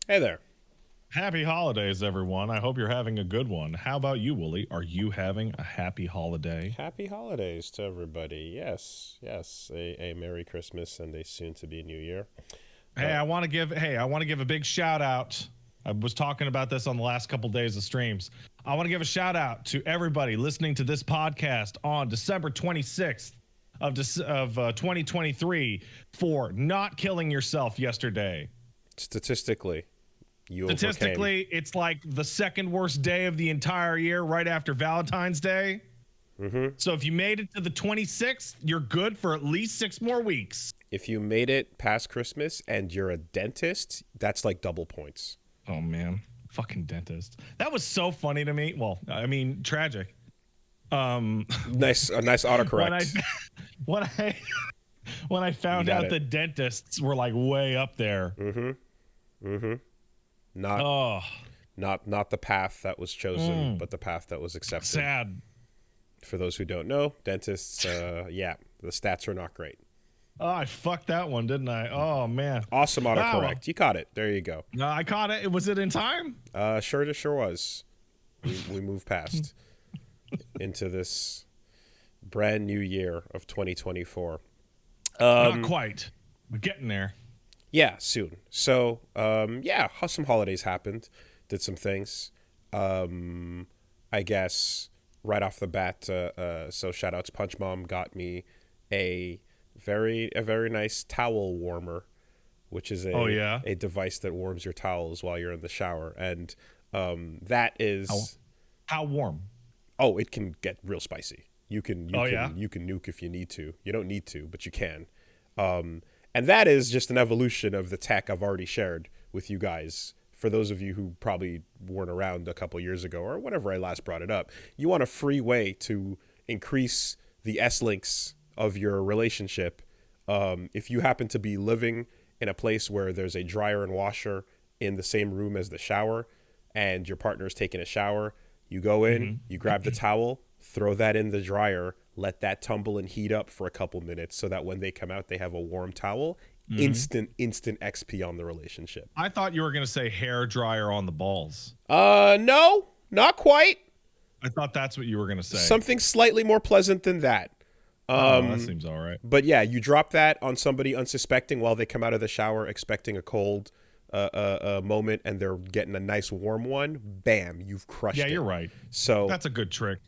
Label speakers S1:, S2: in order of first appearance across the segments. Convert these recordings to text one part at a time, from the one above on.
S1: Hey there.
S2: Happy holidays, everyone. I hope you're having a good one. How about you, Wooly? Are you having a happy holiday?
S1: Happy holidays to everybody. Yes, yes. A Merry Christmas and a soon-to-be New Year.
S2: Hey, I want to give a big shout out. I was talking about this on the last couple days of streams. I want to give a shout out to everybody listening to this podcast on December 26th of 2023 for not killing yourself yesterday.
S1: Statistically, you overcame.
S2: Statistically, it's like the second worst day of the entire year, right after Valentine's Day. So if you made it to the 26th, you're good for at least 6 more weeks.
S1: If you made it past Christmas and you're a dentist, that's like double points.
S2: Oh man, fucking dentist. That was so funny to me. Well, I mean, tragic.
S1: Nice, a nice autocorrect.
S2: when I when I found out the dentists were like way up there.
S1: Not,
S2: Oh,
S1: not the path that was chosen, but the path that was accepted.
S2: sad.
S1: For those who don't know, dentists, yeah, the stats are not great.
S2: Oh, I fucked that one, didn't I? Oh man.
S1: Awesome autocorrect.
S2: Wow.
S1: You caught it. There you go.
S2: No, I caught it. Was it in time?
S1: Sure was. We moved past into this brand new year of 2024.
S2: Not quite. We're getting there.
S1: Yeah, soon. So, yeah, some holidays happened. Did some things. I guess right off the bat, so shout outs Punch Mom got me a very nice towel warmer, which is a device that warms your towels while you're in the shower, and that is
S2: how warm.
S1: Oh, it can get real spicy. You can nuke if you need to. You don't need to, but you can. And that is just an evolution of the tech I've already shared with you guys. For those of you who probably weren't around a couple years ago or whenever I last brought it up, you want a free way to increase the S-links of your relationship. If you happen to be living in a place where there's a dryer and washer in the same room as the shower and your partner's taking a shower, you go in, you grab the towel, throw that in the dryer, let that tumble and heat up for a couple minutes so that when they come out, they have a warm towel. Instant XP on the relationship.
S2: I thought you were going to say hair dryer on the balls.
S1: No, not quite.
S2: I thought that's what you were going to say.
S1: Something slightly more pleasant than that.
S2: That seems all right.
S1: But yeah, you drop that on somebody unsuspecting while they come out of the shower expecting a cold moment, and they're getting a nice warm one. Bam, you've crushed it.
S2: Yeah, you're right.
S1: So
S2: that's a good trick.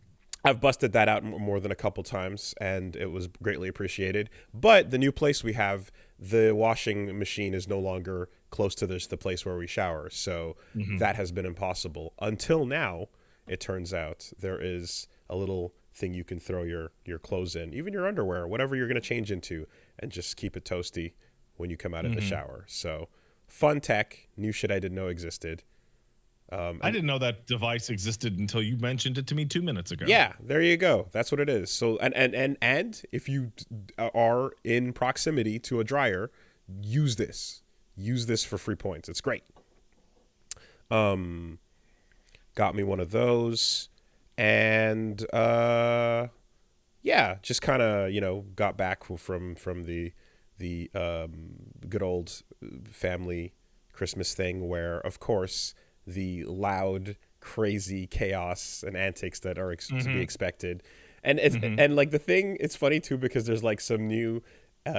S1: I've busted that out more than a couple times, and it was greatly appreciated. But the new place we have, the washing machine is no longer close to the place where we shower. So that has been impossible. Until now, it turns out there is a little thing you can throw your clothes in, even your underwear, whatever you're going to change into, and just keep it toasty when you come out of the shower. So fun tech, new shit I didn't know existed.
S2: I didn't know that device existed until you mentioned it to me 2 minutes ago.
S1: Yeah, there you go. That's what it is. So and if you are in proximity to a dryer, use this. Use this for free points. It's great. Got me one of those, and yeah, just kind of got back from the good old family Christmas thing where, of course, the loud, crazy chaos and antics that are to be expected. And it's, and like the thing, it's funny too, because there's like some new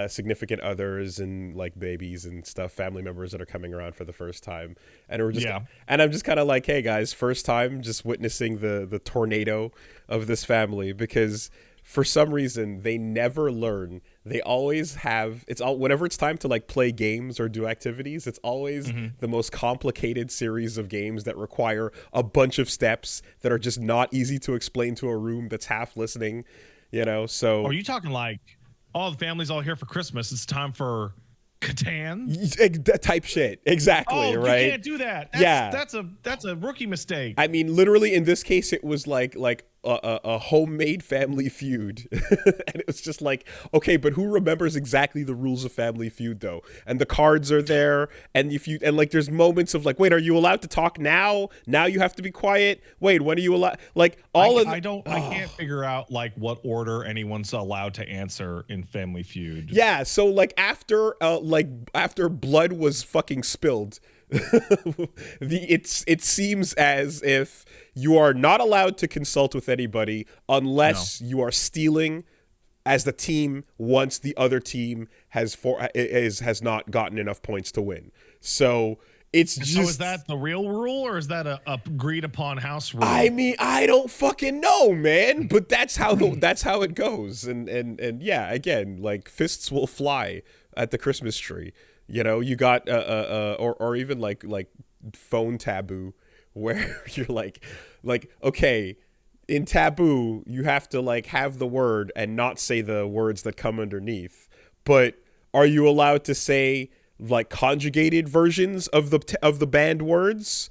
S1: significant others and like babies and stuff, family members that are coming around for the first time. And we're just, and I'm just kind of like, hey guys, first time just witnessing the tornado of this family, because for some reason they never learn. They always have, whenever it's time to like play games or do activities, it's always the most complicated series of games that require a bunch of steps that are just not easy to explain to a room that's half listening, so.
S2: Are you talking like, the family's all here for Christmas, it's time for
S1: Catan? Type shit. Exactly, right?
S2: You can't do that. That's a rookie mistake.
S1: I mean, literally in this case, it was like a homemade Family Feud. And it was just like, okay, but who remembers exactly the rules of Family Feud though? And the cards are there, and like there's moments of like, wait, are you allowed to talk now? Now you have to be quiet. Wait, when are you allowed? Like
S2: I can't figure out like what order anyone's allowed to answer in Family Feud.
S1: Yeah, so like after blood was fucking spilled, It seems as if you are not allowed to consult with anybody unless you are stealing as the team once the other team has not gotten enough points to win. So it's just.
S2: So is that the real rule, or is that a agreed upon house rule?
S1: I mean, I don't fucking know, man. But that's how it goes. And yeah, again, like fists will fly at the Christmas tree. You know, you got or even like phone taboo, where you're like okay, in taboo you have to like have the word and not say the words that come underneath. But are you allowed to say like conjugated versions of the banned words,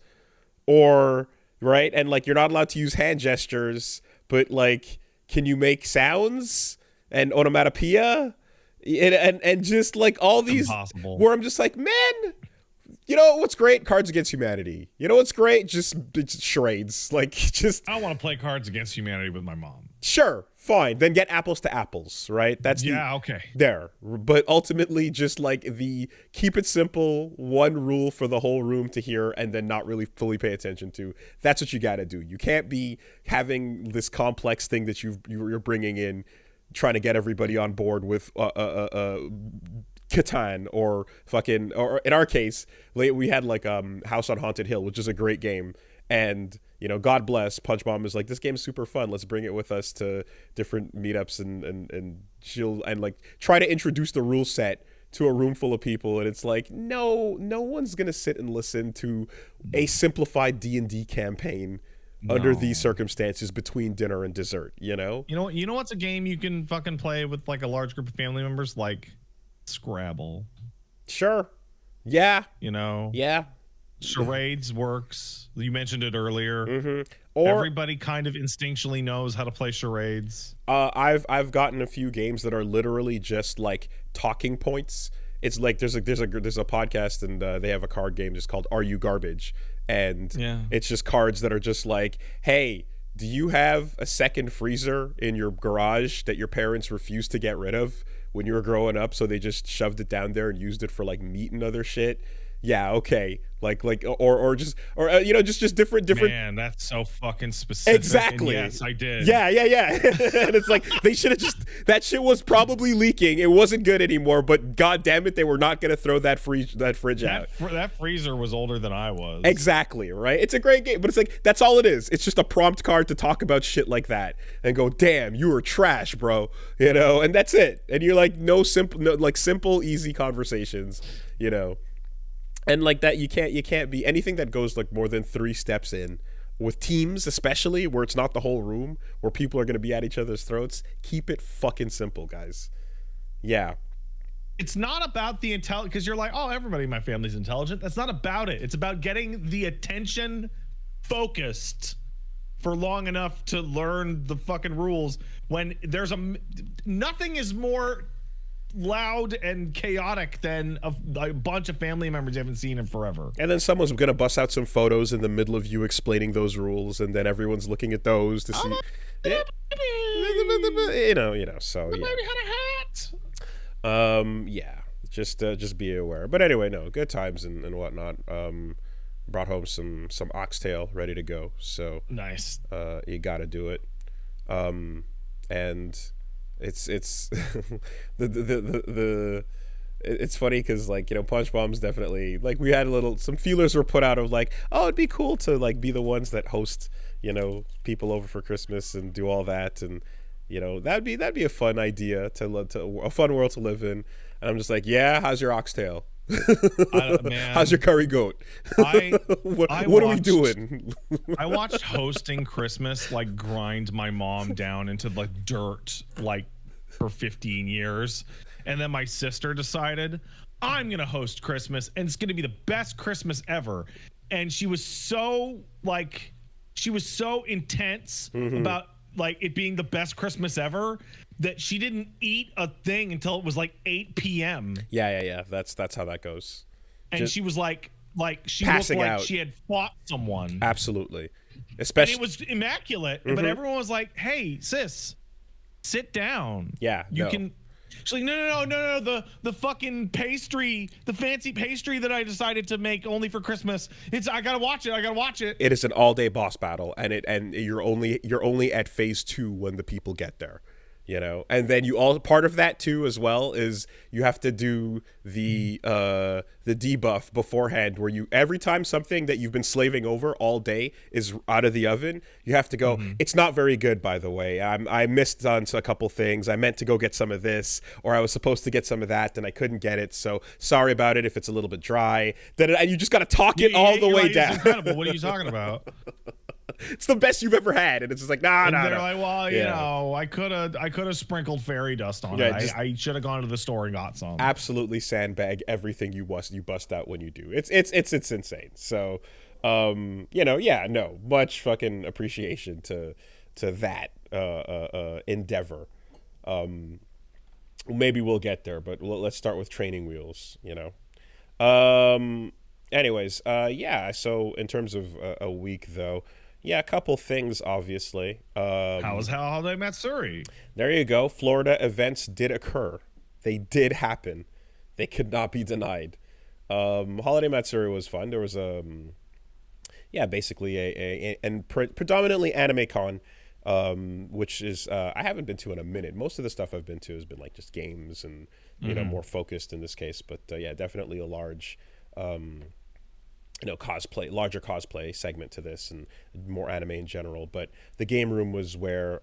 S1: or right? And like you're not allowed to use hand gestures, but like can you make sounds and onomatopoeia? And just like all these
S2: impossible.
S1: Where I'm just like, man, you know what's great? Cards Against Humanity. You know what's great? Just charades. Like, just
S2: I want to play Cards Against Humanity with my mom.
S1: Sure, fine. Then get apples to apples, right? That's
S2: okay.
S1: There. But ultimately, just like keep it simple, one rule for the whole room to hear, and then not really fully pay attention to. That's what you got to do. You can't be having this complex thing that you're bringing in, trying to get everybody on board with Catan or in our case, we had like House on Haunted Hill, which is a great game. And, you know, God bless, Punch Bomb is like, this game's super fun. Let's bring it with us to different meetups and she'll like try to introduce the rule set to a room full of people. And it's like, no one's going to sit and listen to a simplified D&D campaign under these circumstances between dinner and dessert, you know?
S2: You know what's a game you can fucking play with like a large group of family members? Like Scrabble.
S1: Sure. Yeah.
S2: You know?
S1: Yeah.
S2: Charades works. You mentioned it earlier.
S1: Mm-hmm. Or
S2: everybody kind of instinctually knows how to play charades.
S1: I've gotten a few games that are literally just like talking points. It's like there's a podcast and they have a card game just called Are You Garbage? And it's just cards that are just like, hey, do you have a second freezer in your garage that your parents refused to get rid of when you were growing up, so they just shoved it down there and used it for like meat and other shit? Yeah, okay. Like just different.
S2: Man, that's so fucking specific.
S1: Exactly.
S2: And yes, I did.
S1: Yeah. And it's like they should have that shit was probably leaking. It wasn't good anymore, but god damn it, they were not going to throw that fridge out.
S2: That freezer was older than I was.
S1: Exactly, right? It's a great game, but it's like that's all it is. It's just a prompt card to talk about shit like that and go, "Damn, you were trash, bro." You know, and that's it. And you're like simple easy conversations, you know. And like that, you can't be anything that goes like more than 3 steps in with teams, especially where it's not the whole room, where people are going to be at each other's throats. Keep it fucking simple, guys. Yeah.
S2: It's not about the intelligence, because you're like, oh, everybody in my family's intelligent. That's not about it. It's about getting the attention focused for long enough to learn the fucking rules. When there's nothing is more loud and chaotic than a bunch of family members you haven't seen in forever.
S1: And then someone's gonna bust out some photos in the middle of you explaining those rules, and then everyone's lking at those to see. You know. So
S2: the baby had a hat.
S1: Yeah. Just be aware. But anyway, no, good times and whatnot. Brought home some oxtail ready to go. So
S2: nice.
S1: You got to do it. And it's it's funny because like, you know, Punch Bomb's definitely like, we had some feelers were put out of like, oh, it'd be cool to like be the ones that host, you know, people over for Christmas and do all that, and you know, that'd be a fun idea to a fun world to live in. And I'm just like, yeah, how's your oxtail? Man, how's your curry goat? What are we doing?
S2: I watched hosting Christmas like grind my mom down into the dirt like for 15 years, and then my sister decided, I'm gonna host Christmas and it's gonna be the best Christmas ever. And she was so intense about like it being the best Christmas ever that she didn't eat a thing until it was like 8 p.m.
S1: Yeah. That's how that goes.
S2: And she was like she looked like out. She had fought someone.
S1: Absolutely. Especially,
S2: and it was immaculate, but everyone was like, "Hey, sis, sit down."
S1: Yeah,
S2: you can. She's like, no, the fucking pastry, the fancy pastry that I decided to make only for Christmas. I gotta watch it.
S1: It is an all-day boss battle, and you're only at phase 2 when the people get there. You know, and then part of that too as well is you have to do the debuff beforehand, where every time something that you've been slaving over all day is out of the oven, you have to go, it's not very good, by the way. I missed on a couple things. I meant to go get some of this, or I was supposed to get some of that and I couldn't get it, so sorry about it if it's a little bit dry. And you just got to talk it all the way down.
S2: It's incredible. What are you talking about?
S1: It's the best you've ever had, and it's just like nah.
S2: They're like, well, you know, I could have sprinkled fairy dust on it. I should have gone to the store and got some.
S1: Absolutely sandbag everything you bust out when you do. It's insane. So, much fucking appreciation to that endeavor. Maybe we'll get there, but let's start with training wheels. You know. Anyways, So in terms of a week though. Yeah, a couple things, obviously.
S2: How was Holiday Matsuri?
S1: There you go. Florida events did occur. They did happen. They could not be denied. Holiday Matsuri was fun. There was basically predominantly anime con, which is I haven't been to in a minute. Most of the stuff I've been to has been like just games and more focused in this case. But definitely a large. Larger cosplay segment to this, and more anime in general. But the game room was where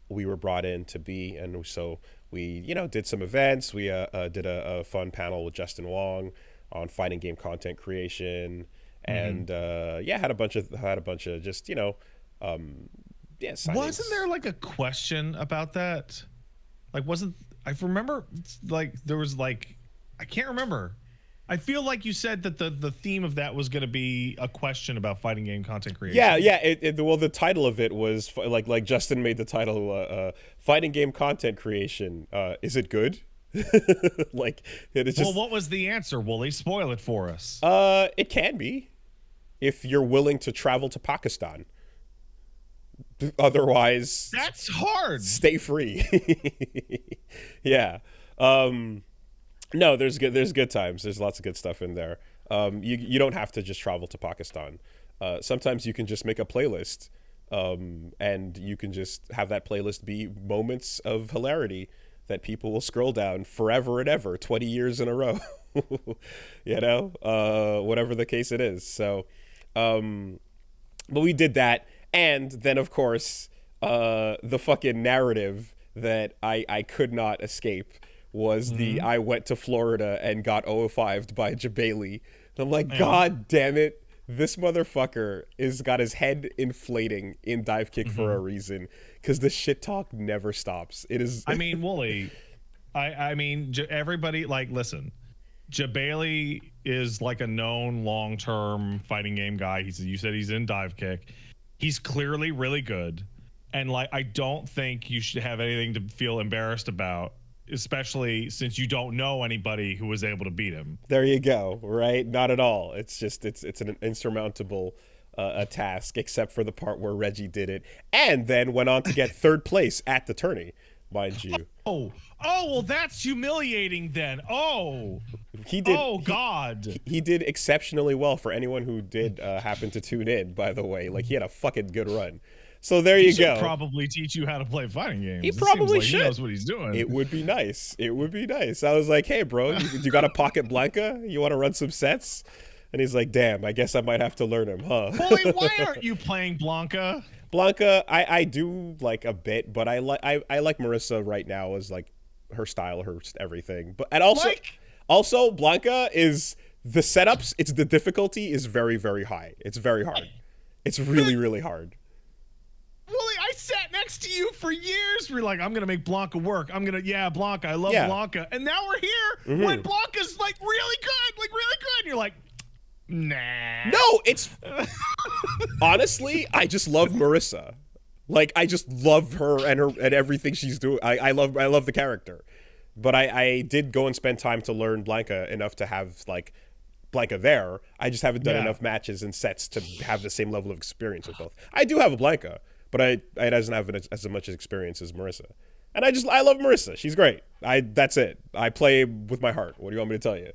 S1: we were brought in to be, and so we did some events. We did a fun panel with Justin Wong on fighting game content creation, and had a bunch of just signings.
S2: Wasn't there like a question about that? Like, I remember like there was like I can't remember. I feel like you said that the theme of that was going to be a question about fighting game content creation.
S1: Yeah. The title of it was like Justin made the title fighting game content creation. Is it good? Like it is just.
S2: Well, what was the answer? Will they spoil it for us?
S1: It can be, if you're willing to travel to Pakistan. Otherwise,
S2: that's hard.
S1: Stay free. Yeah. No, there's good times. There's lots of good stuff in there. You don't have to just travel to Pakistan. Sometimes you can just make a playlist, and you can just have that playlist be moments of hilarity that people will scroll down forever and ever, 20 years in a row. Whatever the case it is. So, but we did that, and then of course, the fucking narrative that I could not escape was I went to Florida and got 0-5'd by Jabali. And I'm like, God damn it. This motherfucker is got his head inflating in dive kick for a reason, because the shit talk never stops. It is.
S2: I mean, Wooly, I mean, everybody, like, listen, Jabali is like a known long-term fighting game guy. You said he's in dive kick. He's clearly really good. And like, I don't think you should have anything to feel embarrassed about, especially since you don't know anybody who was able to beat him.
S1: There you go. Right? Not at all. It's just it's an insurmountable a task, except for the part where Reggie did it and then went on to get third place at the tourney, mind you.
S2: Oh, well, that's humiliating then.
S1: He did.
S2: Oh God.
S1: He did exceptionally well for anyone who did happen to tune in. By the way, like, he had a fucking good run. So there you go.
S2: He should probably teach you how to play fighting games.
S1: He probably should.
S2: He knows what he's doing.
S1: It would be nice. I was like, hey, bro, you got a pocket Blanca? You want to run some sets? And he's like, damn, I guess I might have to learn him, huh?
S2: Wooly, why aren't you playing Blanca?
S1: Blanca, I do like a bit, but I like Marissa right now as like her style, her everything. But and also Blanca is the setups. It's the difficulty is very, very high. It's very hard. It's really, really hard.
S2: Wooly, I sat next to you for years. We're like, I'm going to make Blanca work. Blanca. I love Blanca. And now we're here when Blanca's like really good. And you're like, nah.
S1: No, it's honestly, I just love Marissa. Like, I just love her and everything she's doing. I love the character. But I did go and spend time to learn Blanca enough to have like Blanca there. I just haven't done enough matches and sets to have the same level of experience with both. I do have a Blanca, but it doesn't have as much experience as Marissa. And I love Marissa. She's great. That's it. I play with my heart. What do you want me to tell you?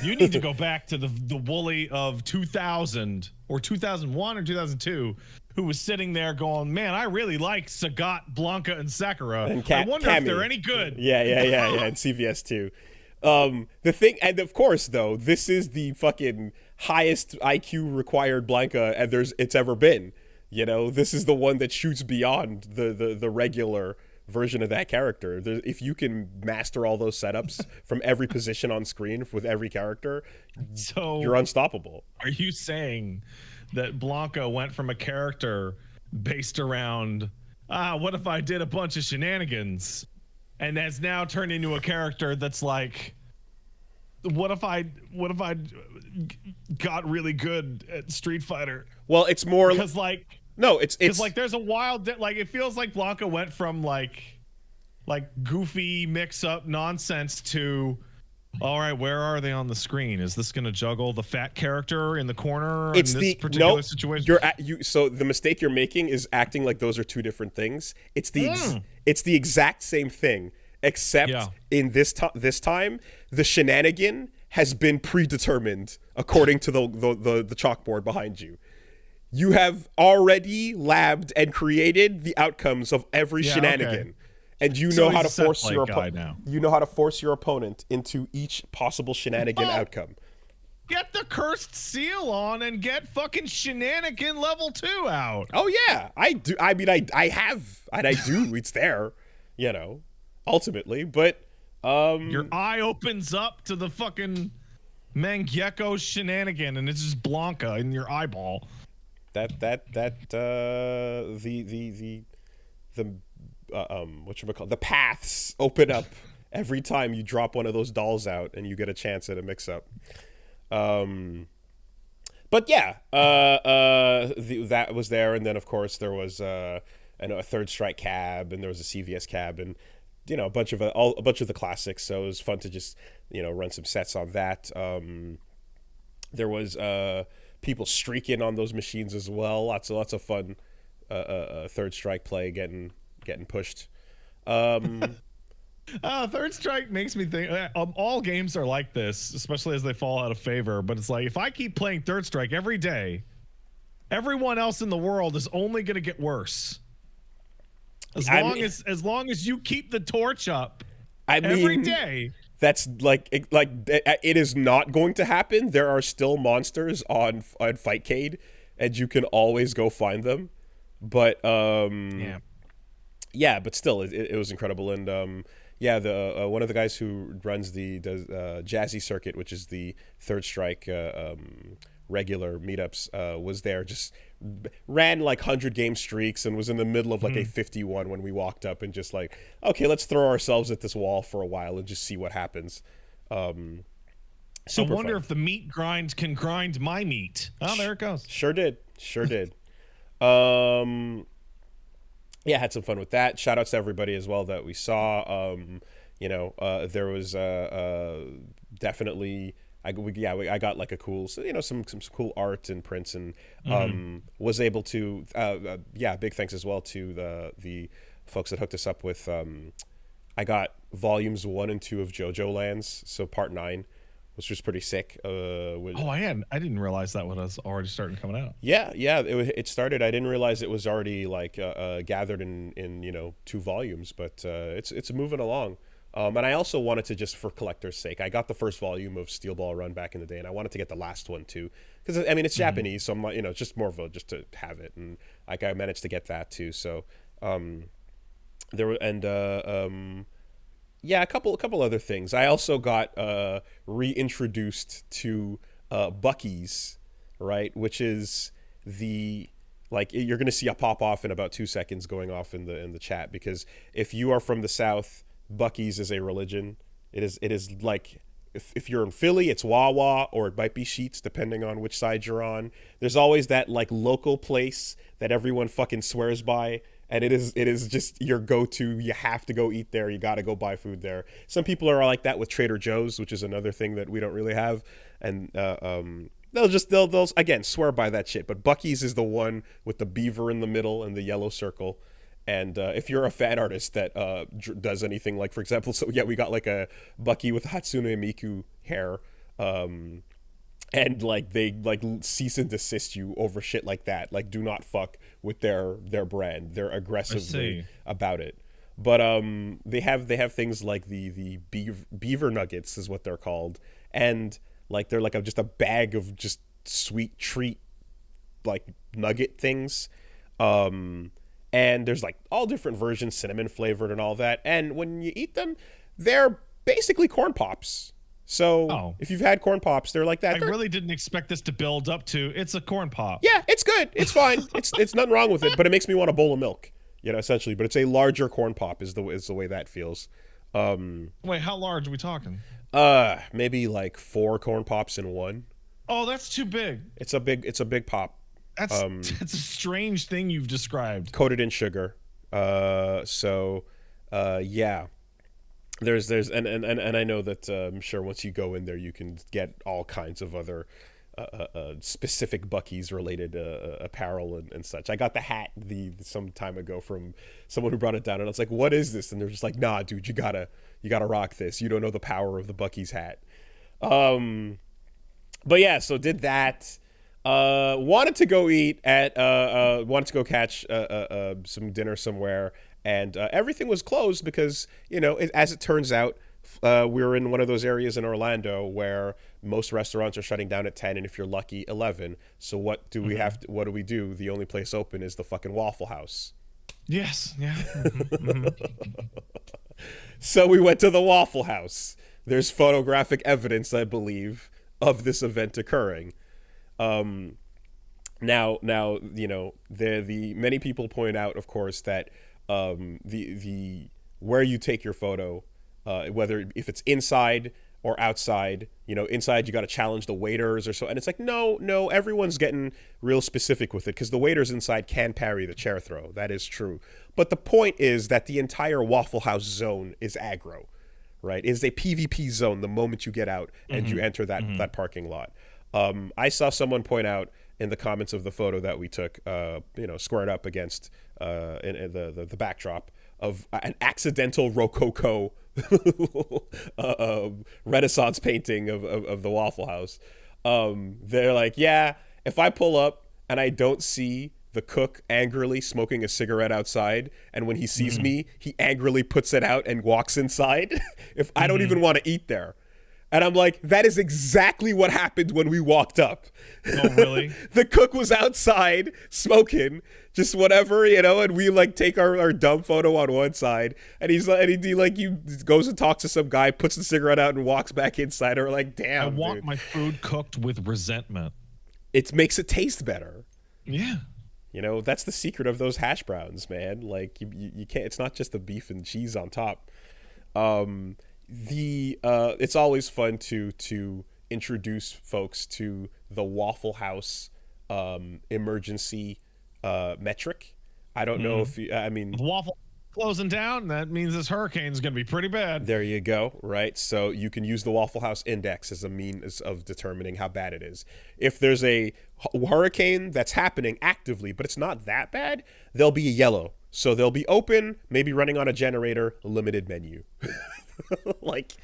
S2: You need to go back to the Wooly of 2000 or 2001 or 2002, who was sitting there going, "Man, I really like Sagat, Blanca, and Sakura.
S1: And
S2: I wonder if
S1: Cammy.
S2: they're any good."
S1: Yeah, and CVS too. The thing, and of course, though, this is the fucking highest IQ required Blanca and it's ever been. You know, this is the one that shoots beyond the regular version of that character. If you can master all those setups from every position on screen with every character,
S2: so
S1: you're unstoppable.
S2: Are you saying that Blanca went from a character based around what if I did a bunch of shenanigans, and has now turned into a character that's like, what if I got really good at Street Fighter?
S1: Well, it's more
S2: because like,
S1: no, it's
S2: like there's a wild like it feels like Blanca went from like goofy mix up nonsense to, all right, where are they on the screen? Is this going to juggle the fat character in the corner in this particular situation?
S1: So the mistake you're making is acting like those are two different things. It's the exact same thing, except in this time the shenanigan has been predetermined according to the chalkboard behind you. You have already labbed and created the outcomes of every shenanigan. Okay. And you know how to force your opponent into each possible shenanigan outcome.
S2: Get the cursed seal on and get fucking shenanigan level 2 out.
S1: Oh yeah, I do. I mean, I have, and I do. It's there, you know, ultimately. But
S2: your eye opens up to the fucking Mangekyo shenanigan, and it's just Blanca in your eyeball.
S1: The whatchamacallit, the paths open up every time you drop one of those dolls out and you get a chance at a mix-up. But yeah, that was there, and then of course there was a Third Strike cab, and there was a CVS cab, and you know a bunch of the classics. So it was fun to just run some sets on that. There was people streaking on those machines as well. Lots of fun Third Strike play getting pushed.
S2: Third Strike makes me think all games are like this, especially as they fall out of favor. But it's like, if I keep playing Third Strike every day, everyone else in the world is only going to get worse. As long as you keep the torch up every day.
S1: That's like it is not going to happen. There are still monsters on Fightcade, and you can always go find them. But yeah, but still, it was incredible. And the one of the guys who runs the Jazzy Circuit, which is the Third Strike regular meetups, was there. Just ran like 100-game streaks and was in the middle of like a 51 when we walked up, and just like, okay, let's throw ourselves at this wall for a while and just see what happens.
S2: I wonder if the meat grind can grind my meat. Oh, there it goes.
S1: Sure did. Yeah, had some fun with that. Shout outs to everybody as well that we saw. There was definitely I got like a cool, some cool art and prints, and was able to big thanks as well to the folks that hooked us up with I got volumes 1 and 2 of JoJo Lands, so part 9, which was pretty sick. I
S2: didn't realize that was already starting coming out.
S1: Yeah, it started. I didn't realize it was already like gathered in 2 volumes, but it's moving along. And I also wanted to, just for collector's sake, I got the first volume of Steel Ball Run back in the day, and I wanted to get the last one too, because I mean it's Japanese, so I'm like, just more of a just to have it, and like I managed to get that too. So there were a couple other things. I also got reintroduced to Buc-ee's, right, which is the, like, you're gonna see a pop off in about 2 seconds going off in the chat, because if you are from the South, Buc-ee's is a religion. It is like, if you're in Philly, it's Wawa, or it might be Sheetz, depending on which side you're on. There's always that like local place that everyone fucking swears by, and it is just your go-to. You have to go eat there. You got to go buy food there. Some people are like that with Trader Joe's, which is another thing that we don't really have, and they'll again swear by that shit. But Buc-ee's is the one with the beaver in the middle and the yellow circle. And if you're a fan artist that does anything like, for example, so yeah, we got like a Bucky with Hatsune Miku hair, and like they like cease and desist you over shit like that. Like, do not fuck with their brand. They're aggressively about it. But they have things like the beaver nuggets is what they're called, and like they're like just a bag of just sweet treat like nugget things. And there's like all different versions, cinnamon flavored and all that. And when you eat them, they're basically corn pops. So if you've had corn pops, they're like that.
S2: I really didn't expect this to build up to it's a corn pop.
S1: Yeah, it's good. It's fine. It's nothing wrong with it, but it makes me want a bowl of milk, essentially. But it's a larger corn pop is the way that feels.
S2: Wait, how large are we talking?
S1: Maybe like 4 corn pops in one.
S2: Oh, that's too big.
S1: It's a big pop.
S2: That's a strange thing you've described.
S1: Coated in sugar. Yeah. There's and I know that I'm sure once you go in there you can get all kinds of other specific Buc-ee's related apparel and such. I got the hat some time ago from someone who brought it down, and I was like, "What is this?" And they're just like, "Nah, dude, you gotta rock this. You don't know the power of the Buc-ee's hat." But yeah, so did that. Wanted to go eat at wanted to go catch some dinner somewhere, and everything was closed because as it turns out, we're in one of those areas in Orlando where most restaurants are shutting down at 10, and if you're lucky, 11. So what do we have to, what do we do? The only place open is the fucking Waffle House.
S2: Yes, yeah.
S1: So we went to the Waffle House. There's photographic evidence, I believe, of this event occurring. Now, the many people point out, of course, that the where you take your photo, whether if it's inside or outside, inside you got to challenge the waiters or so, and it's like no, everyone's getting real specific with it because the waiters inside can parry the chair throw. That is true, but the point is that the entire Waffle House zone is aggro, right? It is a PvP zone the moment you get out and you enter that parking lot. I saw someone point out in the comments of the photo that we took, squared up against in the backdrop of an accidental Rococo Renaissance painting of the Waffle House. They're like, yeah, if I pull up and I don't see the cook angrily smoking a cigarette outside, and when he sees me, he angrily puts it out and walks inside, if I don't even want to eat there. And I'm like, that is exactly what happened when we walked up.
S2: Oh, really?
S1: The cook was outside smoking, just whatever, and we like take our dumb photo on one side, and he's like, he goes and talks to some guy, puts the cigarette out, and walks back inside. Or like, damn,
S2: I want my food cooked with resentment.
S1: It makes it taste better.
S2: Yeah.
S1: That's the secret of those hash browns, man. Like you can't. It's not just the beef and cheese on top. It's always fun to introduce folks to the Waffle House emergency metric. I don't know if
S2: Waffle closing down, that means this hurricane's gonna be pretty bad.
S1: There you go. Right, so you can use the Waffle House index as a means of determining how bad it is. If there's a hurricane that's happening actively but it's not that bad, they'll be a yellow, so they'll be open, maybe running on a generator, limited menu. Like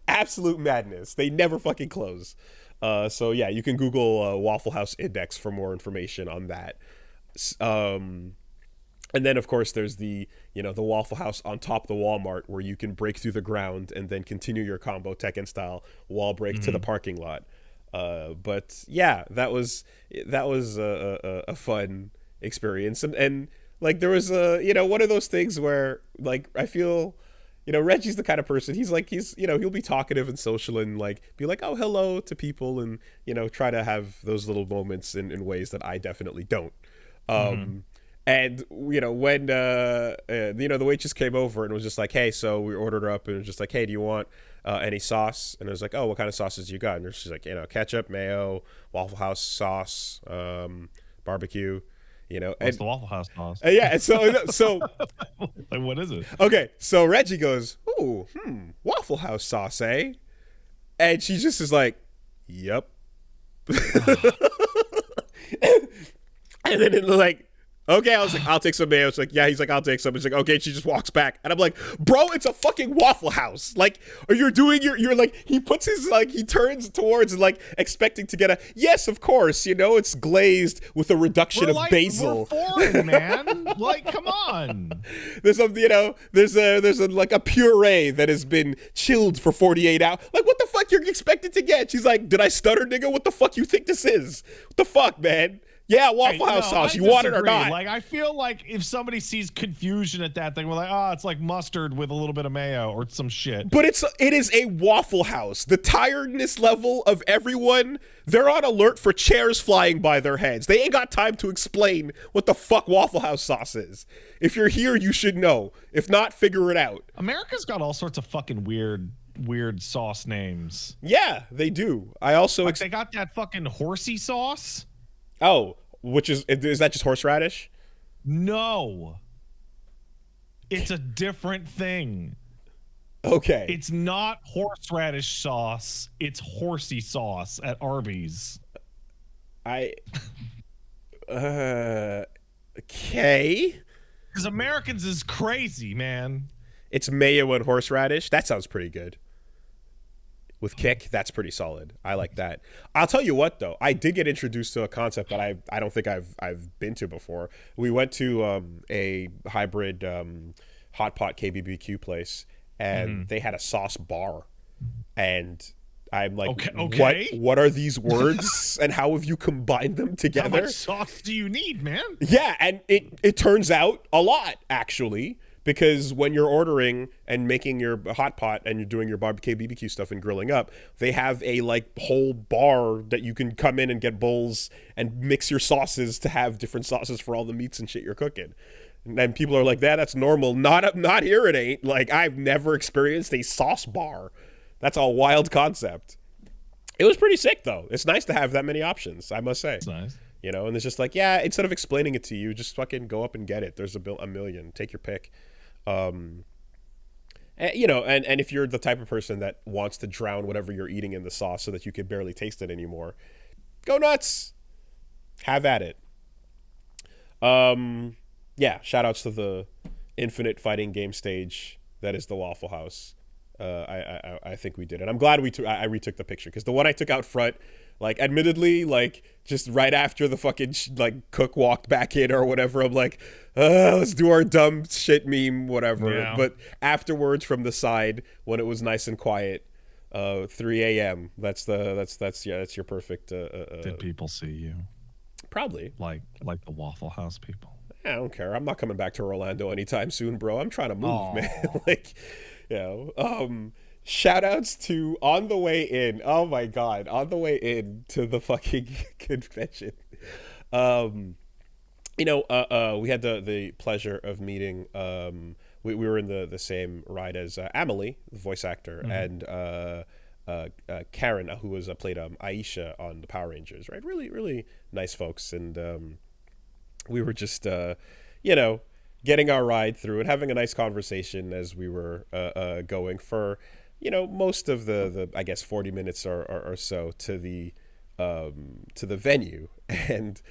S1: absolute madness. They never fucking close. So yeah, you can Google Waffle House index for more information on that. And then of course there's the Waffle House on top of the Walmart where you can break through the ground and then continue your combo Tekken style wall break to the parking lot. But yeah, that was a fun experience, and like there was one of those things where like I feel. Reggie's the kind of person, he'll be talkative and social and like be like, oh, hello to people and, try to have those little moments in ways that I definitely don't. And, when, the waitress came over and was just like, hey, so we ordered her up and it was just like, hey, do you want any sauce? And I was like, oh, what kind of sauces you got? And she's like, ketchup, mayo, Waffle House sauce, barbecue.
S2: What's the Waffle House sauce?
S1: Yeah, and so
S2: like, what is it?
S1: Okay, so Reggie goes, ooh, Waffle House sauce, eh? And she just is like, yep. And then like Okay, I was like, I'll take some mayo. It's like, yeah, he's like, I'll take some. He's like, okay, she just walks back. And I'm like, bro, it's a fucking Waffle House. Like, or you're doing you're like, he puts his, like, he turns towards and like expecting to get a, yes, of course, you know, it's glazed with a reduction of basil.
S2: We're foreign, man. Like, come on.
S1: There's a, you know, there's a like a puree that has been chilled for 48 hours. Like, what the fuck you're expected to get? She's like, did I stutter, nigga? What the fuck you think this is? What the fuck, man? Yeah, Waffle House sauce. You want it or not?
S2: Like, I feel like if somebody sees confusion at that thing, we're like, oh, it's like mustard with a little bit of mayo or some shit.
S1: But it is a Waffle House. The tiredness level of everyone, they're on alert for chairs flying by their heads. They ain't got time to explain what the fuck Waffle House sauce is. If you're here, you should know. If not, figure it out.
S2: America's got all sorts of fucking weird sauce names.
S1: Yeah, they do. I also
S2: like they got that fucking horsey sauce.
S1: Oh, which is that just horseradish?
S2: No. It's a different thing.
S1: Okay.
S2: It's not horseradish sauce. It's horsey sauce at Arby's.
S1: Okay.
S2: Because Americans is crazy, man.
S1: It's mayo and horseradish. That sounds pretty good. With kick, that's pretty solid. I like that. I'll tell you what, though. I did get introduced to a concept that I don't think I've been to before. We went to a hybrid hot pot KBBQ place, and they had a sauce bar. And I'm like,
S2: okay.
S1: What are these words, and how have you combined them together?
S2: How much sauce do you need, man?
S1: Yeah, and it turns out a lot, actually. Because when you're ordering and making your hot pot and you're doing your barbecue BBQ stuff and grilling up, they have a like whole bar that you can come in and get bowls and mix your sauces to have different sauces for all the meats and shit you're cooking. And people are like, that's normal. Not here it ain't. Like, I've never experienced a sauce bar. That's a wild concept. It was pretty sick, though. It's nice to have that many options, I must say.
S2: It's nice.
S1: You know, and it's just like, yeah, instead of explaining it to you, just fucking go up and get it. There's a million. Take your pick. And, you know, and if you're the type of person that wants to drown whatever you're eating in the sauce so that you can barely taste it anymore, go nuts. Have at it. Yeah, shout outs to the infinite fighting game stage that is the Waffle House. I think we did it. I'm glad I retook the picture, because the one I took out front, like, admittedly, like, just right after the fucking like cook walked back in or whatever, I'm like, let's do our dumb shit meme, whatever.
S2: Yeah.
S1: But afterwards, from the side, when it was nice and quiet, 3 a.m. That's your perfect.
S2: Did people see you?
S1: Probably.
S2: Like the Waffle House people.
S1: I don't care. I'm not coming back to Orlando anytime soon, bro. I'm trying to move, man. Like, you know. Shout outs to On the Way In. Oh my God. On the way in to the fucking convention. You know, we had the pleasure of meeting, we were in the same ride as Amelie, the voice actor, and Karen, who was played Aisha on the Power Rangers, right? Really, really nice folks. And we were just, you know, getting our ride through and having a nice conversation as we were going for, you know, most of the I guess 40 minutes or so to the venue. And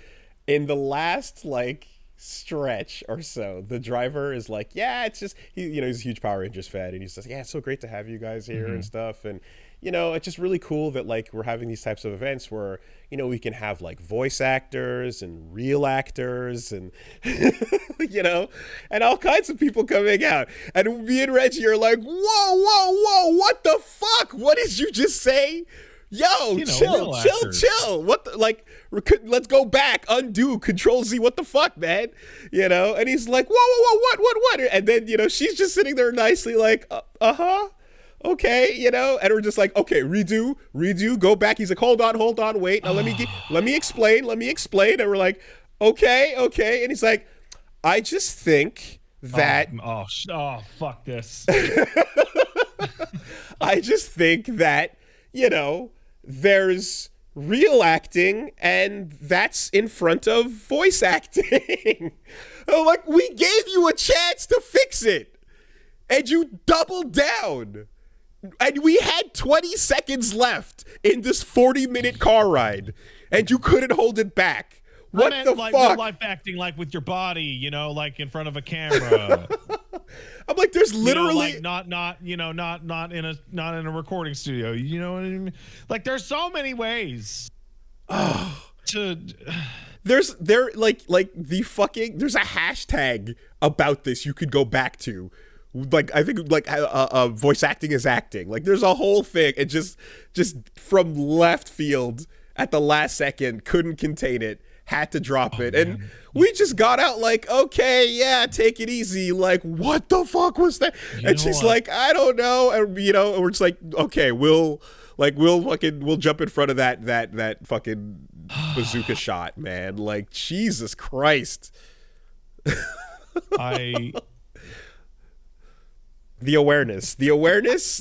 S1: in the last like stretch or so, the driver is like, yeah, it's just, he's a huge Power Rangers fan, and he says, yeah, it's so great to have you guys here and stuff. And you know, it's just really cool that like we're having these types of events where, you know, we can have like voice actors and real actors and you know, and all kinds of people coming out. And me and Reggie are like, whoa, what the fuck? What did you just say? Yo, chill. What the, like, let's go back, undo, Control Z. What the fuck, man? You know? And he's like, whoa, what? And then, you know, she's just sitting there nicely like, okay, you know? And we're just like, okay, redo, go back. He's like, hold on, wait. Now let me explain. And we're like, okay. And he's like, I just think that...
S2: fuck this.
S1: I just think that, you know, there's real acting and that's in front of voice acting. Like, we gave you a chance to fix it and you doubled down. And we had 20 seconds left in this 40-minute car ride and you couldn't hold it back. What
S2: I meant,
S1: the
S2: like,
S1: fuck?
S2: real life acting, like with your body, you know, like in front of a camera.
S1: I'm like, there's literally
S2: you know, like not in a recording studio. You know what I mean? Like, there's so many ways to.
S1: there's a hashtag about this you could go back to. Like, I think, like, voice acting is acting. Like, there's a whole thing. It just from left field at the last second, couldn't contain it, had to drop it.
S2: Man.
S1: And we just got out like, okay, yeah, take it easy. Like, what the fuck was that? And she's like, I don't know. And, you know, and we're just like, okay, we'll jump in front of that fucking bazooka shot, man. Like, Jesus Christ. The awareness,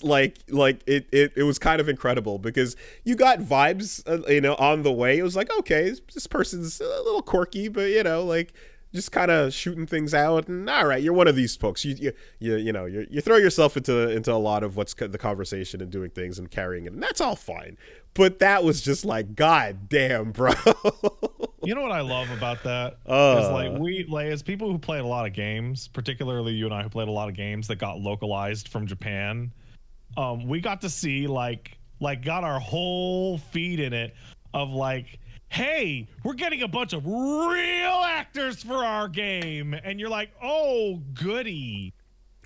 S1: like it was kind of incredible, because you got vibes, you know, on the way. It was like, okay, this person's a little quirky, but, you know, like, just kind of shooting things out, and all right, you're one of these folks. You know, you throw yourself into a lot of what's the conversation and doing things and carrying it, and that's all fine. But that was just like, god damn, bro.
S2: You know what I love about that? Is like as people who played a lot of games, particularly you and I who played a lot of games that got localized from Japan, we got to see like got our whole feed in it of like, hey, we're getting a bunch of real actors for our game, and you're like, oh goody,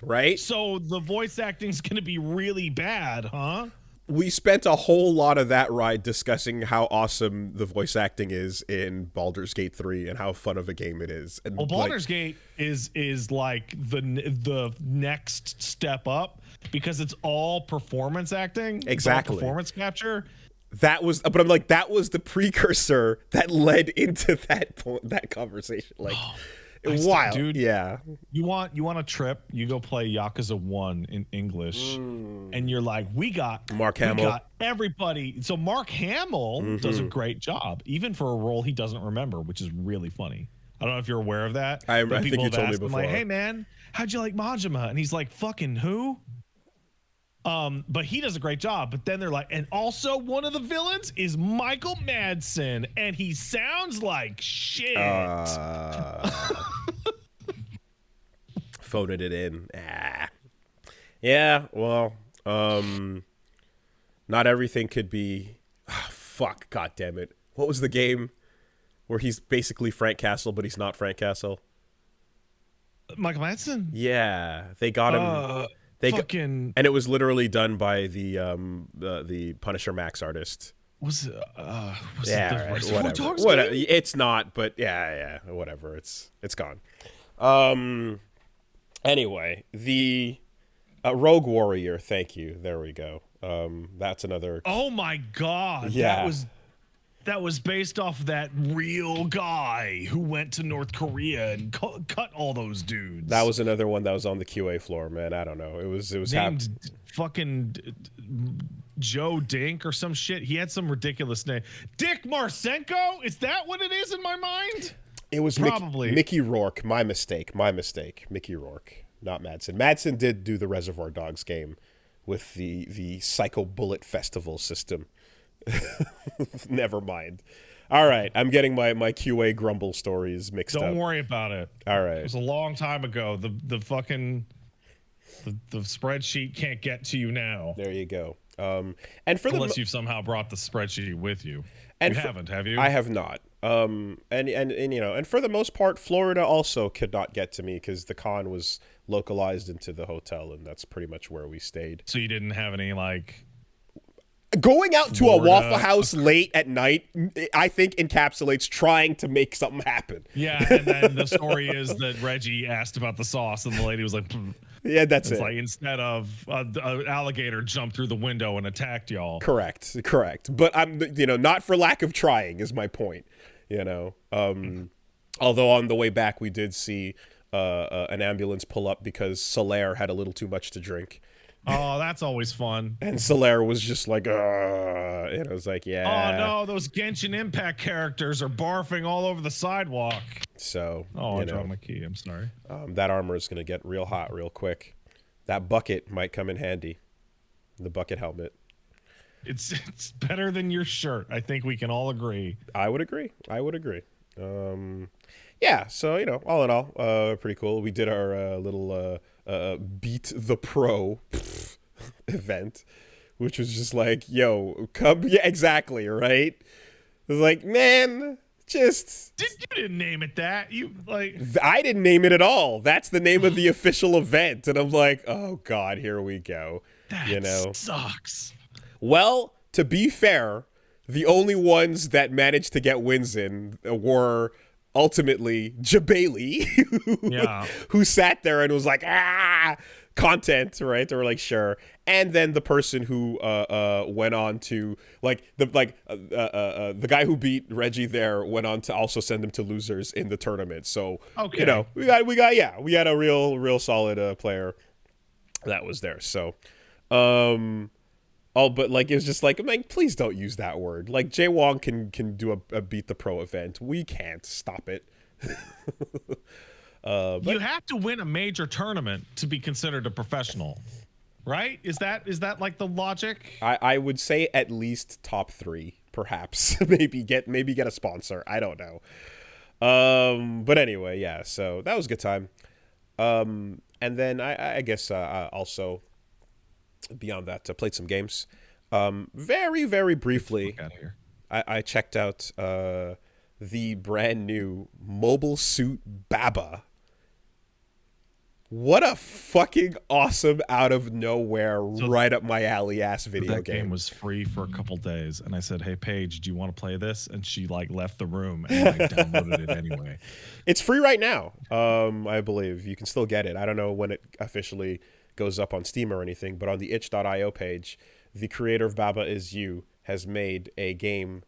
S1: right?
S2: So the voice acting's gonna be really bad, huh?
S1: We spent a whole lot of that ride discussing how awesome the voice acting is in Baldur's Gate 3 and how fun of a game it is. And
S2: well, Baldur's Gate is like the next step up, because it's all performance acting,
S1: exactly,
S2: performance capture.
S1: That was, but I'm like, that was the precursor that led into that conversation. Like, wild,
S2: dude.
S1: Yeah.
S2: You want a trip? You go play Yakuza 1 in English, and you're like, we got everybody. So Mark Hamill does a great job, even for a role he doesn't remember, which is really funny. I don't know if you're aware of that.
S1: I think you told me before.
S2: Like, hey man, how'd you like Majima? And he's like, fucking who? But he does a great job. But then they're like, and also one of the villains is Michael Madsen, and he sounds like shit.
S1: Photed it in. Yeah, well, not everything could be. Fuck, god damn it. What was the game where he's basically Frank Castle, but he's not Frank Castle?
S2: Michael Madsen?
S1: Yeah, they got him. And it was literally done by the Punisher Max artist.
S2: Whatever.
S1: It's not, but yeah, whatever. It's gone. Anyway, the Rogue Warrior. Thank you. There we go. That's another.
S2: Oh my god!
S1: Yeah.
S2: That was based off that real guy who went to North Korea and cut all those dudes.
S1: That was another one that was on the QA floor, man. I don't know. It was
S2: named fucking Joe Dink or some shit. He had some ridiculous name. Dick Marcenko? Is that what it is in my mind?
S1: It was probably Mickey Rourke. My mistake. Mickey Rourke, not Madsen. Madsen did do the Reservoir Dogs game with the Psycho Bullet Festival system. Never mind. All right, I'm getting my QA grumble stories mixed up.
S2: Don't worry about it.
S1: All right.
S2: It was a long time ago. The fucking the spreadsheet can't get to you now.
S1: There you go.
S2: Unless you've somehow brought the spreadsheet with you. And you haven't, have you?
S1: I have not. And you know, and for the most part, Florida also could not get to me because the con was localized into the hotel, and that's pretty much where we stayed.
S2: So you didn't have any like.
S1: Going out to a Waffle House late at night, I think encapsulates trying to make something happen.
S2: Yeah, and then the story is that Reggie asked about the sauce, and the lady was like,
S1: "Yeah, that's it."
S2: Like instead of an alligator jumped through the window and attacked y'all.
S1: Correct. But I'm, you know, not for lack of trying is my point. You know, although on the way back we did see an ambulance pull up because Solaire had a little too much to drink.
S2: Oh, that's always fun.
S1: And Solaire was just like, and I was like, yeah.
S2: Oh no, those Genshin Impact characters are barfing all over the sidewalk.
S1: So,
S2: I dropped my key. I'm sorry.
S1: That armor is going to get real hot real quick. That bucket might come in handy. The bucket helmet.
S2: It's better than your shirt. I think we can all agree.
S1: I would agree. Yeah, so all in all, pretty cool. We did our little beat the pro event, which was just like, yo, come, yeah, exactly, right? It was like, man, just
S2: You didn't name it that. You like
S1: I didn't name it at all. That's the name of the official event, and I'm like, oh god, here we go.
S2: that sucks.
S1: Well, to be fair, the only ones that managed to get wins in were ultimately Jabali,
S2: Yeah.
S1: who sat there and was like, content, right? They were like, sure. And then the person who went on to the guy who beat Reggie there went on to also send him to losers in the tournament. So
S2: Okay.
S1: we had a real solid player that was there. So but like it was just like, I'm like, please don't use that word. Like Jay Wong can do a beat the pro event. We can't stop it.
S2: You have to win a major tournament to be considered a professional, right? Is that like the logic?
S1: I would say at least top 3, perhaps. maybe get a sponsor. I don't know. But anyway, yeah. So that was a good time. And then I guess also beyond that, played some games. Very, very briefly, I checked out the brand new Mobile Suit Baba. What a fucking awesome, out of nowhere, right up my alley ass video
S2: that
S1: game.
S2: Game was free for a couple days, and I said, "Hey Paige, do you want to play this?" And she like left the room and like downloaded it anyway.
S1: It's free right now. I believe you can still get it. I don't know when it officially goes up on Steam or anything, but on the itch.io page, the creator of Baba Is You has made a game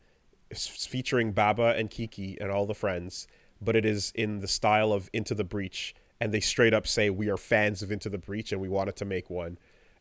S1: featuring Baba and Kiki and all the friends, but it is in the style of Into the Breach, and they straight up say, we are fans of Into the Breach and we wanted to make one.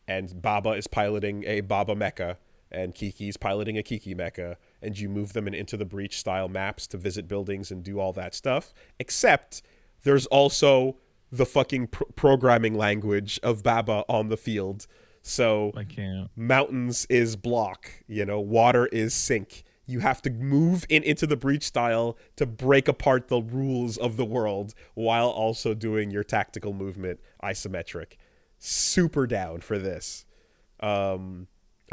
S1: And Baba is piloting a Baba mecha, and Kiki's piloting a Kiki mecha, and you move them in Into the Breach style maps to visit buildings and do all that stuff, except there's also the fucking programming language of Baba on the field. So
S2: I can't.
S1: Mountains is block, water is sink. You have to move Into the Breach style to break apart the rules of the world while also doing your tactical movement isometric. Super down for this. I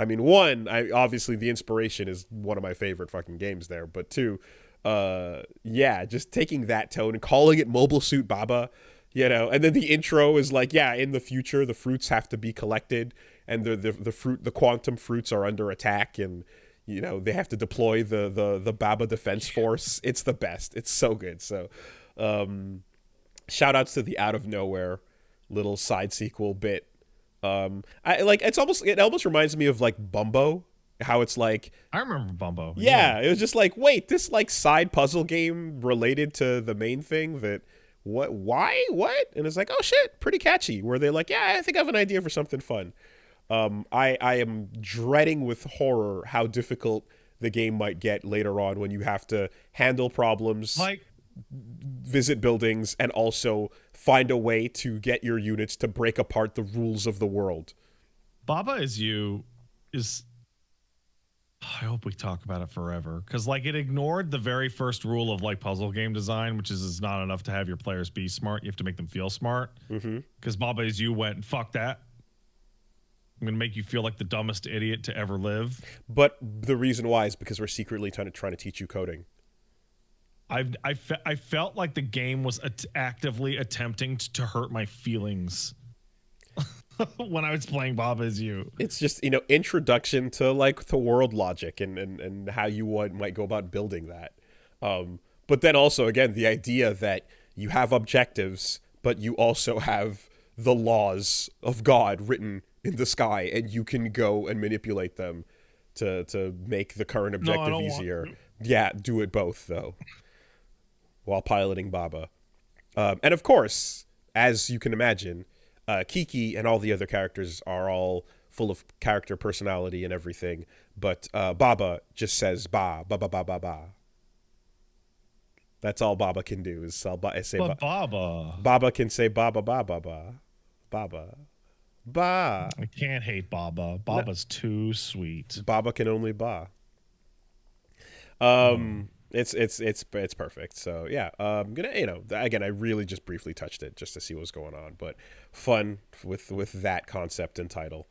S1: mean, one, obviously the inspiration is one of my favorite fucking games there, but two, just taking that tone and calling it Mobile Suit Baba, and then the intro is like, in the future the fruits have to be collected, and the quantum fruits are under attack, and they have to deploy the Baba Defense Force. It's the best. It's so good. So shout outs to the out of nowhere little side sequel bit. It almost reminds me of like Bumbo, how it's like,
S2: I remember Bumbo.
S1: Yeah, it was just like, wait, this like side puzzle game related to the main thing that what and it's like, oh shit, pretty catchy, where they're like, I think I have an idea for something fun. I am dreading with horror how difficult the game might get later on when you have to handle problems,
S2: like
S1: visit buildings, and also find a way to get your units to break apart the rules of the world.
S2: Baba Is You is, I hope we talk about it forever, because like it ignored the very first rule of like puzzle game design, which is it's not enough to have your players be smart, you have to make them feel smart. Because Baba Is You went, fuck that, I'm going to make you feel like the dumbest idiot to ever live.
S1: But the reason why is because we're secretly trying to teach you coding.
S2: I felt like the game was actively attempting to hurt my feelings when I was playing Baba Is You.
S1: It's just, introduction to like the world logic and how you might go about building that. But then also, again, the idea that you have objectives, but you also have the laws of God written in the sky, and you can go and manipulate them to make the current objective easier. Yeah, do it both though, while piloting Baba. And of course, as you can imagine, Kiki and all the other characters are all full of character personality and everything, but Baba just says ba ba ba ba ba ba. That's all Baba can do is say Baba can say ba ba ba ba ba Baba. Ba.
S2: I can't hate Baba. Baba's too sweet.
S1: Baba can only ba. It's perfect. So yeah, gonna again, I really just briefly touched it just to see what's going on, but fun with that concept and title.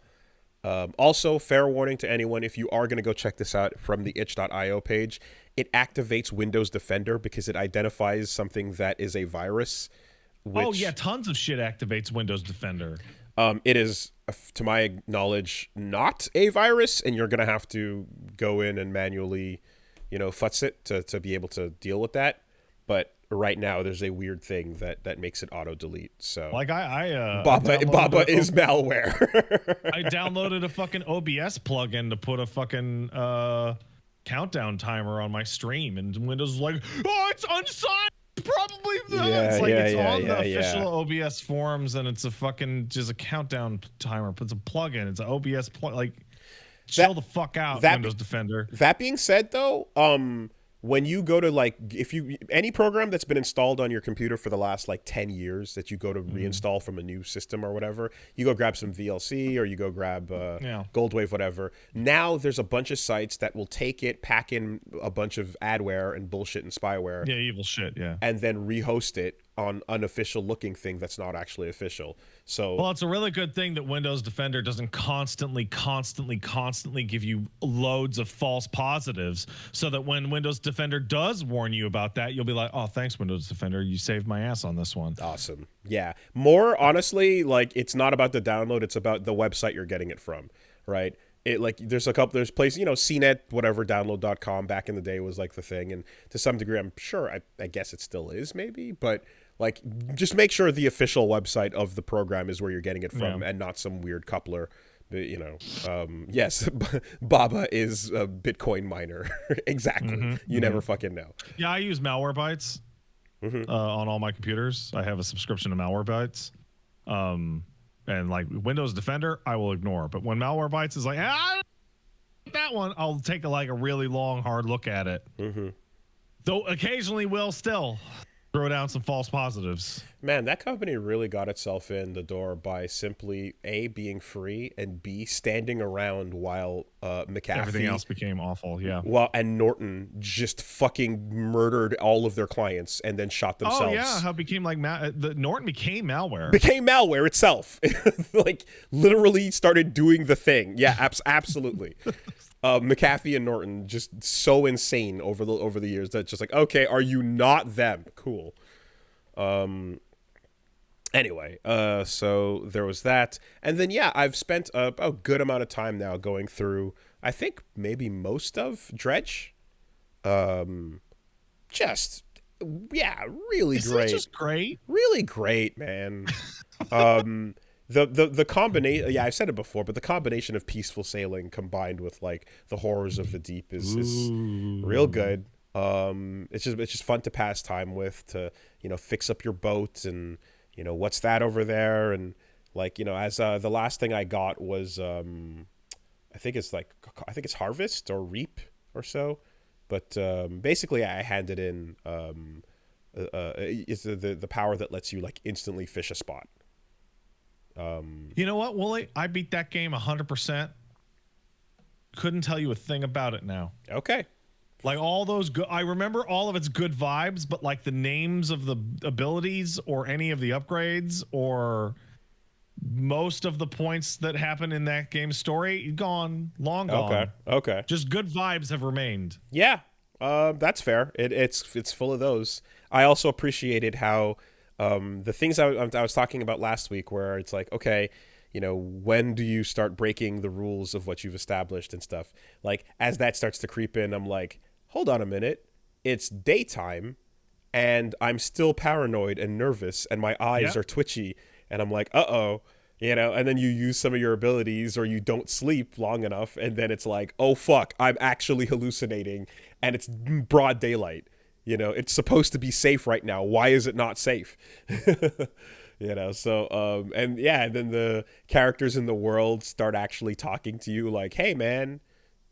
S1: Also, fair warning to anyone, if you are going to go check this out from the itch.io page, it activates Windows Defender because it identifies something that is a virus.
S2: Oh yeah, tons of shit activates Windows Defender.
S1: It is, to my knowledge, not a virus, and you're going to have to go in and manually, futz it to be able to deal with that. But right now, there's a weird thing that makes it auto delete. So
S2: like
S1: Baba is malware.
S2: I downloaded a fucking OBS plugin to put a fucking countdown timer on my stream, and Windows was like, oh, it's unsigned. Probably it's on the official OBS forums, and it's a fucking just a countdown timer. It's a plugin. It's an OBS like chill the fuck out, Windows Defender.
S1: That being said, though, when you go to any program that's been installed on your computer for the last 10 years that you go to reinstall from a new system or whatever, you go grab some VLC or you go grab Goldwave, whatever. Now there's a bunch of sites that will take it, pack in a bunch of adware and bullshit and spyware.
S2: Yeah, evil shit, yeah.
S1: And then rehost it on unofficial looking thing that's not actually official. So
S2: well, it's a really good thing that Windows Defender doesn't constantly give you loads of false positives, so that when Windows Defender does warn you about that, you'll be like, oh, thanks, Windows Defender, you saved my ass on this one.
S1: Awesome. Yeah. More honestly, it's not about the download, it's about the website you're getting it from, right? There's places, CNET, whatever, download.com back in the day was the thing. And to some degree, I'm sure, I guess it still is maybe, but just make sure the official website of the program is where you're getting it from and not some weird coupler. But, yes, Baba is a Bitcoin miner. Exactly. You never fucking know.
S2: Yeah, I use Malwarebytes on all my computers. I have a subscription to Malwarebytes. And Windows Defender, I will ignore. But when Malwarebytes is that one, I'll take a really long, hard look at it. Though occasionally will still throw down some false positives.
S1: Man, that company really got itself in the door by simply A, being free, and B, standing around while McAfee...
S2: Everything else became awful, yeah.
S1: Well, and Norton just fucking murdered all of their clients and then shot themselves.
S2: Oh, yeah, how it became Norton became malware.
S1: Became malware itself. Literally started doing the thing. Yeah, absolutely. McAfee and Norton just so insane over the years that just okay, are you not them? Cool. Anyway, so there was that, and then I've spent a good amount of time now going through, I think maybe most of Dredge. Just really
S2: Isn't
S1: great.
S2: It just great,
S1: really great, man. The combination, I've said it before, but the combination of peaceful sailing combined with the horrors of the deep is real good. It's just fun to pass time with, to fix up your boat, and what's that over there, and as the last thing I got was I think it's Harvest or Reap or so, but basically I handed in it's the power that lets you instantly fish a spot.
S2: You know what, Wooly? I beat that game 100%. Couldn't tell you a thing about it now.
S1: Okay.
S2: All those good, I remember all of its good vibes, but the names of the abilities or any of the upgrades or most of the points that happen in that game's story, long gone.
S1: Okay.
S2: Just good vibes have remained.
S1: Yeah, that's fair. It's full of those. I also appreciated how the things I was talking about last week, where it's okay, when do you start breaking the rules of what you've established and stuff? As that starts to creep in, I'm hold on a minute. It's daytime, and I'm still paranoid and nervous, and my eyes are twitchy, and I'm uh-oh, and then you use some of your abilities, or you don't sleep long enough, and then it's oh, fuck, I'm actually hallucinating, and it's broad daylight. It's supposed to be safe right now. Why is it not safe? So, and then the characters in the world start actually talking to you hey, man,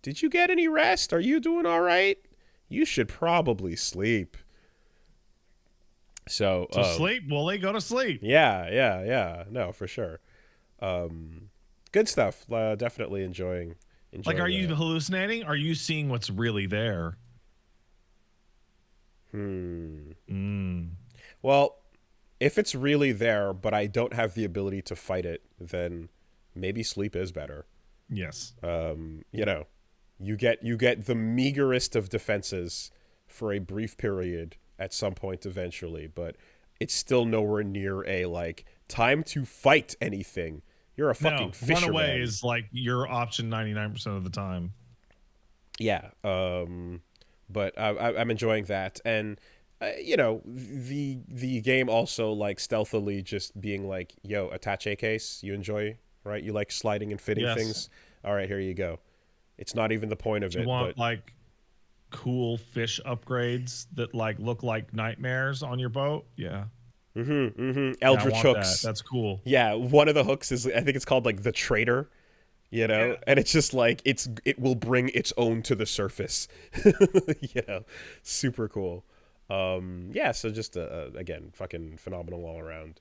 S1: did you get any rest? Are you doing all right? You should probably sleep. So
S2: sleep, Wooly, go to sleep.
S1: Yeah. No, for sure. Good stuff. Definitely enjoying
S2: are you hallucinating? Are you seeing what's really there?
S1: Well, if it's really there, but I don't have the ability to fight it, then maybe sleep is better.
S2: Yes.
S1: You know, you get the meagerest of defenses for a brief period at some point eventually, but it's still nowhere near a like time to fight anything. You're a fucking fisherman.
S2: Run away is like your option 99% of the time.
S1: Yeah. But I'm enjoying that, and you know, the game also like stealthily just being like, yo, attache case, you enjoy, right? You like sliding and fitting things. All right, here you go. It's not even the point of it.
S2: You want like cool fish upgrades that like look like nightmares on your boat? Yeah.
S1: Eldritch hooks.
S2: That's cool.
S1: Yeah, one of the hooks is, I think it's called like the Trader, you know, and it's just like it will bring its own to the surface. You know, super cool. Yeah, so just again, fucking phenomenal all around.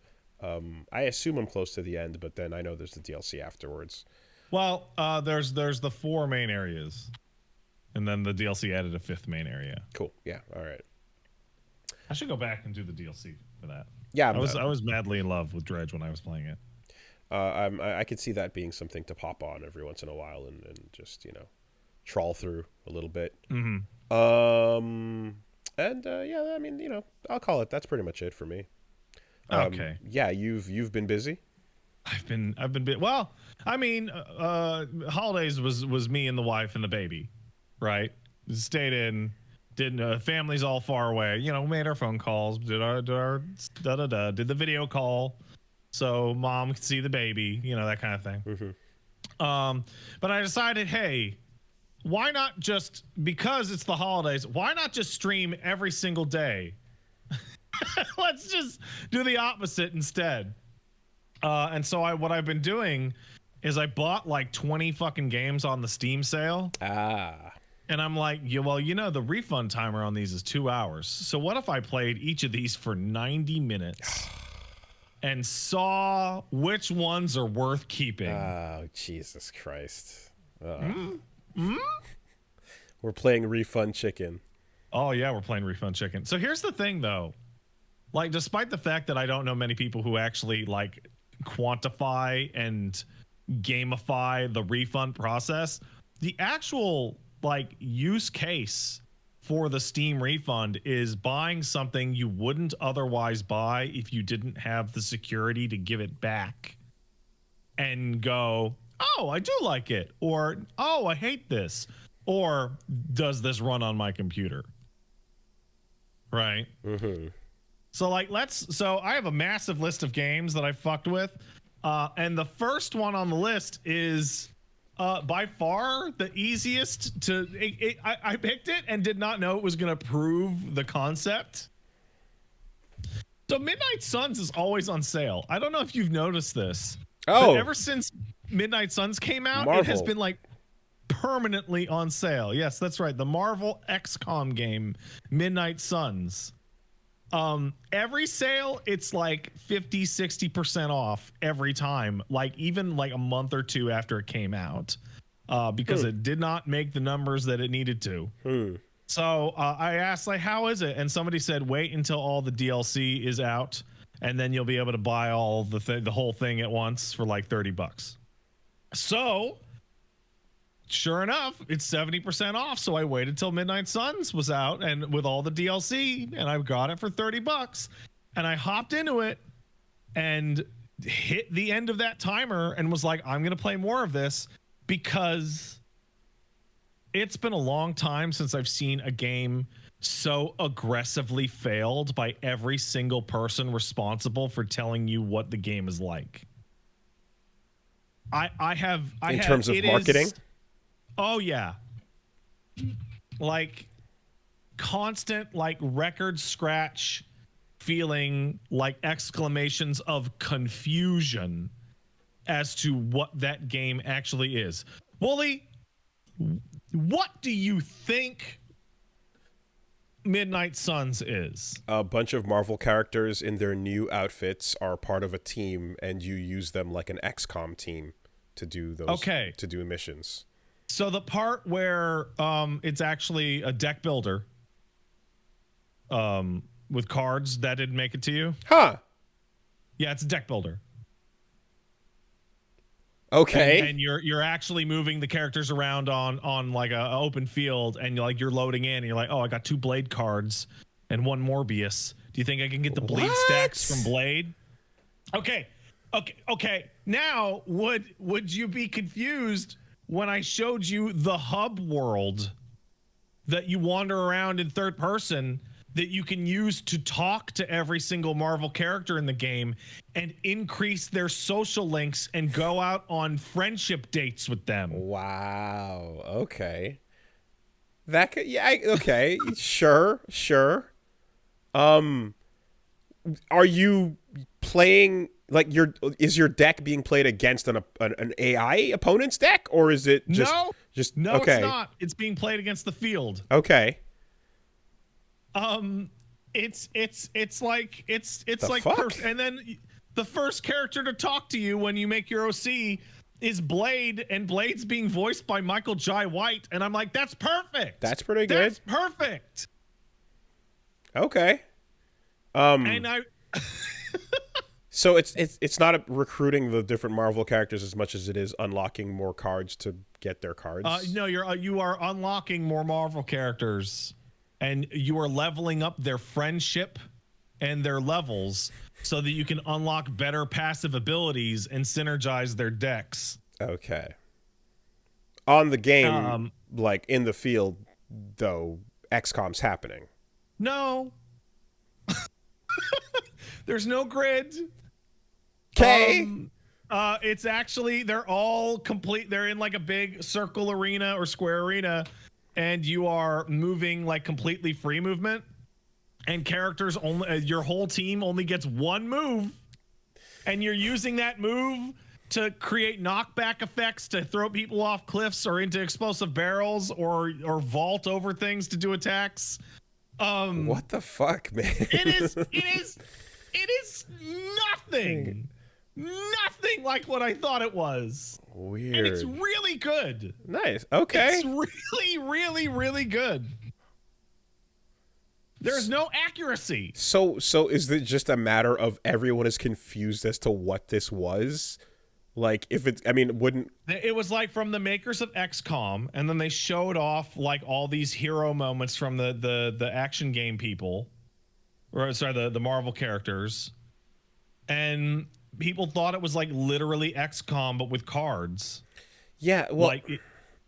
S1: I assume I'm close to the end, but then I know there's the DLC afterwards.
S2: Well, there's the 4 main areas, and then the DLC added a 5th main area.
S1: Cool. Yeah. All right.
S2: I should go back and do the DLC for that.
S1: Yeah,
S2: I was madly in love with Dredge when I was playing it.
S1: I could see that being something to pop on every once in a while and just, you know, trawl through a little bit.
S2: Mm-hmm.
S1: And yeah, I mean, you know, I'll call it. That's pretty much it for me.
S2: Okay.
S1: Yeah, you've been busy.
S2: I've been well. I mean, holidays was me and the wife and the baby, right? Stayed in. Did families all far away, you know, made our phone calls, did the video call so mom could see the baby, you know, that kind of thing. But I decided, hey, why not just, because it's the holidays, why not just stream every single day? Let's just do the opposite instead. And so what I've been doing is I bought like 20 fucking games on the Steam sale. And I'm like, yeah, well, you know, the refund timer on these is 2 hours. So what if I played each of these for 90 minutes and saw which ones are worth keeping?
S1: Oh, Jesus Christ. We're playing Refund Chicken.
S2: Oh, yeah, we're playing Refund Chicken. So here's the thing, though. Like, despite the fact that I don't know many people who actually, like, quantify and gamify the refund process, the actual like use case for the Steam refund is buying something you wouldn't otherwise buy if you didn't have the security to give it back and go, oh, I do like it, or oh, I hate this, or does this run on my computer? Right. So like so I have a massive list of games that I fucked with, and the first one on the list is by far the easiest to. I picked it and did not know it was going to prove the concept. So Midnight Suns is always on sale. I don't know if you've noticed this. But ever since Midnight Suns came out, It has been like permanently on sale. Yes, that's right. The Marvel XCOM game, Midnight Suns. Every sale, it's like 50-60% off every time, like even like a month or two after it came out, because it did not make the numbers that it needed to. So I asked, like, how is it? And somebody said, wait until all the DLC is out, and then you'll be able to buy all the whole thing at once for like $30. So sure enough, it's 70% off. So I waited till Midnight Suns was out and with all the DLC, and I got it for $30. And I hopped into it and hit the end of that timer and was like, I'm going to play more of this, because it's been a long time since I've seen a game so aggressively failed by every single person responsible for telling you what the game is like. In terms of marketing? Oh yeah. Like constant, like record scratch feeling, like exclamations of confusion as to what that game actually is. Wooly, what do you think Midnight Suns is?
S1: A bunch of Marvel characters in their new outfits are part of a team, and you use them like an XCOM team to do those, to do missions. So
S2: the part where it's actually a deck builder, with cards that didn't make it to you.
S1: Huh.
S2: Yeah, it's a deck builder.
S1: Okay.
S2: And you're actually moving the characters around on like a open field, and you're loading in, and you're like, oh, I got 2 Blade cards and 1 Morbius. Do you think I can get the bleed stacks from Blade? Okay. Now, would you be confused when I showed you the hub world that you wander around in third person that you can use to talk to every single Marvel character in the game and increase their social links and go out on friendship dates with them?
S1: Wow. Okay. That could, yeah. Okay. Sure. Are you playing like is your deck being played against an AI opponent's deck, or is it just
S2: no?
S1: Okay.
S2: It's not. It's being played against the field.
S1: Okay.
S2: It's like and then the first character to talk to you when you make your OC is Blade, and Blade's being voiced by Michael Jai White, and I'm like, that's perfect.
S1: That's pretty good.
S2: That's perfect.
S1: Okay.
S2: And I
S1: So it's not recruiting the different Marvel characters as much as it is unlocking more cards to get their cards.
S2: No, you are unlocking more Marvel characters, and you are leveling up their friendship and their levels so that you can unlock better passive abilities and synergize their decks.
S1: Okay. On the game, like in the field, though, XCOM's happening.
S2: No. There's no grid.
S1: Okay.
S2: It's actually, they're all complete. They're in like a big circle arena or square arena, and you are moving like completely free movement, and characters only, your whole team only gets 1 move, and you're using that move to create knockback effects to throw people off cliffs or into explosive barrels or vault over things to do attacks.
S1: What the fuck, man?
S2: It is nothing like what I thought it was.
S1: Weird.
S2: And it's really good.
S1: Nice. Okay.
S2: It's really good. There's no accuracy.
S1: So is it just a matter of everyone is confused as to what this was? Like, if it's, I mean, wouldn't...
S2: It was like from the makers of XCOM, and then they showed off like all these hero moments from the action game people, or sorry, the Marvel characters, and people thought it was like literally XCOM but with cards.
S1: Yeah, well,
S2: like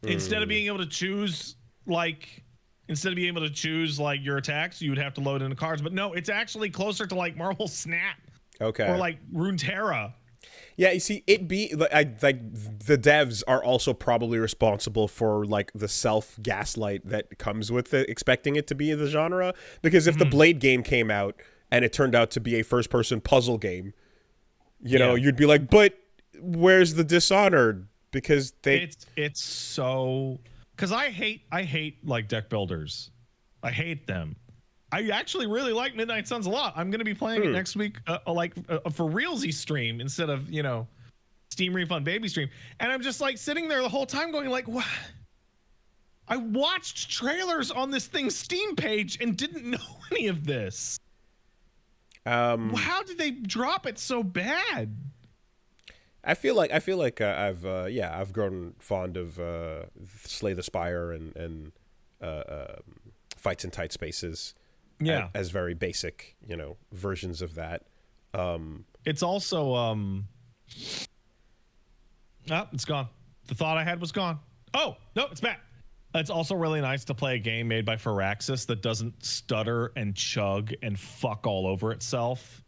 S2: instead of being able to choose like your attacks, you would have to load in the cards. But no, it's actually closer to like Marvel Snap,
S1: okay,
S2: or like Runeterra.
S1: Yeah, you see, like the devs are also probably responsible for like the self-gaslight that comes with it, expecting it to be in the genre. Because if the Blade game came out and it turned out to be a first-person puzzle game, you know, you'd be like, but where's the Dishonored? Because
S2: it's so, because I hate like deck builders. I hate them. I actually really like Midnight Suns a lot. I'm going to be playing it next week, for realsy stream instead of, Steam Refund Baby stream. And I'm just like sitting there the whole time going like, what? I watched trailers on this thing's Steam page and didn't know any of this. How did they drop it so bad?
S1: I feel like I've grown fond of Slay the Spire and Fights in Tight Spaces.
S2: Yeah,
S1: as very basic, versions of that.
S2: It's also it's gone. The thought I had was gone. Oh no, it's back. It's also really nice to play a game made by Firaxis that doesn't stutter and chug and fuck all over itself,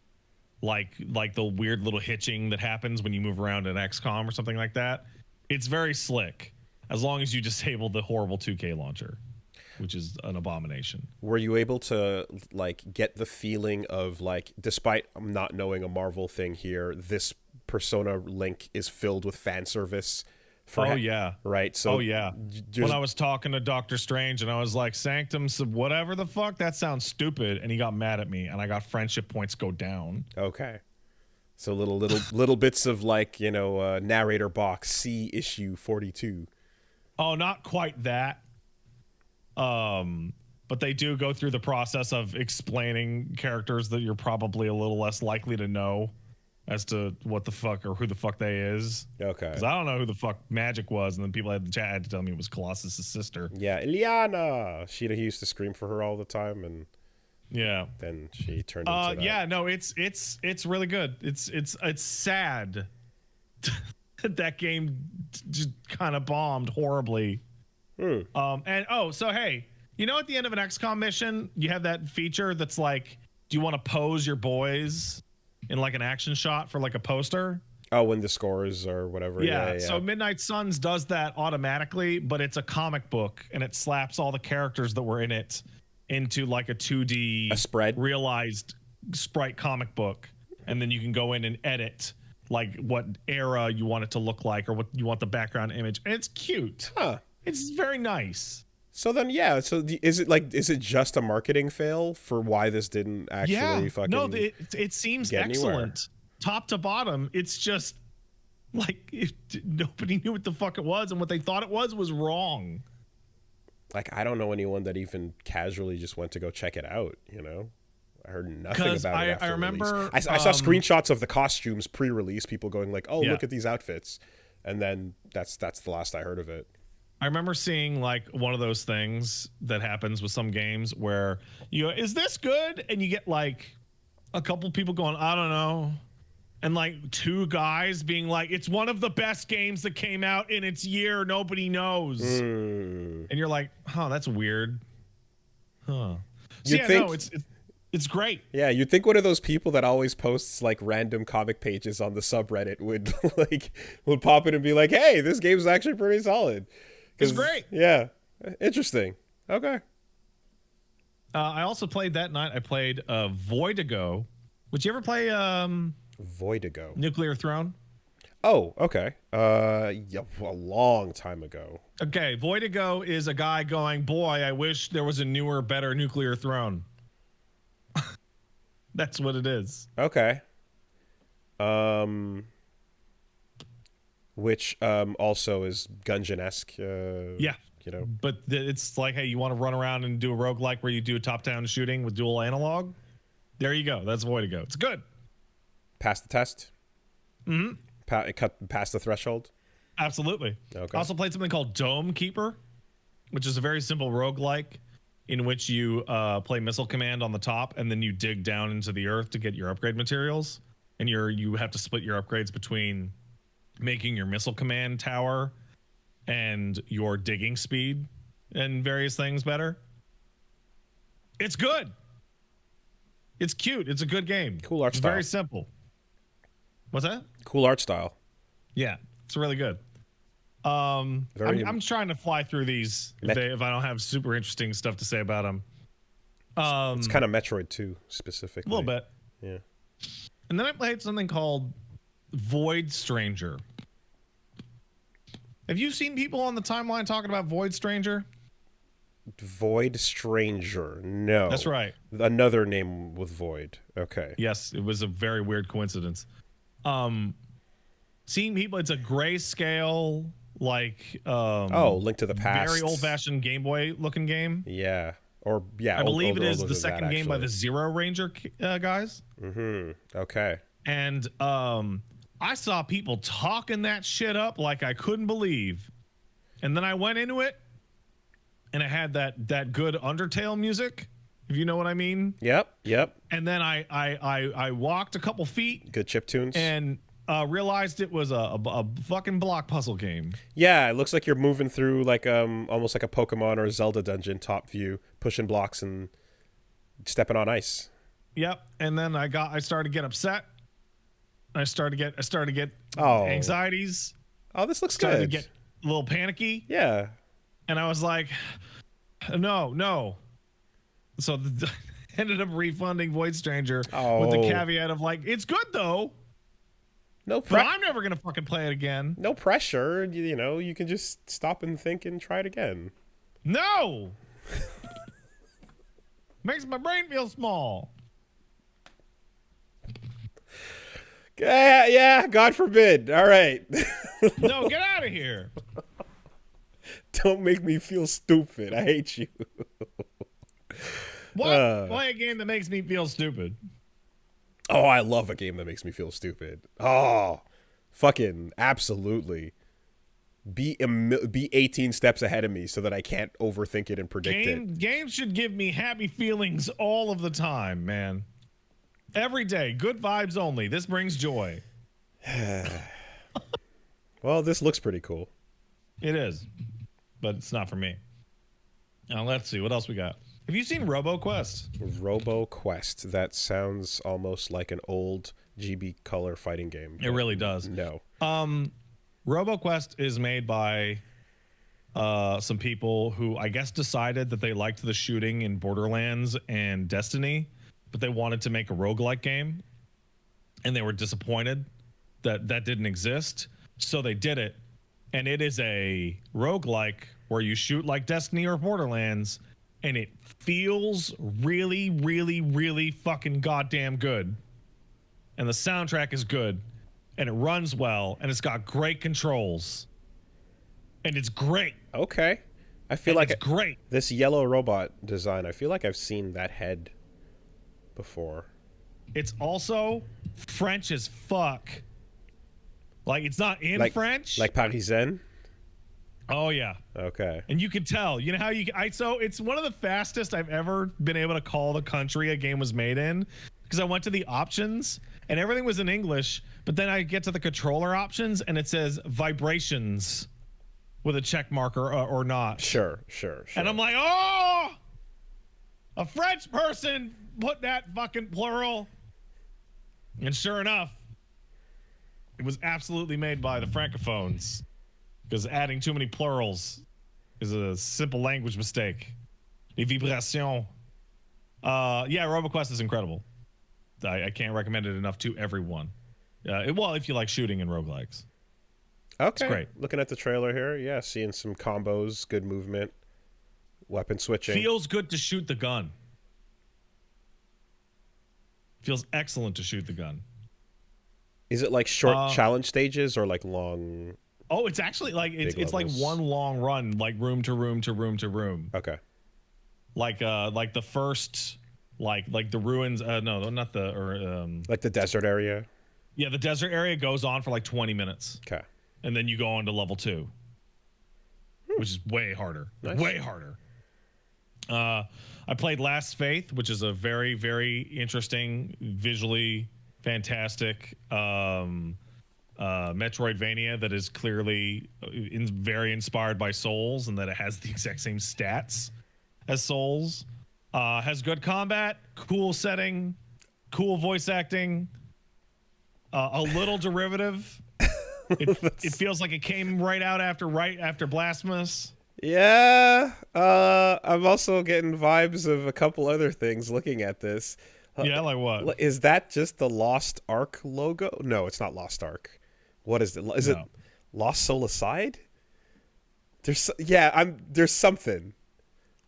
S2: like the weird little hitching that happens when you move around in XCOM or something like that. It's very slick, as long as you disable the horrible 2K launcher, which is an abomination.
S1: Were you able to like get the feeling of like, despite not knowing a Marvel thing here, this Persona link is filled with fan service?
S2: Yeah.
S1: Right. So
S2: when I was talking to Doctor Strange and I was like, Sanctum, whatever the fuck, that sounds stupid, and he got mad at me, and I got friendship points go down.
S1: Okay. So little bits of like, narrator box, see issue 42.
S2: Oh, not quite that. but they do go through the process of explaining characters that you're probably a little less likely to know as to what the fuck or who the fuck they is.
S1: Okay.
S2: Because I don't know who the fuck Magic was, and then people had the chat had to tell me it was Colossus' sister.
S1: Yeah, Ileana. He used to scream for her all the time, and
S2: yeah,
S1: then she turned into that.
S2: Yeah, no, it's really good. It's sad that game just kind of bombed horribly. So hey, you know, at the end of an XCOM mission, you have that feature that's like, do you want to pose your boys in like an action shot for like a poster?
S1: Oh, when the scores or whatever. Yeah.
S2: So Midnight Suns does that automatically, but it's a comic book, and it slaps all the characters that were in it into like a 2D
S1: spread
S2: realized sprite comic book, and then you can go in and edit like what era you want it to look like or what you want the background image, and it's cute. It's very nice.
S1: So then, is it just a marketing fail for why this didn't actually fucking?
S2: No, it seems excellent, anywhere. Top to bottom. It's just like nobody knew what the fuck it was, and what they thought it was wrong.
S1: Like, I don't know anyone that even casually just went to go check it out. You know, I heard nothing about it. I remember I saw screenshots of the costumes pre-release. People going like, "Oh, look at these outfits," and then that's the last I heard of it.
S2: I remember seeing like one of those things that happens with some games where you go, is this good? And you get like a couple people going, I don't know. And like two guys being like, it's one of the best games that came out in its year. Nobody knows. And you're like, that's weird. So it's great.
S1: Yeah, you'd think one of those people that always posts like random comic pages on the subreddit would pop in and be like, hey, this game's actually pretty solid.
S2: It's great.
S1: Yeah. Interesting. Okay.
S2: I also played that night. I played Voidigo. Would you ever play
S1: Voidigo?
S2: Nuclear Throne?
S1: Oh, okay. Yeah, a long time ago.
S2: Okay, Voidigo is a guy going, boy, I wish there was a newer, better Nuclear Throne. That's what it is.
S1: Okay. Which also is Gungeon-esque.
S2: Yeah.
S1: You know.
S2: But it's like, hey, you want to run around and do a roguelike where you do a top-down shooting with dual analog? There you go. That's Voidigo. It's good.
S1: Pass the test?
S2: Mm-hmm.
S1: Pass the threshold?
S2: Absolutely.
S1: Okay.
S2: I also played something called Dome Keeper, which is a very simple roguelike in which you play Missile Command on the top, and then you dig down into the earth to get your upgrade materials. And you have to split your upgrades between making your Missile Command tower and your digging speed and various things better. It's good. It's cute. It's a good game.
S1: Cool art style.
S2: Very simple. What's that?
S1: Cool art style.
S2: Yeah, it's really good. I'm trying to fly through these if I don't have super interesting stuff to say about them.
S1: It's kind of Metroid 2 specifically.
S2: A little bit.
S1: Yeah.
S2: And then I played something called Void Stranger. Have you seen people on the timeline talking about Void Stranger?
S1: Void Stranger. No.
S2: That's right.
S1: Another name with Void. Okay.
S2: Yes, it was a very weird coincidence. Seeing people, it's a grayscale, like
S1: Link to the Past.
S2: Very old-fashioned Game Boy looking game.
S1: Yeah. I
S2: believe it is the second game by the Zero Ranger guys.
S1: Mm-hmm. Okay.
S2: And I saw people talking that shit up like I couldn't believe. And then I went into it, and it had that good Undertale music, if you know what I mean.
S1: Yep.
S2: And then I walked a couple feet.
S1: Good chiptunes.
S2: And realized it was a fucking block puzzle game.
S1: Yeah, it looks like you're moving through like almost like a Pokemon or a Zelda dungeon top view, pushing blocks and stepping on ice.
S2: Yep. And then I started to get upset. I started to get anxieties.
S1: Oh, this looks
S2: started
S1: good.
S2: To get a little panicky.
S1: Yeah.
S2: And I was like, no. So ended up refunding Void Stranger with the caveat of like, it's good though.
S1: No pressure.
S2: But I'm never gonna fucking play it again.
S1: No pressure. You know, you can just stop and think and try it again.
S2: No. Makes my brain feel small.
S1: Yeah, God forbid. All right.
S2: No, get out of here.
S1: Don't make me feel stupid. I hate you.
S2: What? Play a game that makes me feel stupid.
S1: Oh, I love a game that makes me feel stupid. Oh, fucking absolutely. Be 18 steps ahead of me so that I can't overthink it and predict it.
S2: Games should give me happy feelings all of the time, man. Every day, good vibes only. This brings joy.
S1: Well, this looks pretty cool.
S2: It is, but it's not for me. Now, let's see. What else we got? Have you seen RoboQuest?
S1: RoboQuest. That sounds almost like an old GB Color fighting game.
S2: It really does.
S1: No.
S2: RoboQuest is made by some people who I guess decided that they liked the shooting in Borderlands and Destiny, but they wanted to make a roguelike game, and they were disappointed that that didn't exist, so they did it. And it is a roguelike where you shoot like Destiny or Borderlands, and it feels really, really, really fucking goddamn good. And the soundtrack is good, and it runs well, and it's got great controls. And it's great.
S1: Okay. I feel like
S2: it's great.
S1: This yellow robot design, I feel like I've seen that head before.
S2: It's also French as fuck. Like, it's not in French.
S1: Like Parisien?
S2: Oh, yeah.
S1: Okay.
S2: And you can tell. You know how so it's one of the fastest I've ever been able to call the country a game was made in, because I went to the options and everything was in English, but then I get to the controller options and it says vibrations with a check marker or not.
S1: Sure.
S2: And I'm like, oh, a French person put that fucking plural. And sure enough, it was absolutely made by the Francophones, because adding too many plurals is a simple language mistake. Les vibrations. Yeah, RoboQuest is incredible. I can't recommend it enough to everyone. Well, if you like shooting and roguelikes.
S1: Okay.
S2: It's great.
S1: Looking at the trailer here, yeah, seeing some combos, good movement, weapon switching.
S2: Feels good to shoot the gun. Feels excellent to shoot the gun.
S1: Is it like short challenge stages or like long?
S2: Oh, it's actually like it's like one long run, like room to room to room to room.
S1: Okay.
S2: Like the first, like the ruins. No, not the
S1: like the desert area.
S2: Yeah, the desert area goes on for like 20 minutes.
S1: Okay.
S2: And then you go on to level 2, which is way harder.
S1: Nice.
S2: Way harder. I played Last Faith, which is a very, very interesting, visually fantastic Metroidvania that is clearly very inspired by Souls, and that it has the exact same stats as Souls. Has good combat, cool setting, cool voice acting, a little derivative. It feels like it came right after Blasphemous.
S1: Yeah, I'm also getting vibes of a couple other things looking at this.
S2: Yeah, like what?
S1: Is that just the Lost Ark logo? No, it's not Lost Ark. What is it? Is it Lost Solicide? There's something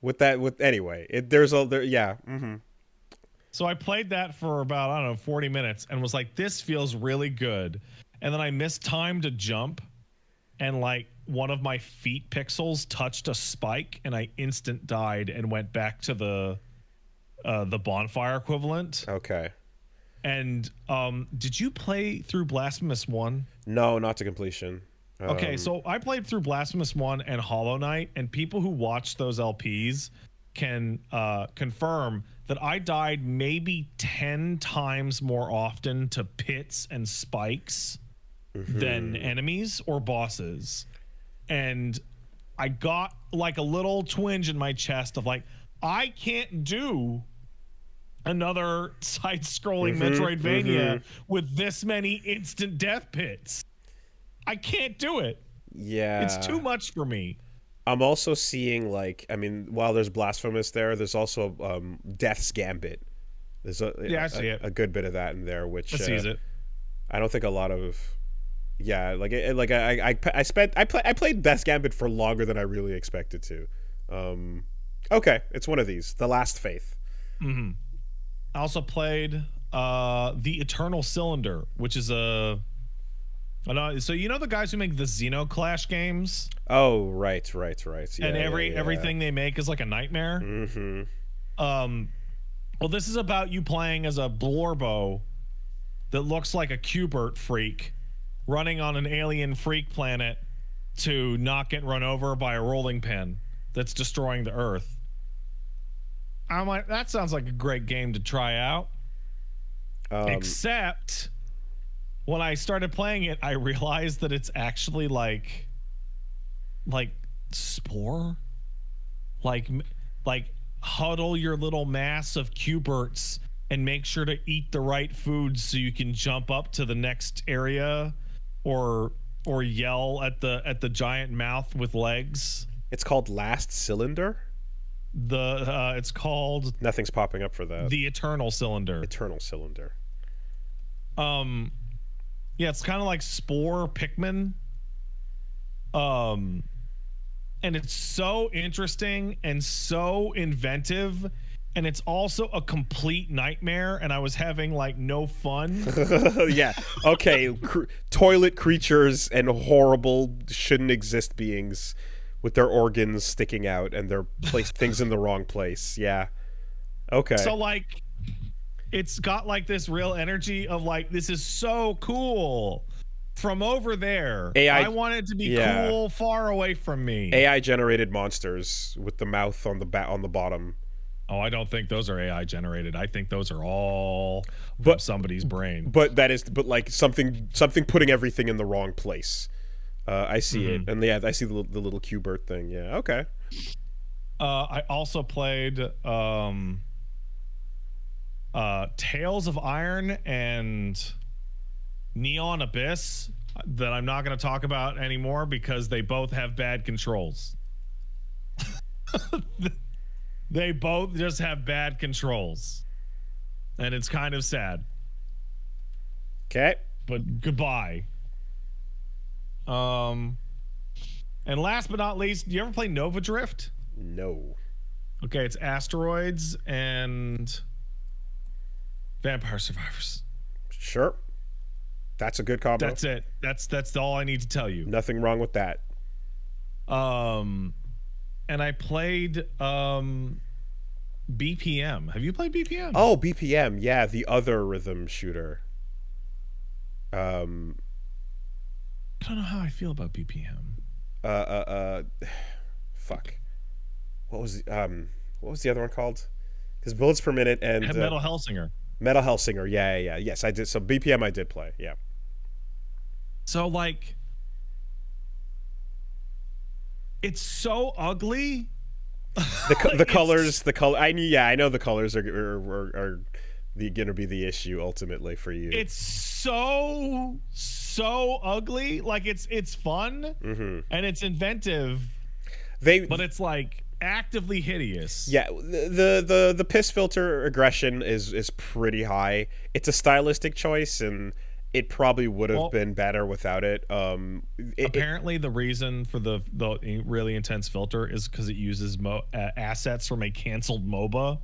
S1: with that. Anyway, yeah. Mm-hmm.
S2: So I played that for about, I don't know, 40 minutes and was like, this feels really good. And then I missed time to jump, and like one of my feet pixels touched a spike, and I instant died and went back to the bonfire equivalent.
S1: Okay.
S2: And did you play through Blasphemous 1?
S1: No, not to completion.
S2: Okay, so I played through Blasphemous 1 and Hollow Knight, and people who watch those LPs can confirm that I died maybe 10 times more often to pits and spikes than enemies or bosses. And I got like a little twinge in my chest of like, I can't do another side-scrolling Metroidvania with this many instant death pits. I can't do it.
S1: Yeah.
S2: It's too much for me.
S1: I'm also seeing, like, I mean, while there's Blasphemous there's also Death's Gambit. There's
S2: I see it.
S1: A good bit of that in there, which
S2: I sees it.
S1: I don't think a lot of. Yeah, I played Death's Gambit for longer than I really expected to. Okay, it's one of these. The Last Faith.
S2: Mm-hmm. I also played The Eternal Cylinder, which is so you know the guys who make the Xenoclash games?
S1: Oh, right. Yeah,
S2: and everything they make is like a nightmare.
S1: Mm-hmm.
S2: Well, this is about you playing as a Blorbo that looks like a Q*bert freak running on an alien freak planet to not get run over by a rolling pin that's destroying the Earth. I'm like, that sounds like a great game to try out. Except when I started playing it, I realized that it's actually like Spore, like huddle your little mass of Q*berts and make sure to eat the right foods so you can jump up to the next area, or yell at the giant mouth with legs.
S1: It's called Last Cylinder.
S2: It's called,
S1: nothing's popping up for that.
S2: The Eternal Cylinder.
S1: Eternal Cylinder.
S2: Yeah, it's kind of like Spore Pikmin. And it's so interesting and so inventive, and it's also a complete nightmare, and I was having like no fun.
S1: Yeah. Okay. Toilet creatures and horrible, shouldn't exist beings with their organs sticking out and their place things in the wrong place. Yeah. Okay.
S2: So like, it's got like this real energy of like, this is so cool from over there. I want it to be cool far away from me.
S1: AI generated monsters with the mouth on the bottom.
S2: Oh, I don't think those are AI generated. I think those are all from somebody's brain.
S1: But like something putting everything in the wrong place. I see it, and yeah, I see the little Q*bert thing. Yeah, okay.
S2: I also played Tales of Iron and Neon Abyss, that I'm not going to talk about anymore because they both have bad controls. They both just have bad controls, and it's kind of sad.
S1: Okay,
S2: but goodbye. And last but not least, do you ever play Nova Drift?
S1: No.
S2: Okay, it's asteroids and Vampire Survivors.
S1: Sure. That's a good combo.
S2: That's it. That's all I need to tell you.
S1: Nothing wrong with that.
S2: And I played BPM. Have you played BPM?
S1: Oh, BPM. Yeah, the other rhythm shooter.
S2: I don't know how I feel about BPM.
S1: Fuck. What was the other one called? Because bullets per minute and
S2: Metal Hellsinger.
S1: Metal Hellsinger. Yeah. Yes, I did. So BPM I did play. Yeah.
S2: So like, it's so ugly.
S1: The colors, I know the colors are gonna be the issue ultimately for you.
S2: It's so ugly. Like it's fun and it's inventive. But it's like actively hideous.
S1: Yeah, the piss filter aggression is pretty high. It's a stylistic choice, and it probably would have been better without it.
S2: Apparently, the reason for the really intense filter is because it uses assets from a canceled MOBA.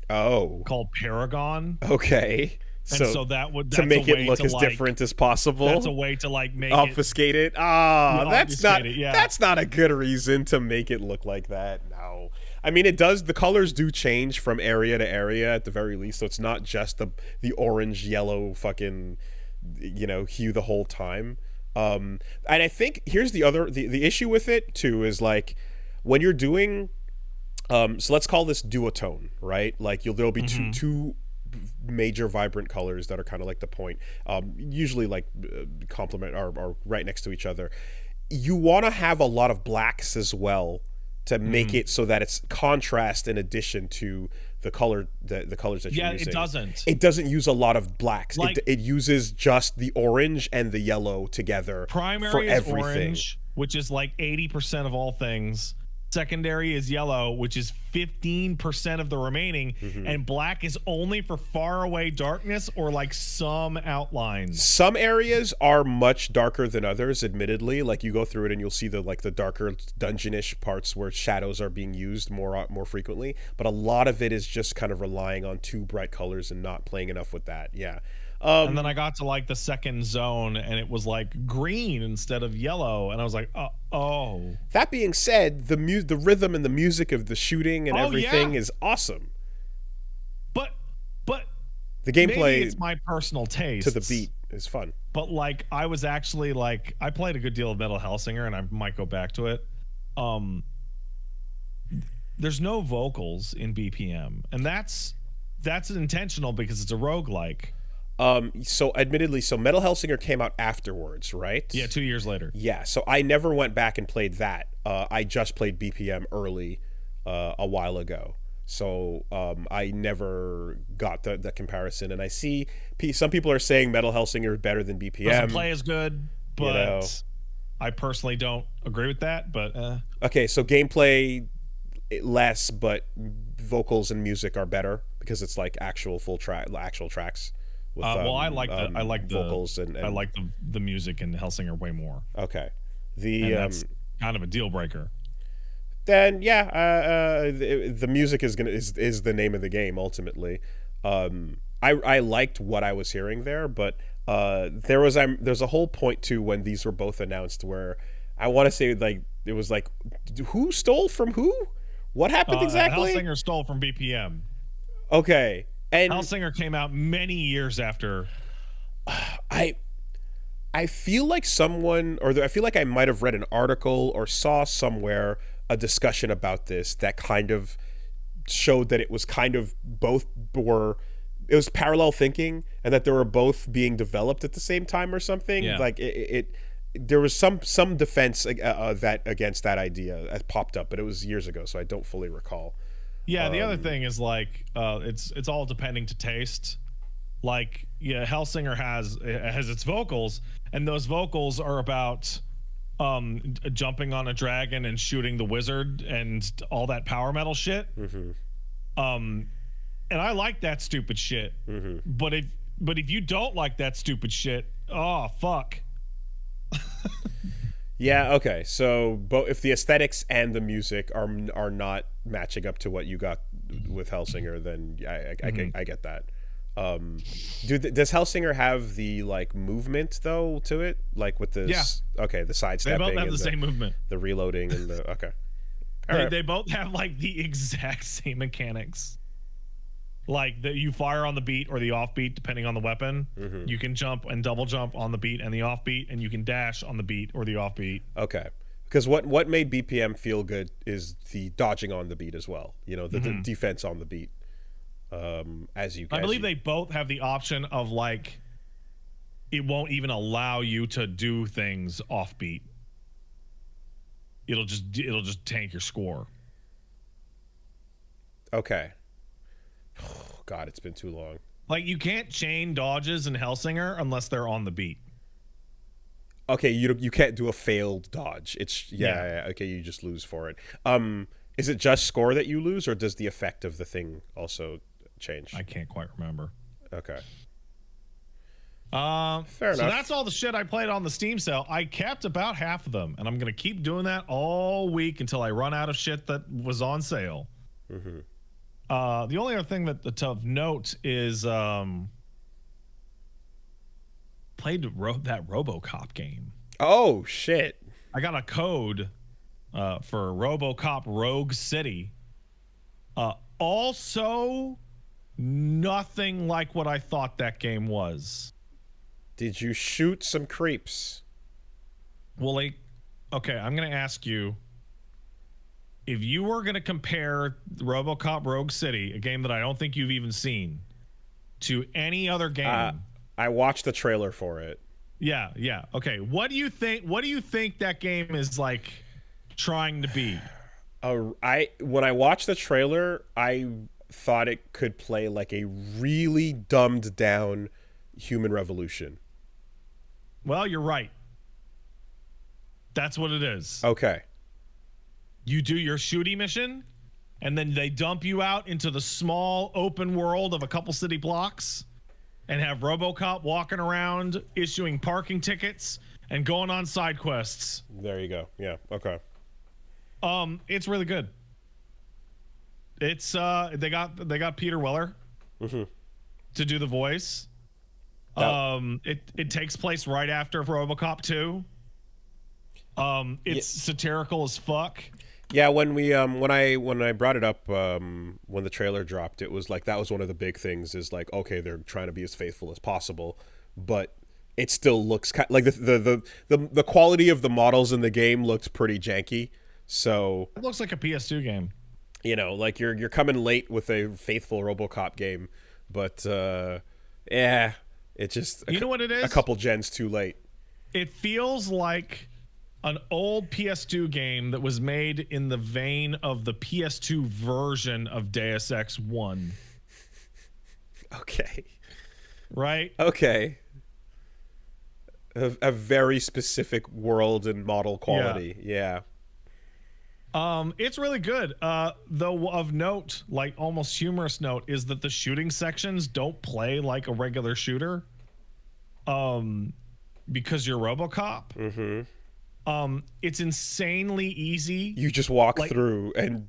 S1: Oh,
S2: called Paragon.
S1: Okay.
S2: And so that would
S1: to make it look as different as possible.
S2: That's a way to like make
S1: obfuscate it. That's not a good reason to make it look like that. No, I mean it does. The colors do change from area to area at the very least, so it's not just the orange yellow fucking hue the whole time. And I think here's the issue with it too is like when you're doing, so let's call this duotone, right? Like there'll be two major vibrant colors that are kind of like the point, usually like complement or right next to each other. You want to have a lot of blacks as well to make it so that it's contrast in addition to the colors that you're using. It doesn't use a lot of blacks. Like, it uses just the orange and the yellow together.
S2: Primary
S1: for
S2: is
S1: everything.
S2: Orange, which is like 80% of all things. Secondary is yellow, which is 15% of the remaining, and black is only for far away darkness or like some outlines.
S1: Some areas are much darker than others, admittedly. Like you go through it and you'll see the darker dungeonish parts where shadows are being used more frequently, but a lot of it is just kind of relying on too bright colors and not playing enough with that. Yeah.
S2: And then I got to like the second zone, and it was like green instead of yellow, and I was like, oh.
S1: That being said, the rhythm and the music of the shooting and everything is awesome.
S2: But
S1: the gameplay,
S2: maybe it's my personal taste
S1: to the beat is fun.
S2: But like, I was actually like, I played a good deal of Metal Hellsinger, and I might go back to it. There's no vocals in BPM, and that's intentional because it's a roguelike.
S1: So admittedly, Metal Hellsinger came out afterwards, right?
S2: Yeah, 2 years later.
S1: Yeah, so I never went back and played that. I just played BPM early a while ago. So I never got the comparison. And I see some people are saying Metal Hellsinger is better than BPM.
S2: Doesn't play as good, but I personally don't agree with that. But
S1: okay, so gameplay less, but vocals and music are better because it's like actual tracks. With,
S2: I like the
S1: vocals and
S2: I like the music in Hellsinger way more.
S1: Okay,
S2: and that's kind of a deal breaker.
S1: Then the music is the name of the game ultimately. I liked what I was hearing there, but there's a whole point too when these were both announced where I want to say like it was like who stole from who? What happened exactly?
S2: Hellsinger stole from BPM.
S1: Okay. And
S2: Hellsinger came out many years after.
S1: I feel like I feel like I might have read an article or saw somewhere a discussion about this that kind of showed that it was kind of it was parallel thinking and that they were both being developed at the same time or something.
S2: Yeah.
S1: Like there was some defense that against that idea that popped up, but it was years ago, so I don't fully recall.
S2: Yeah, the other thing is like it's all depending to taste. Like, yeah, Hellsinger has its vocals, and those vocals are about jumping on a dragon and shooting the wizard and all that power metal shit.
S1: Mm-hmm.
S2: And I like that stupid shit.
S1: Mm-hmm.
S2: But if you don't like that stupid shit, oh fuck.
S1: Yeah, okay. So if the aesthetics and the music are not matching up to what you got with Hellsinger, then I get that. Does Hellsinger have the like movement though to it, like with the the sidestepping?
S2: They both have the same movement,
S1: the reloading and the okay.
S2: They both have like the exact same mechanics. Like you fire on the beat or the off beat depending on the weapon.
S1: Mm-hmm.
S2: You can jump and double jump on the beat and the off beat, and you can dash on the beat or the off beat.
S1: Okay. Because what made BPM feel good is the dodging on the beat as well. You know, the defense on the beat. I believe
S2: they both have the option of like it won't even allow you to do things off beat. It'll just tank your score.
S1: Okay. Oh, God, it's been too long.
S2: Like you can't chain dodges in Hellsinger unless they're on the beat.
S1: Okay, you can't do a failed dodge. It's okay, you just lose for it. Is it just score that you lose, or does the effect of the thing also change?
S2: I can't quite remember.
S1: Okay.
S2: Fair enough. So that's all the shit I played on the Steam sale. I kept about half of them, and I'm gonna keep doing that all week until I run out of shit that was on sale.
S1: Mm-hmm.
S2: The only other thing that's of note is played that RoboCop game.
S1: Oh shit!
S2: I got a code for RoboCop Rogue City. Also, nothing like what I thought that game was.
S1: Did you shoot some creeps?
S2: Well, okay, I'm gonna ask you. If you were going to compare RoboCop Rogue City, a game that I don't think you've even seen, to any other game,
S1: I watched the trailer for it.
S2: Yeah. Okay, what do you think? What do you think that game is like trying to be?
S1: When I watched the trailer, I thought it could play like a really dumbed down Human Revolution.
S2: Well, you're right. That's what it is.
S1: Okay.
S2: You do your shooty mission, and then they dump you out into the small open world of a couple city blocks and have RoboCop walking around issuing parking tickets and going on side quests.
S1: There you go. Yeah, okay.
S2: It's really good. It's they got Peter Weller to do the voice. It takes place right after RoboCop 2. It's satirical as fuck.
S1: Yeah, when I brought it up when the trailer dropped, it was like that was one of the big things is like, okay, they're trying to be as faithful as possible, but it still looks like the quality of the models in the game looked pretty janky. So
S2: it looks like a PS2 game.
S1: You know, like you're coming late with a faithful RoboCop game, but yeah, it's just
S2: you know what it is?
S1: A couple gens too late.
S2: It feels like an old PS2 game that was made in the vein of the PS2 version of Deus Ex 1.
S1: Okay.
S2: Right?
S1: Okay. A very specific world and model quality. Yeah.
S2: It's really good. Though of note, like almost humorous note, is that the shooting sections don't play like a regular shooter. Because you're RoboCop. Mm-hmm. It's insanely easy.
S1: You just walk through and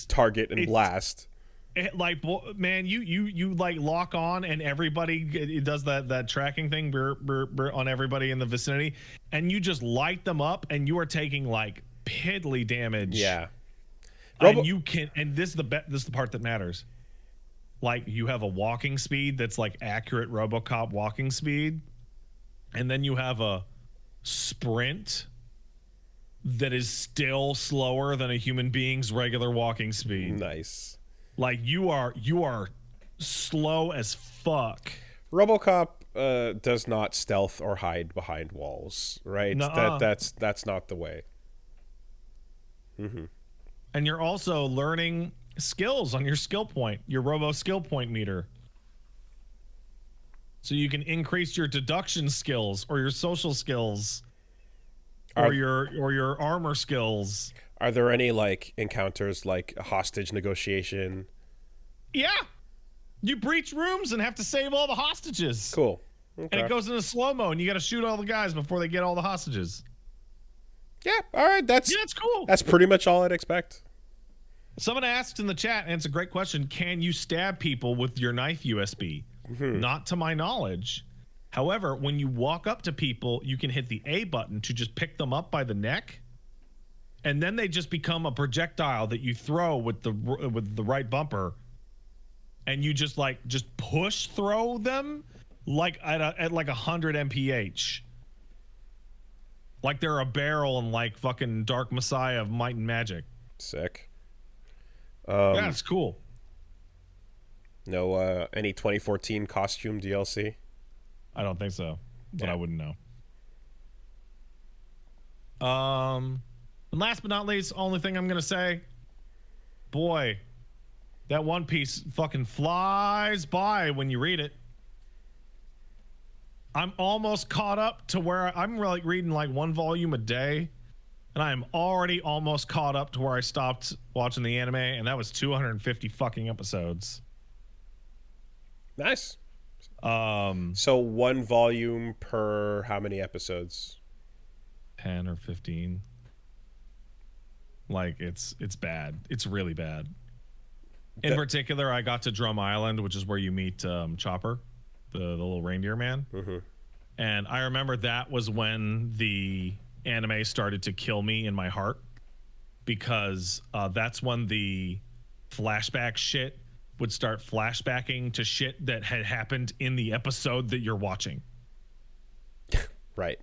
S1: target and blast.
S2: Man, you like lock on and everybody it does that tracking thing on everybody in the vicinity, and you just light them up, and you are taking like piddly damage.
S1: Yeah.
S2: And you can, and this is the part that matters. Like you have a walking speed that's like accurate RoboCop walking speed, and then you have a sprint that is still slower than a human being's regular walking speed.
S1: Nice.
S2: Like you are slow as fuck.
S1: RoboCop does not stealth or hide behind walls, right?
S2: Nuh-uh.
S1: That's not the way. Mm-hmm.
S2: And you're also learning skills on your skill point, your robo skill point meter. So you can increase your deduction skills or your social skills or your armor skills.
S1: Are there any like encounters like a hostage negotiation?
S2: Yeah. You breach rooms and have to save all the hostages.
S1: Cool. Okay.
S2: And it goes into slow-mo and you got to shoot all the guys before they get all the hostages.
S1: Yeah, all right. That's
S2: cool.
S1: That's pretty much all I'd expect.
S2: Someone asked in the chat, and it's a great question, can you stab people with your knife USB? Mm-hmm. Not to my knowledge. However, when you walk up to people, you can hit the A button to just pick them up by the neck, and then they just become a projectile that you throw with the right bumper, and you just push throw them like at like 100 mph. Like they're a barrel in like fucking Dark Messiah of Might and Magic.
S1: Sick.
S2: Yeah, it's cool.
S1: No, any 2014 costume DLC?
S2: I don't think so, but I wouldn't know. And last but not least, only thing I'm gonna say, boy, that One Piece fucking flies by when you read it. I'm almost caught up to where I'm like reading like one volume a day, and I am already almost caught up to where I stopped watching the anime, and that was 250 fucking episodes.
S1: Nice. So one volume per how many episodes?
S2: 10 or 15. Like it's bad. It's really bad. In particular, I got to Drum Island, which is where you meet Chopper, the little reindeer man. Mm-hmm. And I remember that was when the anime started to kill me in my heart, because that's when the flashback shit would start flashbacking to shit that had happened in the episode that you're watching.
S1: Right.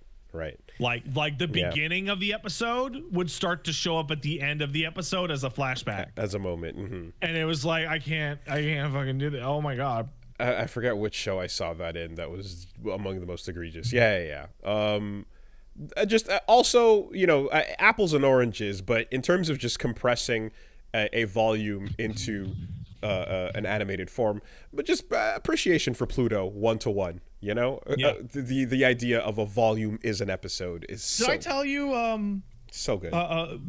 S2: Like the beginning of the episode would start to show up at the end of the episode as a flashback,
S1: as a moment. Mm-hmm.
S2: And it was like, I can't fucking do that. Oh my God.
S1: I forget which show I saw that in. That was among the most egregious. Yeah. Just also, you know, apples and oranges, but in terms of just compressing a volume into an animated form, but just appreciation for Pluto 1-to-1. You know, the idea of a volume is an episode is. Did
S2: I tell you
S1: so good?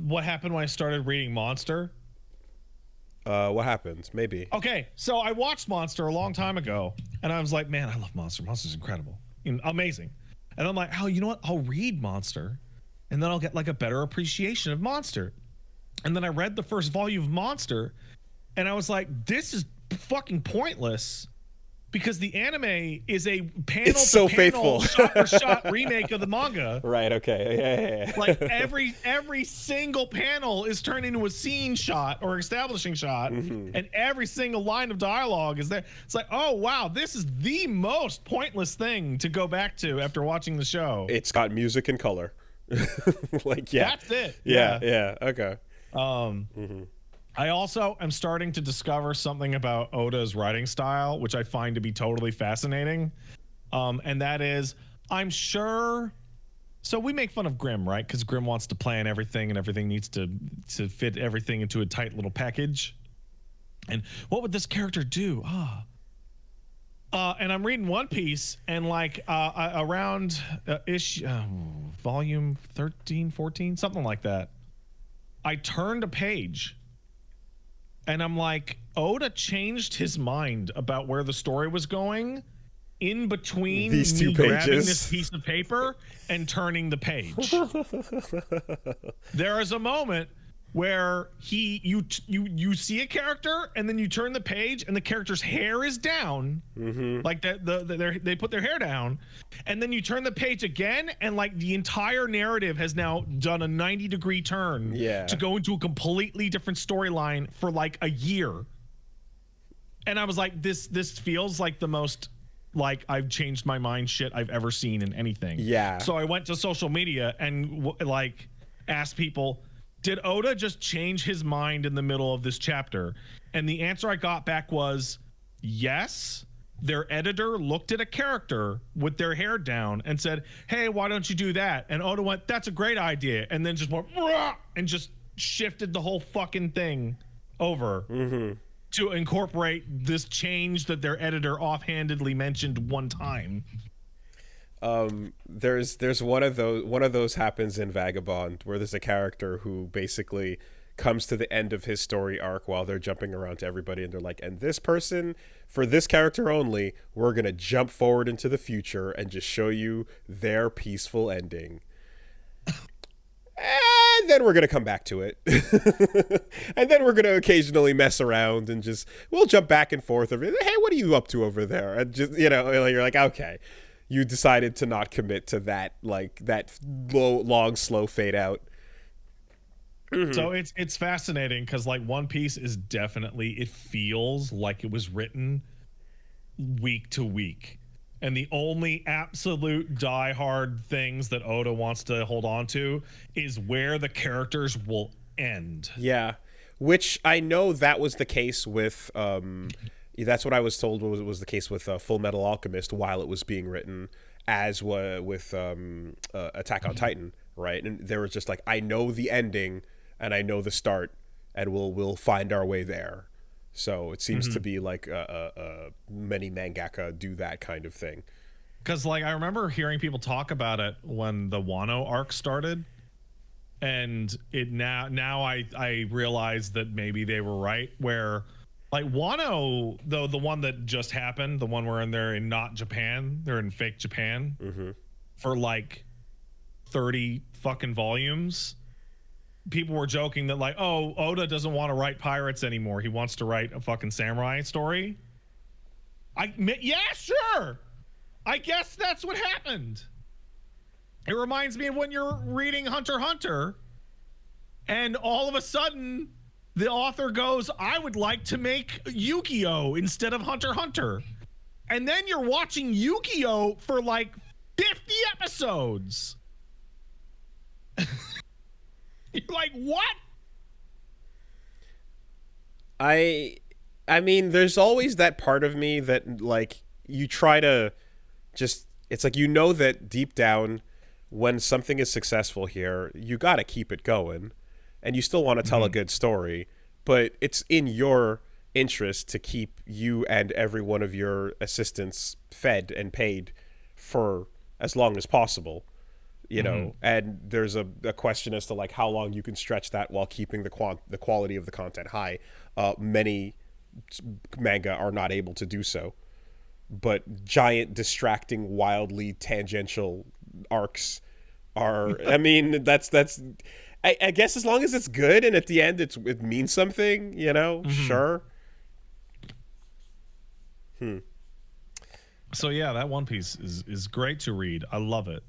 S2: What happened when I started reading Monster?
S1: What happened? Maybe.
S2: Okay, so I watched Monster a long time ago, and I was like, man, I love Monster. Monster's incredible, amazing. And I'm like, oh, you know what? I'll read Monster, and then I'll get like a better appreciation of Monster. And then I read the first volume of Monster, and I was like, this is fucking pointless. because the anime is a panel
S1: It's so faithful.
S2: shot for shot remake of the manga.
S1: Right. Okay. Yeah.
S2: Like every single panel is turned into a scene shot or establishing shot, and every single line of dialogue is there. It's like, oh wow, this is the most pointless thing to go back to after watching the show.
S1: It's got music and color. Like, yeah.
S2: That's it.
S1: Yeah. Okay.
S2: I also am starting to discover something about Oda's writing style, which I find to be totally fascinating. And that is, I'm sure. So we make fun of Grimm, right? Because Grimm wants to plan everything, and everything needs to fit everything into a tight little package. And what would this character do? And I'm reading One Piece, and like around volume 13, 14, something like that, I turned a page. And I'm like, Oda changed his mind about where the story was going in between
S1: these two
S2: grabbing
S1: pages.
S2: this piece of paper and turning the page. There is a moment where you see a character, and then you turn the page, and the character's hair is down, like they put their hair down, and then you turn the page again, and like the entire narrative has now done a 90-degree turn to go into a completely different storyline for like a year. And I was like, this feels like the most like I've changed my mind shit I've ever seen in anything. Yeah. So I went to social media and like asked people, did Oda just change his mind in the middle of this chapter? And the answer I got back was yes. Their editor looked at a character with their hair down and said, hey, why don't you do that? And Oda went, that's a great idea. And then just went, "Rah!" and just shifted the whole fucking thing over to incorporate this change that their editor offhandedly mentioned one time.
S1: There's one of those happens in Vagabond, where there's a character who basically comes to the end of his story arc while they're jumping around to everybody, and they're like, and this person, for this character only, we're gonna jump forward into the future and just show you their peaceful ending. And then we're going to come back to it. And then we're going to occasionally mess around and we'll jump back and forth. Hey, what are you up to over there? And just, you're like, okay, you decided to not commit to that, like that long, slow fade out.
S2: So it's fascinating because like One Piece is definitely, it feels like it was written week to week. And the only absolute diehard things that Oda wants to hold on to is where the characters will end.
S1: Yeah, which I know that was the case with, that's what I was told was the case with Full Metal Alchemist while it was being written, as with Attack on Titan, right? And there was just like, I know the ending and I know the start, and we'll find our way there. So it seems to be like many mangaka do that kind of thing.
S2: Because like I remember hearing people talk about it when the Wano arc started, and it now I realize that maybe they were right. Where like Wano, though, the one that just happened, the one where they're in not Japan, they're in fake Japan for like 30 fucking volumes. People were joking that like, oh, Oda doesn't want to write pirates anymore. He wants to write a fucking samurai story. Yeah, sure. I guess that's what happened. It reminds me of when you're reading Hunter x Hunter and all of a sudden the author goes, I would like to make Yu-Gi-Oh instead of Hunter x Hunter. And then you're watching Yu-Gi-Oh for like 50 episodes. You're like, what?
S1: I mean, there's always that part of me that like you try to just, it's like, that deep down when something is successful here, you got to keep it going, and you still want to tell a good story, but it's in your interest to keep you and every one of your assistants fed and paid for as long as possible. And there's a question as to like how long you can stretch that while keeping the quality of the content high. Many manga are not able to do so, but giant, distracting, wildly tangential arcs are. I mean, that's. I guess as long as it's good and at the end it means something, sure.
S2: So yeah, that One Piece is great to read. I love it.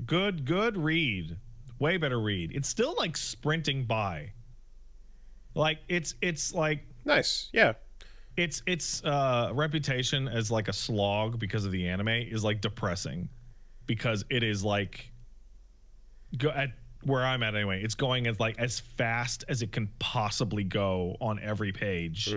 S2: Good read. Way better read. It's still like sprinting by. Like it's like
S1: Nice. Yeah.
S2: its reputation as like a slog because of the anime is like depressing, because it is like at where I'm at anyway, it's going as fast as it can possibly go on every page.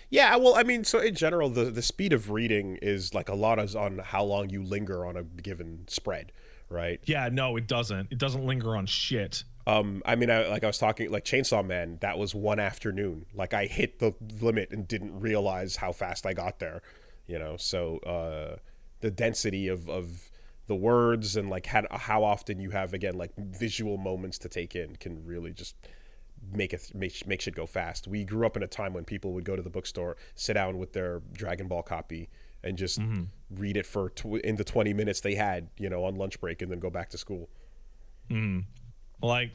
S1: Yeah, well, I mean, so in general, the speed of reading is like a lot is on how long you linger on a given spread, right?
S2: Yeah, no, it doesn't. It doesn't linger on shit.
S1: I mean, I was talking like Chainsaw Man. That was one afternoon. Like I hit the limit and didn't realize how fast I got there. You know, so the density of the words and like how often you have again like visual moments to take in can really just make shit go fast. We grew up in a time when people would go to the bookstore, sit down with their Dragon Ball copy, and just read it for in the 20 minutes they had, you know, on lunch break, and then go back to school.
S2: Like,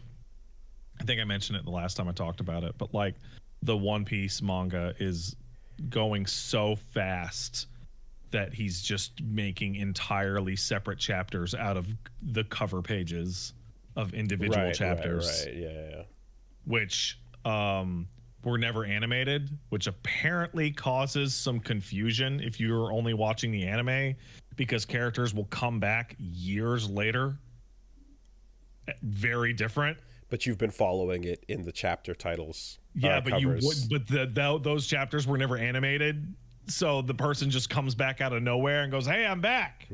S2: I think I mentioned it the last time I talked about it, but like the One Piece manga is going so fast that he's just making entirely separate chapters out of the cover pages of individual chapters.
S1: Right. Yeah.
S2: Which were never animated, which apparently causes some confusion if you're only watching the anime, because characters will come back years later very different.
S1: But you've been following it in the chapter titles.
S2: Yeah, but
S1: covers.
S2: those chapters were never animated, so the person just comes back out of nowhere and goes, "Hey, I'm back."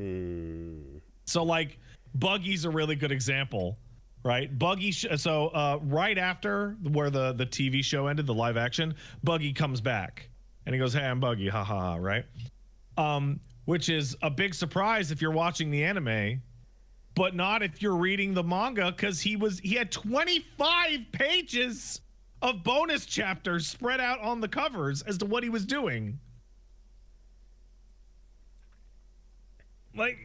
S2: So like Buggy's a really good example, right? Buggy right after where the TV show ended, the live action, Buggy comes back and he goes, "Hey, I'm Buggy." Ha ha ha, right? Which is a big surprise if you're watching the anime, but not if you're reading the manga, because he had 25 pages of bonus chapters spread out on the covers as to what he was doing. Like,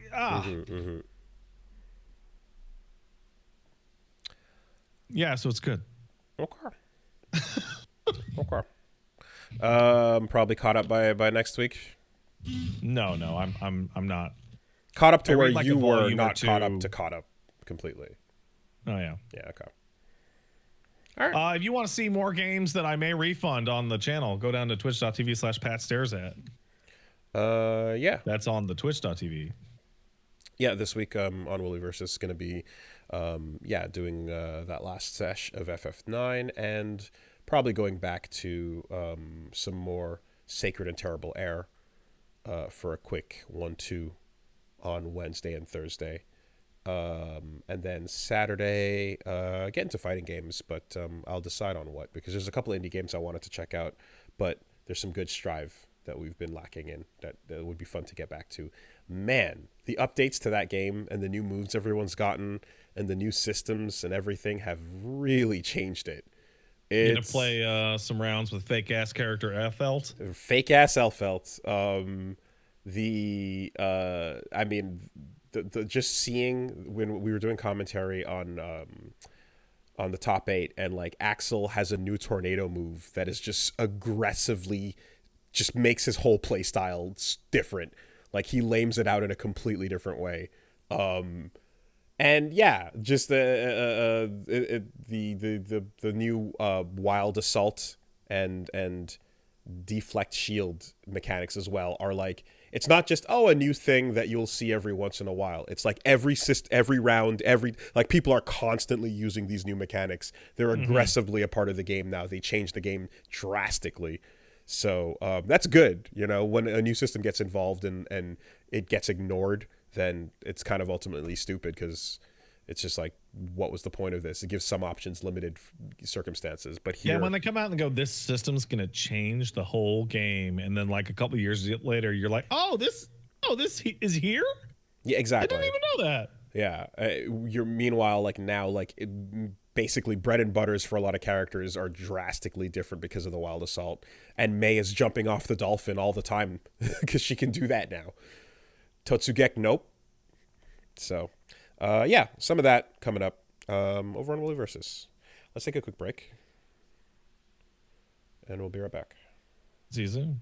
S2: yeah, so it's good.
S1: Okay. Probably caught up by next week.
S2: No, I'm not.
S1: Caught up to where
S2: like
S1: you were, not
S2: caught
S1: up completely.
S2: Oh yeah.
S1: Yeah. Okay. All right.
S2: If you want to see more games that I may refund on the channel, go down to twitch.tv/PatStaresAt.
S1: Yeah.
S2: That's on the twitch.tv.
S1: Yeah, this week on Woollyverse is going to be, doing that last sesh of FF9 and probably going back to some more Sacred and Terrible Air for a quick 1-2 on Wednesday and Thursday. And then Saturday, get into fighting games, but I'll decide on what, because there's a couple indie games I wanted to check out, but there's some good Strive that we've been lacking in that would be fun to get back to. Man, the updates to that game and the new moves everyone's gotten and the new systems and everything have really changed it.
S2: You're gonna play some rounds with fake ass character Elfelt.
S1: Fake ass Elfelt. I mean, the just seeing when we were doing commentary on the top 8, and like Axel has a new tornado move that is just aggressively just makes his whole play style different. Like he lames it out in a completely different way. And yeah, just the new wild assault and deflect shield mechanics as well are like, it's not just a new thing that you'll see every once in a while. It's like every round, like people are constantly using these new mechanics. They're aggressively a part of the game now. They change the game drastically. So that's good. You know, when a new system gets involved and it gets ignored, then it's kind of ultimately stupid, because it's just like, what was the point of this? It gives some options limited circumstances. But here,
S2: yeah, when they come out and go, this system's going to change the whole game, and then like a couple of years later, you're like, this is here?
S1: Yeah, exactly.
S2: I didn't even know that.
S1: Yeah. You're meanwhile, like now, like basically bread and butters for a lot of characters are drastically different because of the wild assault. And Mei is jumping off the dolphin all the time because she can do that now. Totsugek, nope. So, some of that coming up over on Woollyversus. Let's take a quick break, and we'll be right back.
S2: See you soon.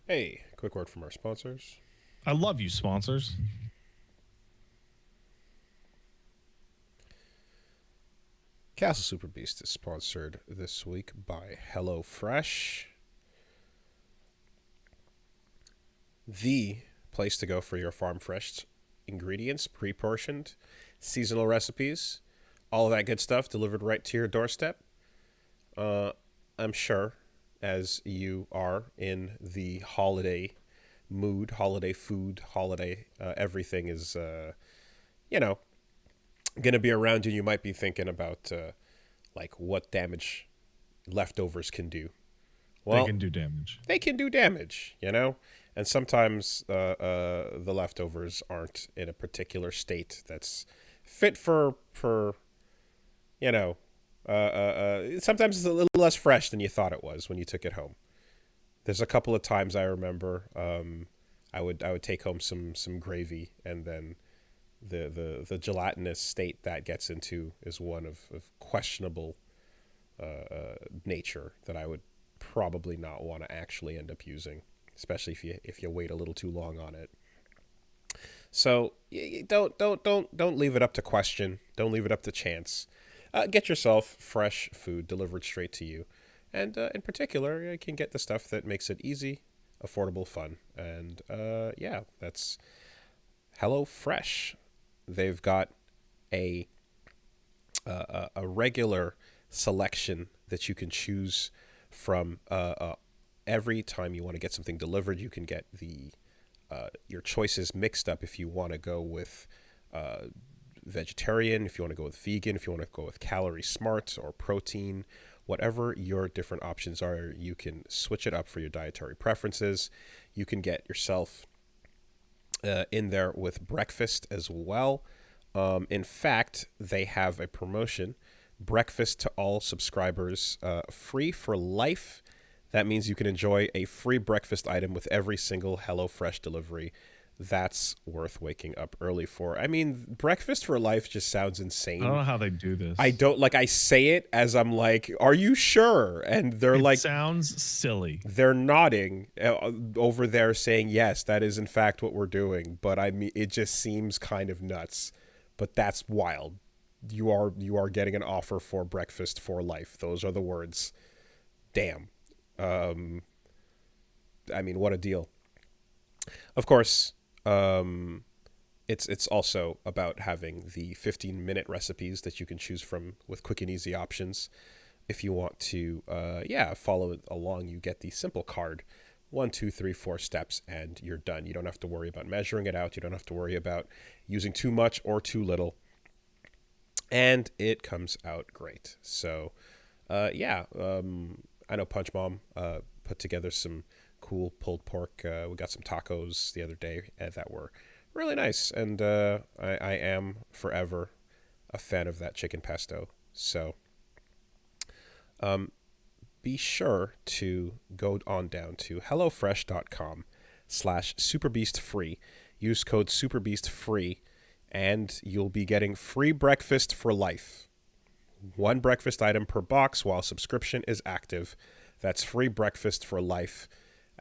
S1: Hey, quick word from our sponsors.
S2: I love you, sponsors.
S1: Castle Super Beast is sponsored this week by HelloFresh, the place to go for your farm fresh ingredients, pre-portioned, seasonal recipes, all of that good stuff delivered right to your doorstep. I'm sure as you are in the holiday mood, holiday food, holiday everything is, going to be around you. You might be thinking about like what damage leftovers can do. Well,
S2: They can do damage.
S1: They can do damage, and sometimes the leftovers aren't in a particular state that's fit for sometimes it's a little less fresh than you thought it was when you took it home. There's a couple of times I remember I would take home some gravy, and then the gelatinous state that gets into is one of questionable nature that I would probably not want to actually end up using, especially if you wait a little too long on it. So don't leave it up to question. Don't leave it up to chance. Get yourself fresh food delivered straight to you, and in particular, you can get the stuff that makes it easy, affordable, fun, and that's HelloFresh. They've got a regular selection that you can choose from. Every time you want to get something delivered, you can get your choices mixed up. If you want to go with vegetarian, if you want to go with vegan, if you want to go with calorie smart or protein, whatever your different options are, you can switch it up for your dietary preferences. You can get yourself in there with breakfast as well. In fact, they have a promotion, breakfast to all subscribers, free for life. That means you can enjoy a free breakfast item with every single HelloFresh delivery. That's worth waking up early for. I mean, breakfast for life just sounds insane.
S2: I don't know how they do this.
S1: I don't, I say it as I'm like, are you sure? And they're
S2: it sounds silly.
S1: They're nodding over there saying, yes, that is in fact what we're doing. But I mean, it just seems kind of nuts. But that's wild. You are getting an offer for breakfast for life. Those are the words. Damn. I mean, what a deal. Of course, it's also about having the 15-minute recipes that you can choose from with quick and easy options. If you want to, follow it along, you get the simple card. 1, 2, 3, 4 steps, and you're done. You don't have to worry about measuring it out. You don't have to worry about using too much or too little. And it comes out great. So, I know Punch Mom put together some cool pulled pork. We got some tacos the other day that were really nice. And I am forever a fan of that chicken pesto. So be sure to go on down to hellofresh.com/superbeastfree. Use code superbeastfree, and you'll be getting free breakfast for life. 1 breakfast item per box while subscription is active. That's free breakfast for life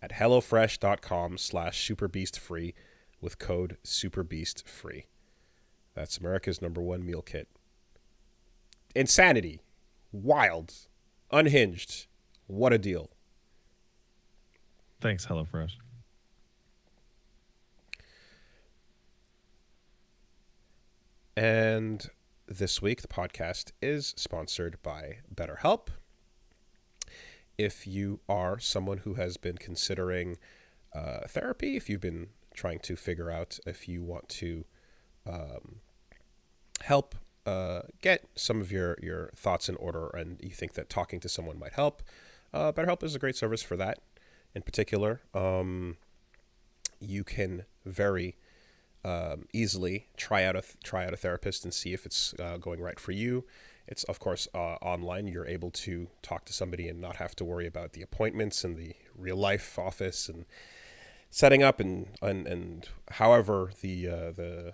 S1: at hellofresh.com/superbeastfree with code superbeastfree. That's America's #1 meal kit. Insanity. Wild. Unhinged. What a deal.
S2: Thanks, HelloFresh.
S1: And this week, the podcast is sponsored by BetterHelp. If you are someone who has been considering therapy, if you've been trying to figure out if you want to help get some of your thoughts in order and you think that talking to someone might help, BetterHelp is a great service for that. In particular, you can very easily try out a therapist and see if it's going right for you. It's, of course, online. You're able to talk to somebody and not have to worry about the appointments and the real life office and setting up and however the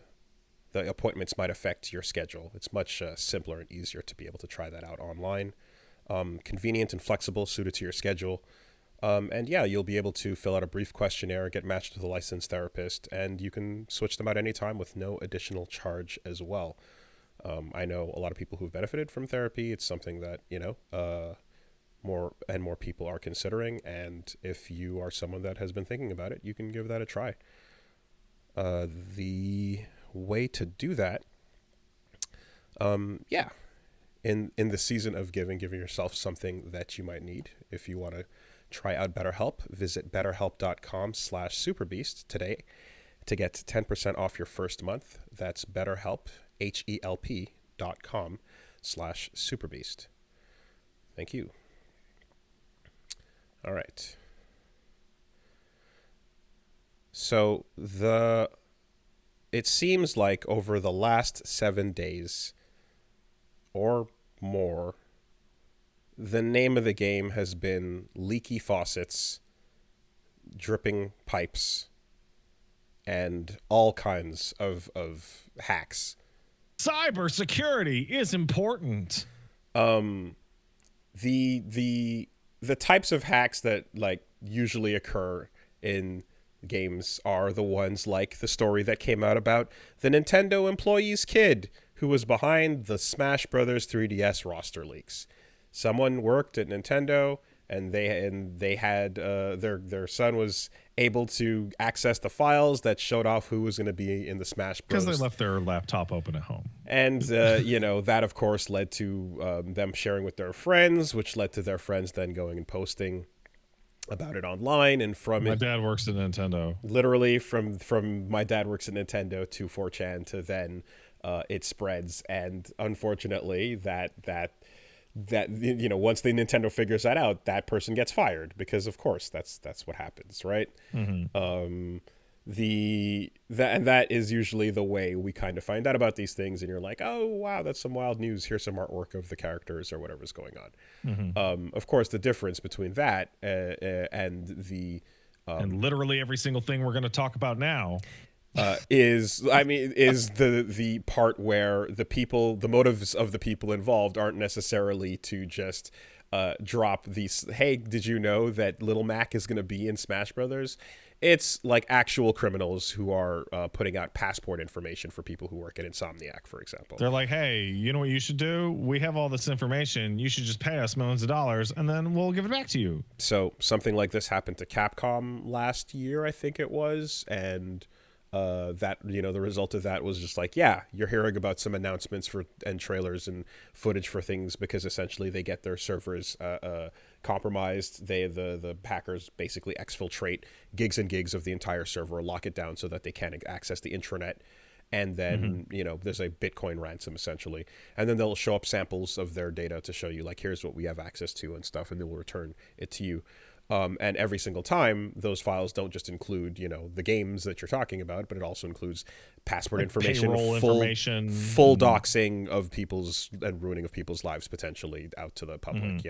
S1: appointments might affect your schedule. It's much simpler and easier to be able to try that out online. Convenient and flexible, suited to your schedule. And yeah, you'll be able to fill out a brief questionnaire, get matched with a licensed therapist, and you can switch them out anytime with no additional charge as well. I know a lot of people who've benefited from therapy. It's something that, more and more people are considering. And if you are someone that has been thinking about it, you can give that a try. The way to do that, in the season of giving yourself something that you might need. If you want to try out BetterHelp, visit betterhelp.com/superbeast today to get 10% off your first month. That's BetterHelp, HELP.com/superbeast. Thank you. All right. So it seems like over the last 7 days or more, the name of the game has been leaky faucets, dripping pipes, and all kinds of hacks.
S2: Cybersecurity is important.
S1: The types of hacks that like usually occur in games are the ones like the story that came out about the Nintendo employee's kid who was behind the Smash Brothers 3DS roster leaks. Someone worked at Nintendo, and they had their son was able to access the files that showed off who was going to be in the Smash Bros.
S2: Because they left their laptop open at home.
S1: And that of course led to them sharing with their friends, which led to their friends then going and posting about it online. And from
S2: my dad works at Nintendo.
S1: Literally from my dad works at Nintendo to 4chan to then it spreads. And unfortunately that once the Nintendo figures that out, that person gets fired, because of course that's what happens, right?
S2: Mm-hmm.
S1: That is usually the way we kind of find out about these things, and you're like, oh wow, that's some wild news, here's some artwork of the characters or whatever's going on.
S2: Mm-hmm.
S1: Of course the difference between that and
S2: and literally every single thing we're going to talk about now
S1: is the part where the motives of the people involved aren't necessarily to just drop these, hey, did you know that Little Mac is going to be in Smash Brothers? It's like actual criminals who are putting out passport information for people who work at Insomniac, for example.
S2: They're like, hey, you know what you should do? We have all this information. You should just pay us millions of dollars, and then we'll give it back to you. So
S1: something like this happened to Capcom last year, I think it was, and that the result of that was just like, yeah, you're hearing about some announcements and trailers and footage for things because essentially they get their servers compromised. The hackers basically exfiltrate gigs and gigs of the entire server, lock it down so that they can't access the intranet, and then there's a Bitcoin ransom essentially, and then they'll show up samples of their data to show you like, here's what we have access to and stuff, and they will return it to you. And every single time, those files don't just include, the games that you're talking about, but it also includes passport information, full doxing of people's and ruining of people's lives potentially out to the public,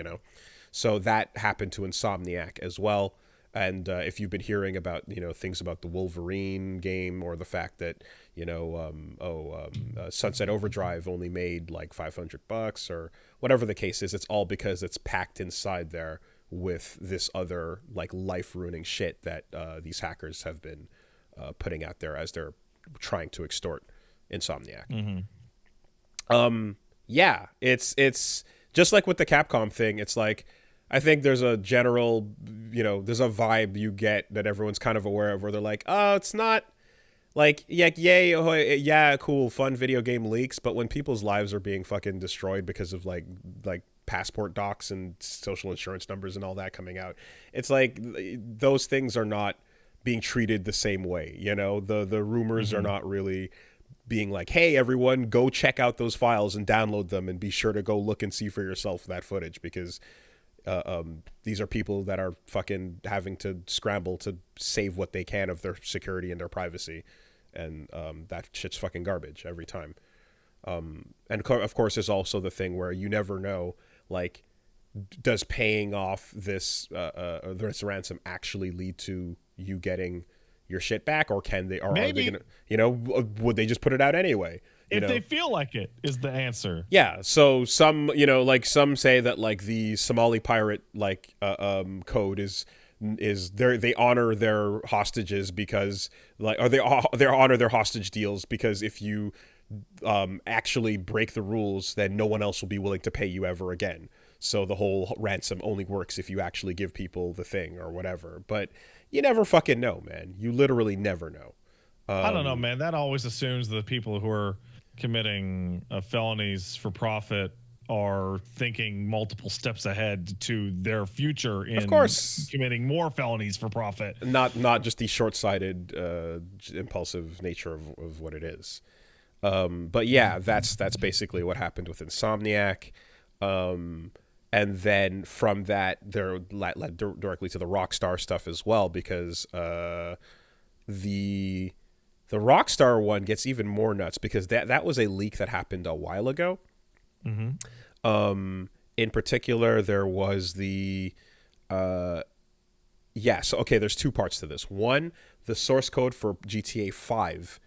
S1: So that happened to Insomniac as well. And if you've been hearing about, things about the Wolverine game, or the fact that, Sunset Overdrive only made like $500 or whatever the case is, it's all because it's packed inside there with this other like life-ruining shit that these hackers have been putting out there as they're trying to extort Insomniac. It's just like with the Capcom thing. It's like, I think there's a general, there's a vibe you get that everyone's kind of aware of, where they're like, oh, it's not like, yeah, cool, fun video game leaks, but when people's lives are being fucking destroyed because of like passport docs and social insurance numbers and all that coming out, it's like those things are not being treated the same way. The rumors are not really being like, hey, everyone, go check out those files and download them and be sure to go look and see for yourself that footage, because these are people that are fucking having to scramble to save what they can of their security and their privacy, and that shit's fucking garbage every time. And of course there's also the thing where you never know, like, does paying off this ransom actually lead to you getting your shit back, or are they gonna, would they just put it out anyway?
S2: If they feel like it is the answer.
S1: Yeah. So some, some say that like the Somali pirate code is they honor their hostages because they honor their hostage deals because if you actually break the rules, then no one else will be willing to pay you ever again. So the whole ransom only works if you actually give people the thing or whatever. But you never fucking know, man. You literally never know.
S2: I don't know, man. That always assumes that the people who are committing felonies for profit are thinking multiple steps ahead to their future in, of course, committing more felonies for profit.
S1: Not just the short-sighted, impulsive nature of what it is. But yeah, that's basically what happened with Insomniac. And then from that, they're led directly to the Rockstar stuff as well, because the Rockstar one gets even more nuts because that was a leak that happened a while ago. Mm-hmm. In particular, there was the so okay, there's two parts to this. One, the source code for GTA 5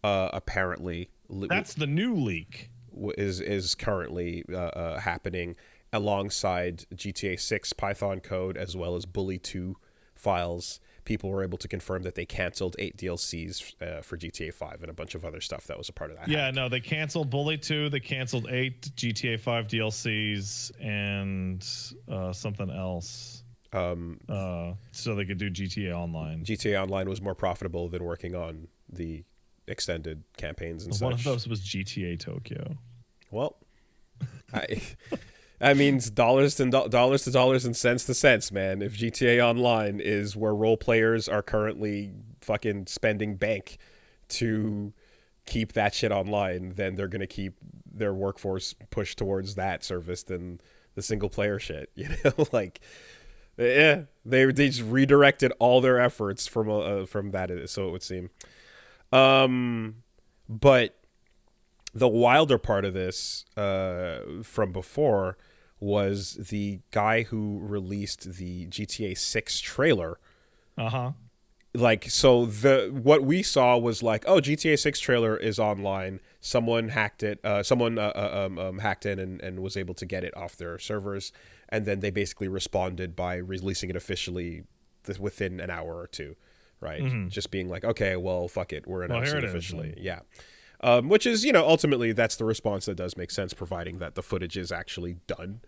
S1: apparently
S2: that's the new leak
S1: is currently happening alongside GTA 6 Python code as well as Bully 2 files. People were able to confirm that they canceled 8 DLCs for GTA 5 and a bunch of other stuff that was a part of that.
S2: Yeah, no, they canceled Bully 2, they canceled 8 GTA 5 DLCs and something else. So they could do GTA Online.
S1: GTA Online was more profitable than working on the extended campaigns and such.
S2: One of those was GTA Tokyo.
S1: Well, that means dollars to dollars and cents to cents, man. If GTA Online is where role players are currently fucking spending bank to keep that shit online, then they're going to keep their workforce pushed towards that service than the single player shit, you know? Like, yeah, they just redirected all their efforts from that, so it would seem. But the wilder part of this from before was the guy who released the GTA 6 trailer. Like, so what we saw was like, oh, GTA 6 trailer is online. Someone hacked it. Someone hacked in and was able to get it off their servers. And then they basically responded by releasing it officially within an hour or two, right? Mm-hmm. Just being like, okay, well, fuck it. We're announcing it officially. Yeah. Which is, ultimately that's the response that does make sense, providing that the footage is actually done,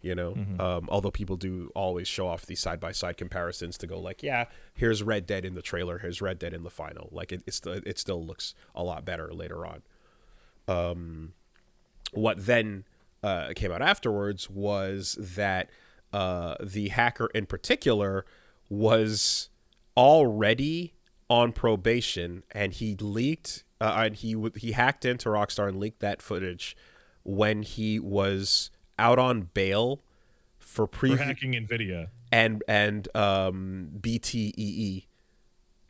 S1: Mm-hmm. Although people do always show off these side-by-side comparisons to go like, yeah, here's Red Dead in the trailer, here's Red Dead in the final. Like, it still looks a lot better later on. What then came out afterwards was that the hacker in particular was already on probation, and he leaked and he hacked into Rockstar and leaked that footage when he was out on bail for
S2: hacking NVIDIA
S1: and BTEE,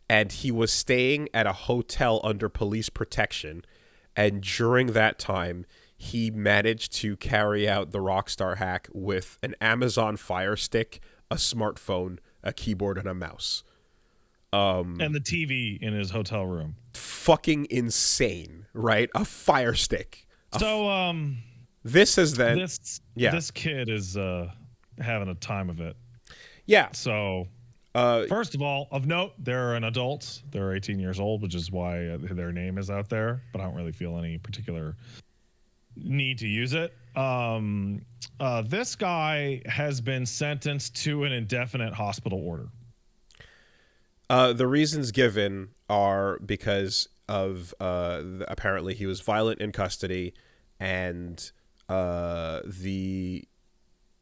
S1: and he was staying at a hotel under police protection, and during that time he managed to carry out the Rockstar hack with an Amazon Fire Stick, a smartphone, a keyboard, and a mouse.
S2: And the TV in his hotel room.
S1: Fucking insane, right? A Fire Stick.
S2: So,
S1: this is then...
S2: This kid is having a time of it.
S1: Yeah.
S2: So, first of all, of note, they're an adult. They're 18 years old, which is why their name is out there. But I don't really feel any particular need to use it. This guy has been sentenced to an indefinite hospital order.
S1: The reasons given are because of apparently he was violent in custody, and and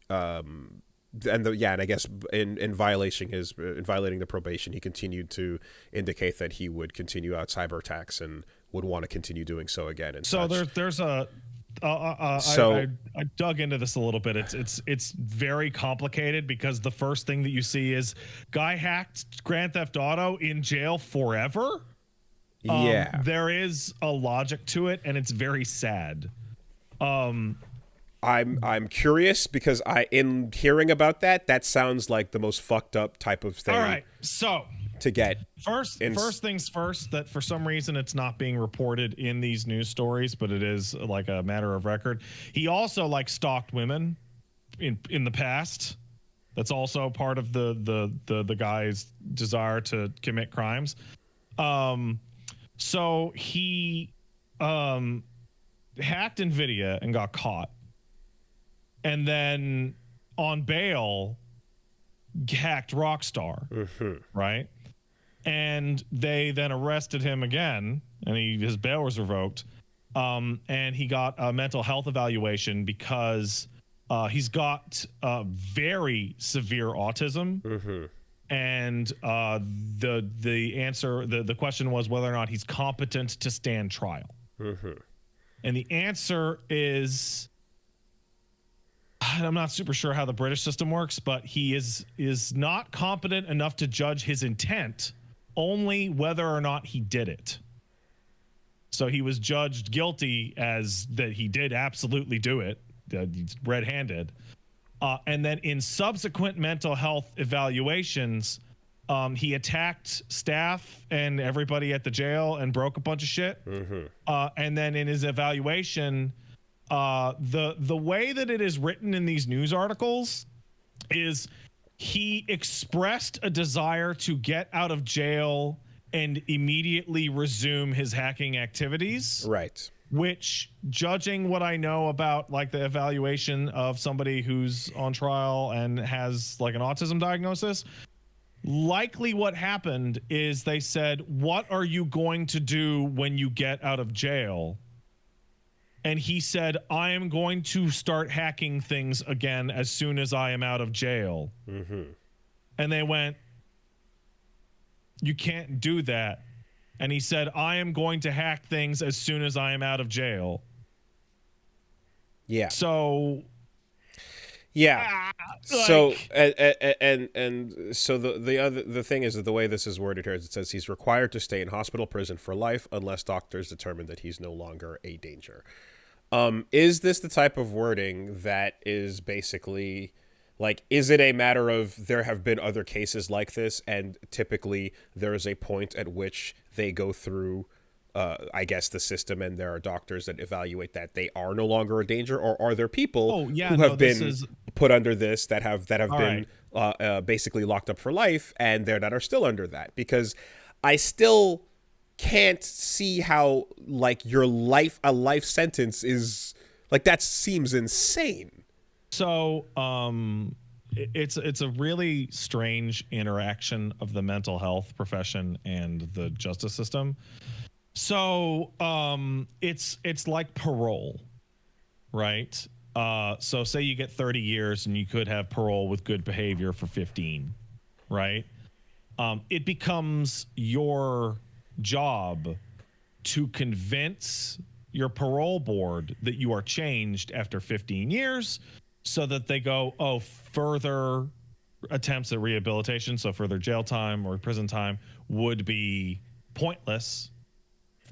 S1: I guess in violating the probation, he continued to indicate that he would continue out cyber attacks and would want to continue doing so again. And
S2: so
S1: such.
S2: there's a. I dug into this a little bit. It's very complicated because the first thing that you see is guy hacked Grand Theft Auto, in jail forever.
S1: Yeah,
S2: there is a logic to it, and it's very sad.
S1: I'm curious because in hearing about that sounds like the most fucked up type of thing.
S2: All right, so
S1: to get
S2: first things first, that for some reason it's not being reported in these news stories, but it is like a matter of record. He also stalked women in the past. That's also part of the guy's desire to commit crimes. So he hacked NVIDIA and got caught. And then on bail, hacked Rockstar, right? And they then arrested him again, and his bail was revoked. And he got a mental health evaluation because he's got very severe autism. And the question was whether or not he's competent to stand trial. And the answer is, I'm not super sure how the British system works, but he is not competent enough to judge his intent, only whether or not he did it. So he was judged guilty as that he did absolutely do it, he's red-handed. And then in subsequent mental health evaluations, he attacked staff and everybody at the jail and broke a bunch of shit. And then in his evaluation, the way that it is written in these news articles is he expressed a desire to get out of jail and immediately resume his hacking activities.
S1: Right.
S2: Which, judging what I know about like the evaluation of somebody who's on trial and has like an autism diagnosis, likely what happened is they said, what are you going to do when you get out of jail? And he said, I am going to start hacking things again as soon as I am out of jail. And they went, you can't do that. And he said, I am going to hack things as soon as I am out of jail.
S1: Yeah.
S2: So...
S1: Yeah. So and so the thing is that the way this is worded here is it says he's required to stay in hospital prison for life unless doctors determine that he's no longer a danger. Is this the type of wording that is basically like, is it a matter of there have been other cases like this and typically there is a point at which they go through I guess the system and there are doctors that evaluate that they are no longer a danger, or are there people who have been put under this that have been basically locked up for life and that are still under that? Because I still can't see how like a life sentence is like, that seems insane.
S2: So it's a really strange interaction of the mental health profession and the justice system. So it's like parole, right? So say you get 30 years and you could have parole with good behavior for 15, right? It becomes your job to convince your parole board that you are changed after 15 years so that they go, oh, further attempts at rehabilitation, so further jail time or prison time would be pointless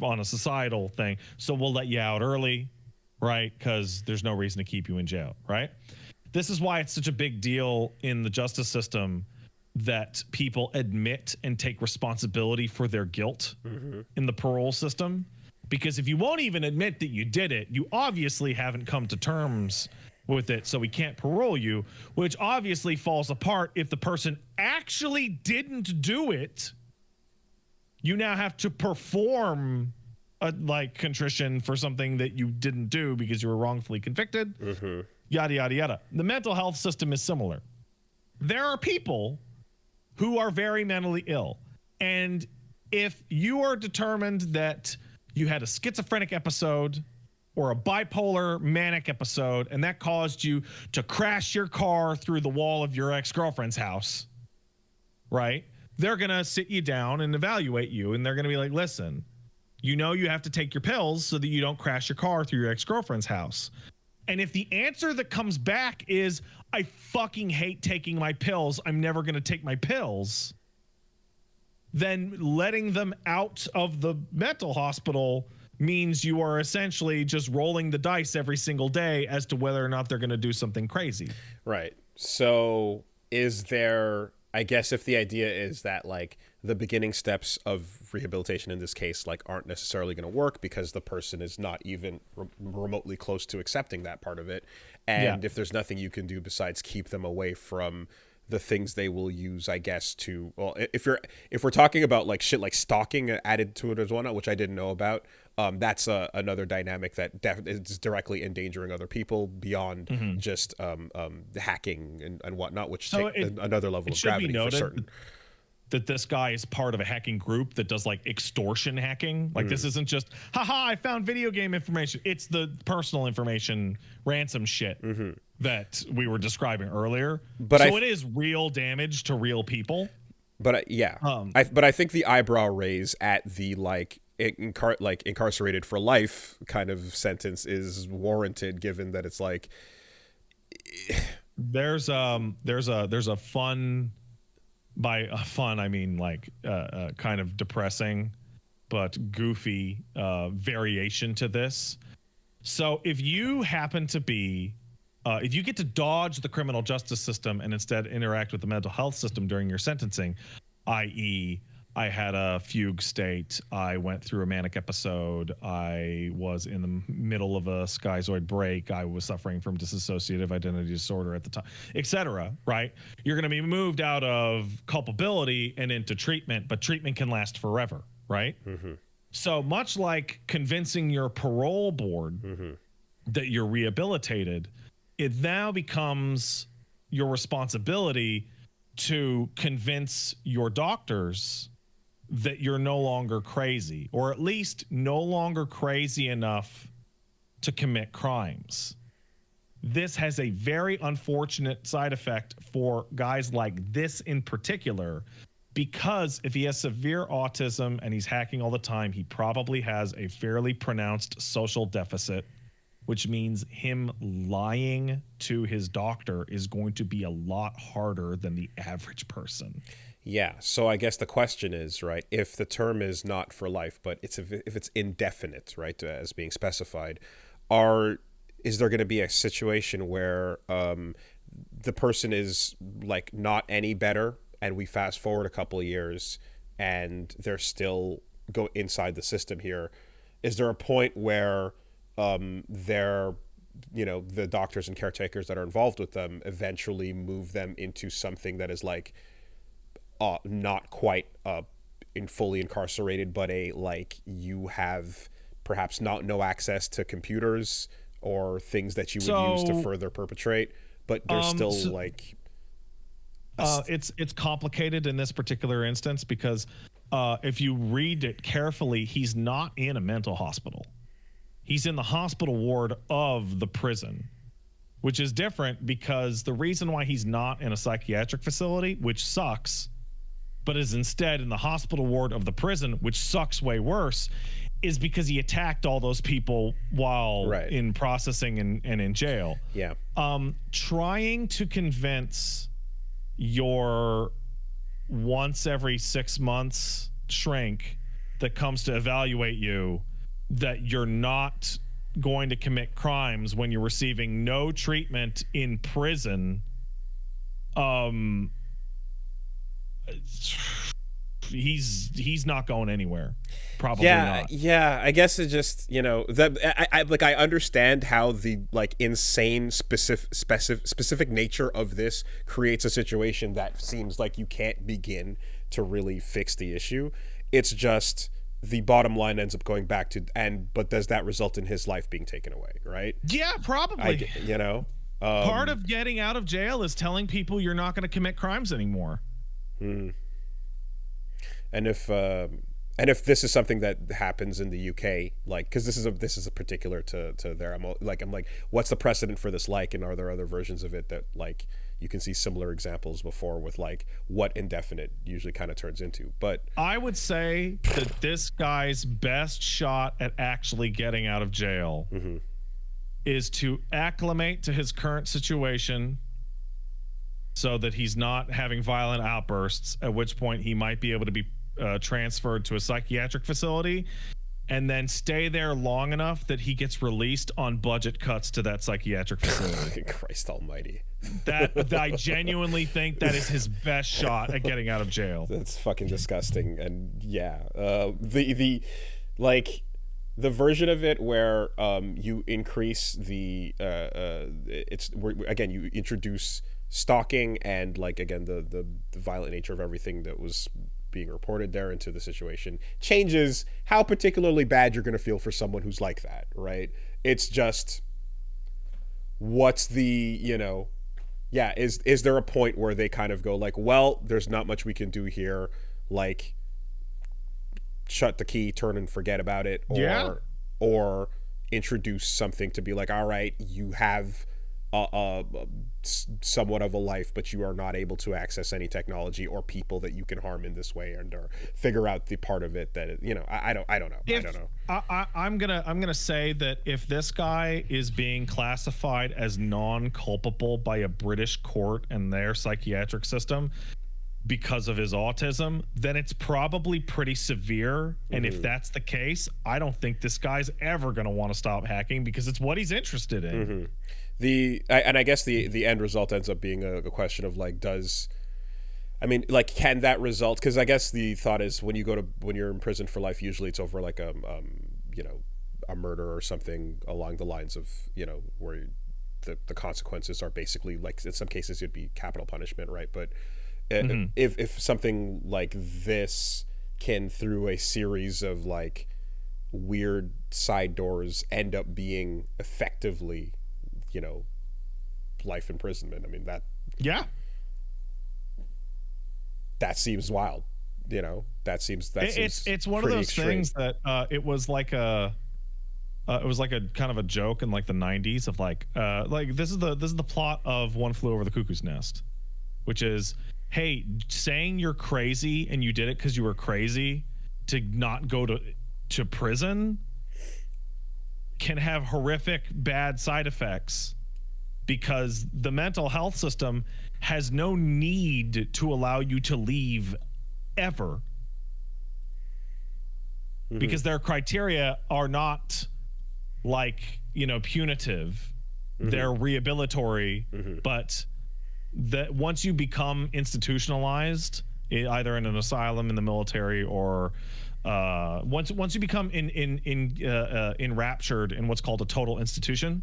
S2: on a societal thing, so we'll let you out early, right? Because there's no reason to keep you in jail, right? This is why it's such a big deal in the justice system that people admit and take responsibility for their guilt in the parole system. Because if you won't even admit that you did it, you obviously haven't come to terms with it, so we can't parole you, which obviously falls apart if the person actually didn't do it. You now have to perform a like contrition for something that you didn't do because you were wrongfully convicted. Yada, yada, yada. The mental health system is similar. There are people who are very mentally ill. And if you are determined that you had a schizophrenic episode or a bipolar manic episode, and that caused you to crash your car through the wall of your ex-girlfriend's house, right? They're going to sit you down and evaluate you, and they're going to be like, listen, you know you have to take your pills so that you don't crash your car through your ex-girlfriend's house. And if the answer that comes back is, I fucking hate taking my pills, I'm never going to take my pills, then letting them out of the mental hospital means you are essentially just rolling the dice every single day as to whether or not they're going to do something crazy.
S1: Right. So is there, I guess if the idea is that like the beginning steps of rehabilitation in this case like aren't necessarily going to work because the person is not even remotely close to accepting that part of it. And if there's nothing you can do besides keep them away from the things they will use, I guess, to, well, if we're talking about like shit like stalking added to it as well, which I didn't know about, that's another dynamic that is directly endangering other people beyond just hacking and whatnot, which
S2: So
S1: take another level of gravity for certain.
S2: That this guy is part of a hacking group that does like extortion hacking. Like this isn't just, haha, I found video game information. It's the personal information ransom shit that we were describing earlier. But it is real damage to real people.
S1: But but I think the eyebrow raise at the incarcerated for life kind of sentence is warranted, given that it's like
S2: there's a fun. By fun, I mean like kind of depressing, but goofy variation to this. So if you happen to be, if you get to dodge the criminal justice system and instead interact with the mental health system during your sentencing, i.e., I had a fugue state, I went through a manic episode, I was in the middle of a schizoid break, I was suffering from dissociative identity disorder at the time, etc., right? You're going to be moved out of culpability and into treatment, but treatment can last forever, right? So much like convincing your parole board that you're rehabilitated, it now becomes your responsibility to convince your doctors that you're no longer crazy, or at least no longer crazy enough to commit crimes. This has a very unfortunate side effect for guys like this in particular, because if he has severe autism and he's hacking all the time, he probably has a fairly pronounced social deficit, which means him lying to his doctor is going to be a lot harder than the average person.
S1: Yeah, so I guess the question is, right, if the term is not for life, but if it's indefinite, right, as being specified, is there going to be a situation where the person is like not any better, and we fast forward a couple of years and they're still go inside the system here? Is there a point where the doctors and caretakers that are involved with them eventually move them into something that is like not quite fully incarcerated, but you have perhaps no access to computers or things that you would use to further perpetrate, but there's still
S2: it's complicated in this particular instance because if you read it carefully, he's not in a mental hospital. He's in the hospital ward of the prison, which is different because the reason why he's not in a psychiatric facility, which sucks, but is instead in the hospital ward of the prison, which sucks way worse, is because he attacked all those people while in processing and in jail.
S1: Yeah.
S2: Trying to convince your once every 6 months shrink that comes to evaluate you that you're not going to commit crimes when you're receiving no treatment in prison, he's not going anywhere. Probably not.
S1: Yeah, I guess it just, that I understand how the insane specific nature of this creates a situation that seems like you can't begin to really fix the issue. It's just the bottom line ends up going back to but does that result in his life being taken away, right?
S2: Yeah, probably. Part of getting out of jail is telling people you're not going to commit crimes anymore.
S1: And if this is something that happens in the UK, because this is a particular to there, I'm like, what's the precedent for this like, and are there other versions of it that you can see similar examples before with what indefinite usually kind of turns into? But
S2: I would say that this guy's best shot at actually getting out of jail is to acclimate to his current situation so that he's not having violent outbursts, at which point he might be able to be transferred to a psychiatric facility and then stay there long enough that he gets released on budget cuts to that psychiatric facility.
S1: Christ almighty.
S2: That I genuinely think that is his best shot at getting out of jail.
S1: That's fucking disgusting. And the version of it where you increase the you introduce stalking and like again the violent nature of everything that was being reported there into the situation changes how particularly bad you're going to feel for someone who's like that, right? It's just, what's the, is there a point where they kind of go like, well, there's not much we can do here, like shut the key, turn and forget about it, or introduce something to be like, all right, you have somewhat of a life, but you are not able to access any technology or people that you can harm in this way, and or figure out the part of it that I don't know.
S2: I'm gonna say that if this guy is being classified as non-culpable by a British court and their psychiatric system because of his autism, then it's probably pretty severe. And if that's the case, I don't think this guy's ever going to want to stop hacking because it's what he's interested in.
S1: I guess the end result ends up being a question of like, can that result? Because I guess the thought is when you're in prison for life, usually it's over like a murder or something along the lines of where the consequences are basically like, in some cases it'd be capital punishment, right? But if something like this can, through a series of like weird side doors, end up being effectively life imprisonment, I mean, that seems wild.
S2: It's one of those
S1: extreme
S2: things that it was like a kind of a joke in like the 90s of like this is the plot of One Flew Over the Cuckoo's Nest, which is, hey, saying you're crazy and you did it because you were crazy to not go to prison can have horrific bad side effects, because the mental health system has no need to allow you to leave ever, because their criteria are not like punitive, they're rehabilitatory, but that once you become institutionalized, either in an asylum, in the military, or once you become enraptured in what's called a total institution.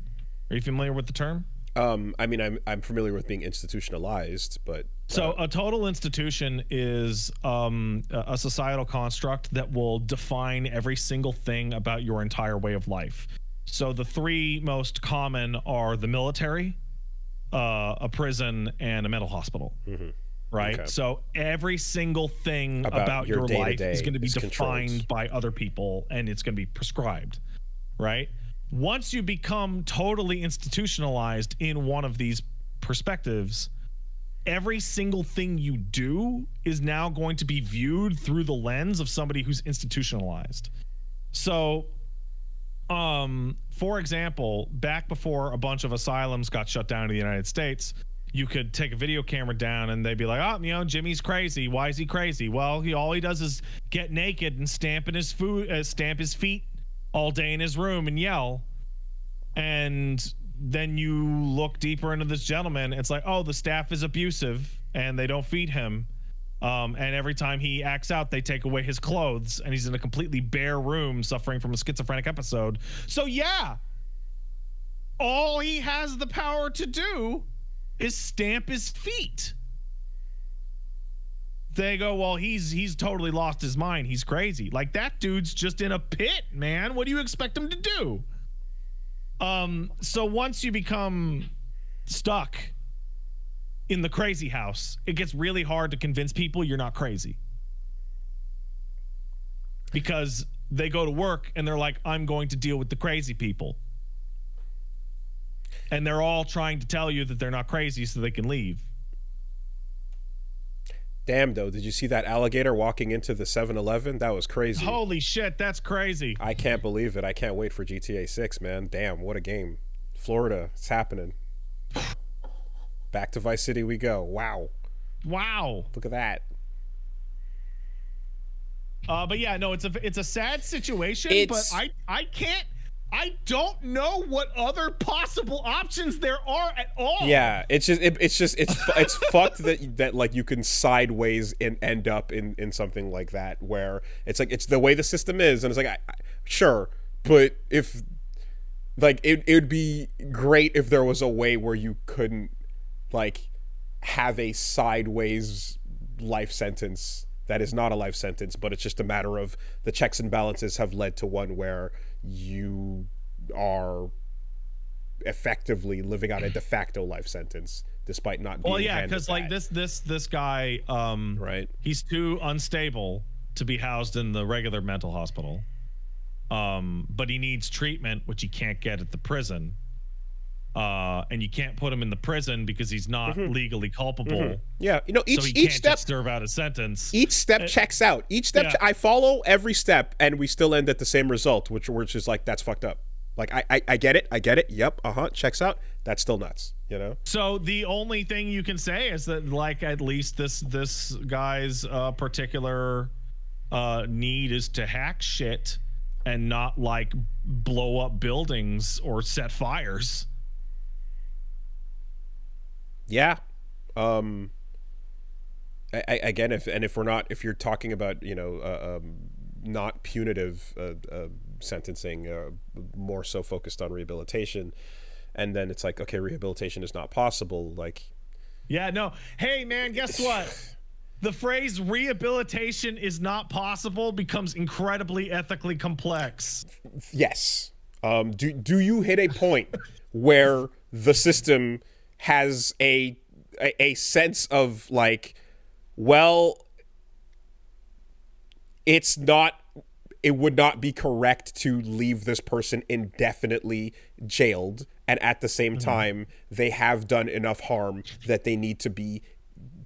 S2: Are you familiar with the term?
S1: I mean, I'm familiar with being institutionalized, but
S2: so a total institution is a societal construct that will define every single thing about your entire way of life. So the three most common are the military, a prison, and a mental hospital. Right? Okay. So every single thing about your life is going to be defined by other people, and it's going to be prescribed, right? Once you become totally institutionalized in one of these perspectives, every single thing you do is now going to be viewed through the lens of somebody who's institutionalized. So, for example, back before a bunch of asylums got shut down in the United States, you could take a video camera down and they'd be like, oh, Jimmy's crazy. Why is he crazy? Well, all he does is get naked and stamp his feet all day in his room and yell. And then you look deeper into this gentleman. It's like, oh, the staff is abusive and they don't feed him. And every time he acts out, they take away his clothes and he's in a completely bare room suffering from a schizophrenic episode. So yeah, all he has the power to do is stamp his feet. They go, well, he's totally lost his mind. He's crazy. Like, that dude's just in a pit, man. What do you expect him to do? So once you become stuck in the crazy house, it gets really hard to convince people you're not crazy. Because they go to work and they're like, I'm going to deal with the crazy people. And they're all trying to tell you that they're not crazy so they can leave.
S1: Damn, though, did you see that alligator walking into the 7-Eleven? That was crazy.
S2: Holy shit, that's crazy.
S1: I can't believe it. I can't wait for GTA 6, man. Damn, what a game. Florida, it's happening. Back to Vice City we go. Wow. Look at that.
S2: But yeah, no, it's a sad situation, but I don't know what other possible options there are at all.
S1: Yeah, it's fucked that like you can sideways and end up in something like that, where it's like, it's the way the system is, and it's like, sure, but if like it would be great if there was a way where you couldn't like have a sideways life sentence that is not a life sentence, but it's just a matter of the checks and balances have led to one where you are effectively living out a de facto life sentence despite not being
S2: because like this guy
S1: right,
S2: he's too unstable to be housed in the regular mental hospital, but he needs treatment which he can't get at the prison, and you can't put him in the prison because he's not legally culpable.
S1: Yeah,
S2: so he
S1: each
S2: can't
S1: step
S2: just serve out a sentence.
S1: Each step checks out. Each step I follow every step, and we still end at the same result, which is like, that's fucked up. Like, I get it. Yep, checks out. That's still nuts, So
S2: the only thing you can say is that, like, at least this guy's particular need is to hack shit and not like blow up buildings or set fires.
S1: Yeah. Again, if you're talking about not punitive sentencing, more so focused on rehabilitation, and then it's like, okay, rehabilitation is not possible. Like,
S2: yeah, no. Hey, man, guess what? The phrase rehabilitation is not possible becomes incredibly ethically complex.
S1: Yes. Do you hit a point where the system has a sense of like, well, it would not be correct to leave this person indefinitely jailed, and at the same time they have done enough harm that they need to be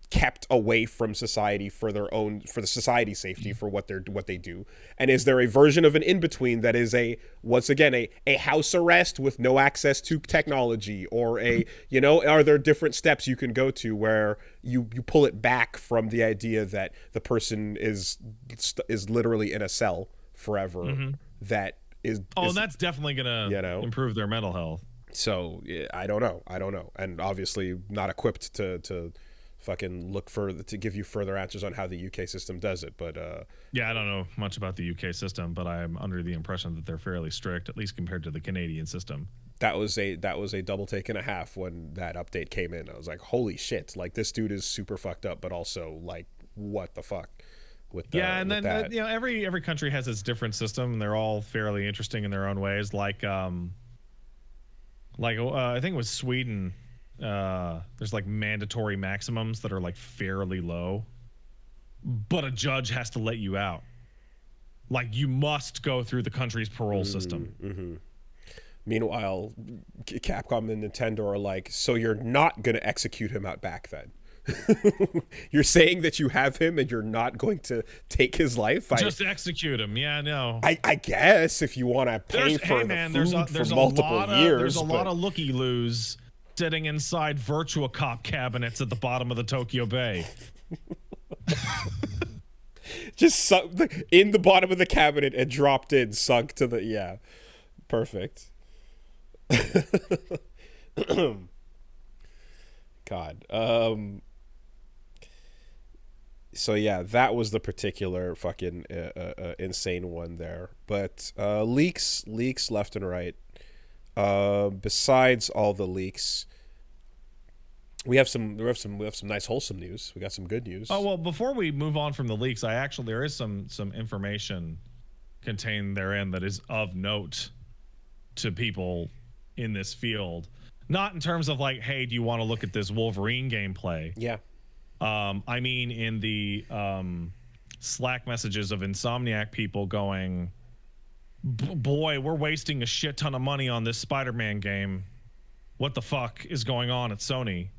S1: kept away from society for the society's safety, for what they do? And is there a version of an in-between that is once again a house arrest with no access to technology, or are there different steps you can go to where you pull it back from the idea that the person is literally in a cell forever? That is
S2: that's definitely gonna improve their mental health.
S1: So I don't know, and obviously not equipped to fucking look to give you further answers on how the UK system does it, but
S2: yeah, I don't know much about the UK system, but I'm under the impression that they're fairly strict, at least compared to the Canadian system.
S1: That was a double take and a half when that update came in. I was like, holy shit, like, this dude is super fucked up, but also like, what the fuck with
S2: and then every country has its different system, and they're all fairly interesting in their own ways. Like I think it was Sweden. There's like mandatory maximums that are like fairly low, but a judge has to let you out. Like, you must go through the country's parole system.
S1: Meanwhile, Capcom and Nintendo are like, so you're not going to execute him out back then? You're saying that you have him and you're not going to take his life?
S2: Just execute him. Yeah, no.
S1: I guess if you want to pay for food for multiple years.
S2: There's a lot of looky-loos sitting inside Virtua Cop cabinets at the bottom of the Tokyo Bay.
S1: Just in the bottom of the cabinet and dropped in, sunk to the... Yeah. Perfect. God. So yeah, that was the particular fucking insane one there. But leaks left and right. Besides all the leaks, we have some nice wholesome news. We got some good news.
S2: Oh, well, before we move on from the leaks, there is some information contained therein that is of note to people in this field. Not in terms of like, hey, do you want to look at this Wolverine gameplay?
S1: Yeah.
S2: I mean, in the Slack messages of Insomniac people going, boy, we're wasting a shit ton of money on this Spider-Man game. What the fuck is going on at Sony?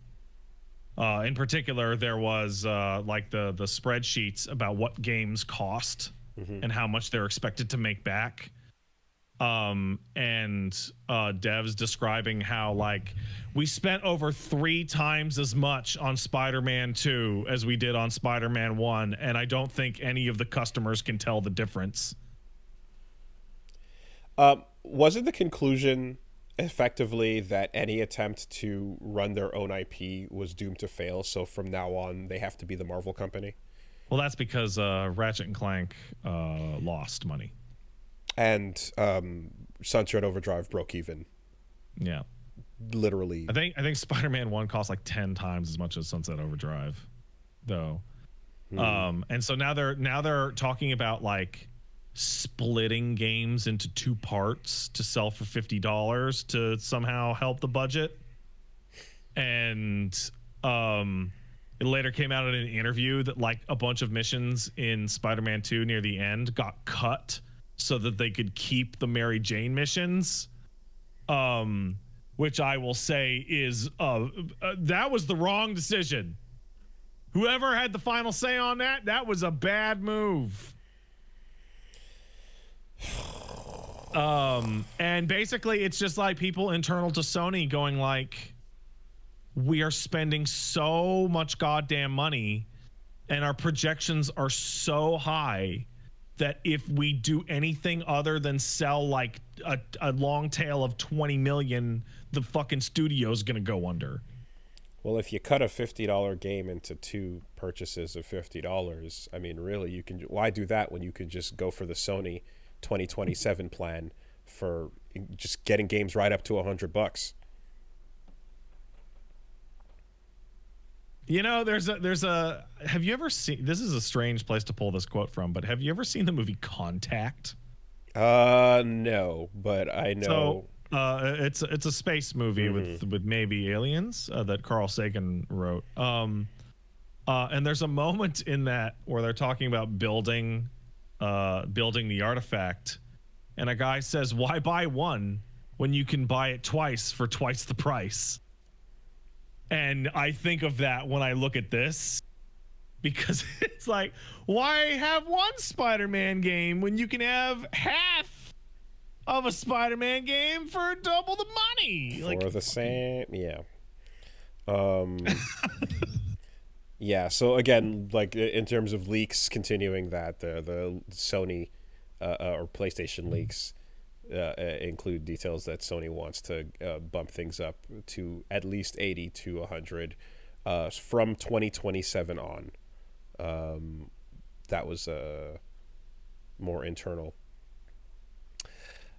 S2: In particular, there was like the spreadsheets about what games cost and how much they're expected to make back. And devs describing how, like, we spent over 3 times as much on Spider-Man 2 as we did on Spider-Man 1, and I don't think any of the customers can tell the difference.
S1: Wasn't the conclusion effectively that any attempt to run their own IP was doomed to fail, so from now on they have to be the Marvel company?
S2: Well, that's because Ratchet and Clank lost money.
S1: And Sunset Overdrive broke even.
S2: Yeah.
S1: literally.
S2: I think Spider-Man 1 costs like 10 times as much as Sunset Overdrive, though. And so now they're talking about like splitting games into 2 parts to sell for $50 to somehow help the budget. And it later came out in an interview that like a bunch of missions in Spider-Man 2 near the end got cut so that they could keep the Mary Jane missions. Which I will say is that was the wrong decision. Whoever had the final say on that was a bad move. And basically it's just like people internal to Sony going like, we are spending so much goddamn money and our projections are so high that if we do anything other than sell like a long tail of 20 million, the fucking studio's gonna go under.
S1: Well, if you cut a $50 game into 2 purchases of $50, I mean, really, you can. Why do that when you could just go for the Sony 2027 plan for just getting games right up to $100?
S2: You know, there's a. Have you ever seen? This is a strange place to pull this quote from, but have you ever seen the movie Contact?
S1: No, but I know.
S2: It's a space movie with maybe aliens that Carl Sagan wrote. And there's a moment in that where they're talking about building the artifact, and a guy says, "Why buy one when you can buy it twice for twice the price?" And I think of that when I look at this, because it's like, why have one Spider-Man game when you can have half of a Spider-Man game for double the money?
S1: For
S2: like
S1: the same, yeah. Yeah, so again, like in terms of leaks, continuing that, the Sony or PlayStation leaks include details that Sony wants to bump things up to at least 80 to 100 from 2027 on. That was more internal.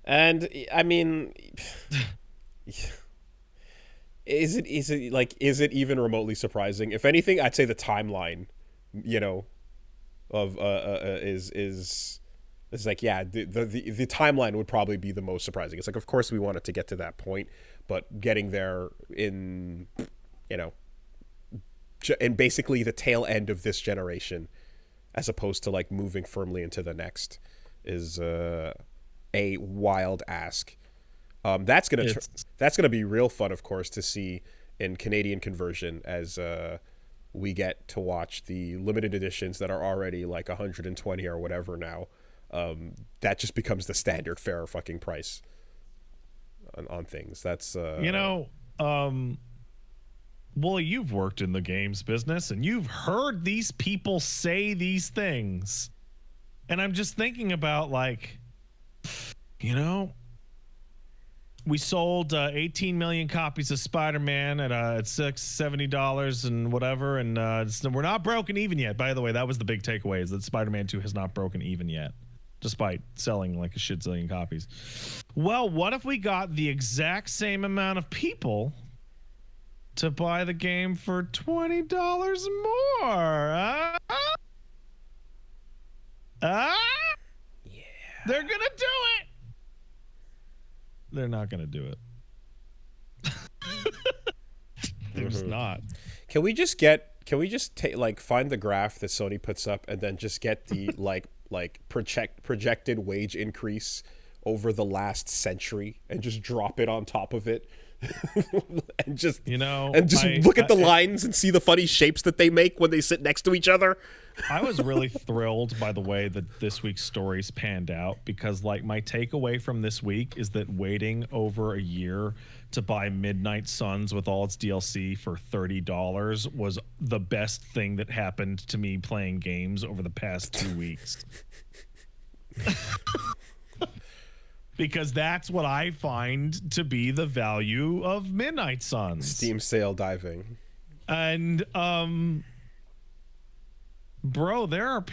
S1: And I mean, is it even remotely surprising? If anything, I'd say the timeline, of is like, yeah, the timeline would probably be the most surprising. It's like, of course we wanted to get to that point, but getting there in, and basically the tail end of this generation, as opposed to like moving firmly into the next, is a wild ask. That's gonna be real fun, of course, to see in Canadian conversion as we get to watch the limited editions that are already like 120 or whatever now. That just becomes the standard fare fucking price on things. That's
S2: well, you've worked in the games business and you've heard these people say these things, and I'm just thinking about like, we sold 18 million copies of Spider-Man at $70 and whatever, and we're not broken even yet. By the way, that was the big takeaway, is that Spider-Man 2 has not broken even yet, despite selling like a shit zillion copies. Well, what if we got the exact same amount of people to buy the game for $20 more? Yeah. They're gonna do it. They're not gonna do it. They're just not.
S1: Can we just find the graph that Sony puts up and then just get the like projected wage increase over the last century and just drop it on top of it? and just look at the lines and see the funny shapes that they make when they sit next to each other.
S2: I was really thrilled by the way that this week's stories panned out, because like my takeaway from this week is that waiting over a year to buy Midnight Suns with all its DLC for $30 was the best thing that happened to me playing games over the past 2 weeks. Because that's what I find to be the value of Midnight Suns.
S1: Steam sale diving.
S2: And bro, there are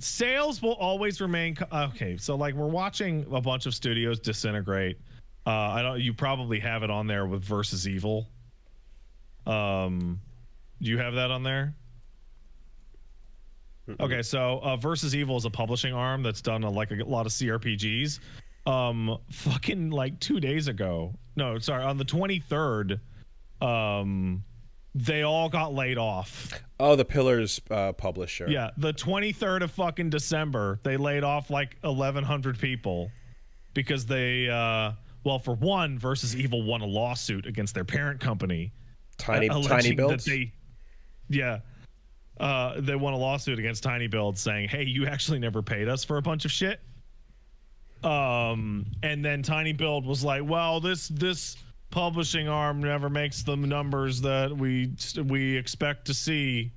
S2: sales will always remain okay. So like we're watching a bunch of studios disintegrate. You probably have it on there with Versus Evil. Do you have that on there? Okay, so Versus Evil is a publishing arm that's done a lot of CRPGs. Fucking like 2 days ago. No, sorry, on the 23rd, they all got laid off.
S1: Oh, the Pillars publisher.
S2: Yeah, the 23rd of fucking December, they laid off like 1,100 people because they, well, for one, Versus Evil won a lawsuit against their parent company.
S1: Tiny Builds?
S2: They won a lawsuit against Tiny Builds saying, hey, you actually never paid us for a bunch of shit. And then Tiny Build was like, well, this publishing arm never makes the numbers that we expect to see,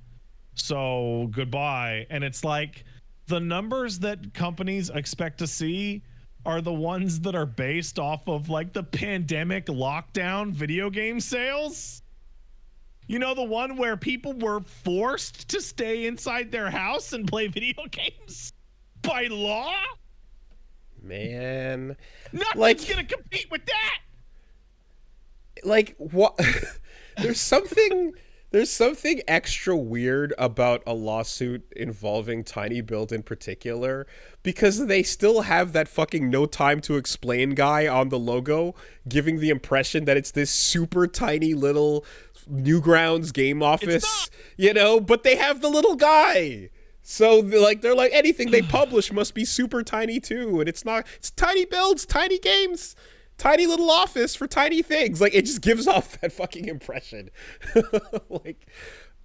S2: so goodbye. And it's like the numbers that companies expect to see are the ones that are based off of like the pandemic lockdown video game sales. You know, the one where people were forced to stay inside their house and play video games by law?
S1: Man,
S2: nothing's gonna compete with that.
S1: Like, what? There's something extra weird about a lawsuit involving Tiny Build in particular, because they still have that fucking no time to explain guy on the logo, giving the impression that it's this super tiny little Newgrounds game office, you know, but they have the little guy. So they're like anything they publish must be super tiny too, and it's not. It's Tiny Builds, tiny games, tiny little office for tiny things. Like, it just gives off that fucking impression. Like,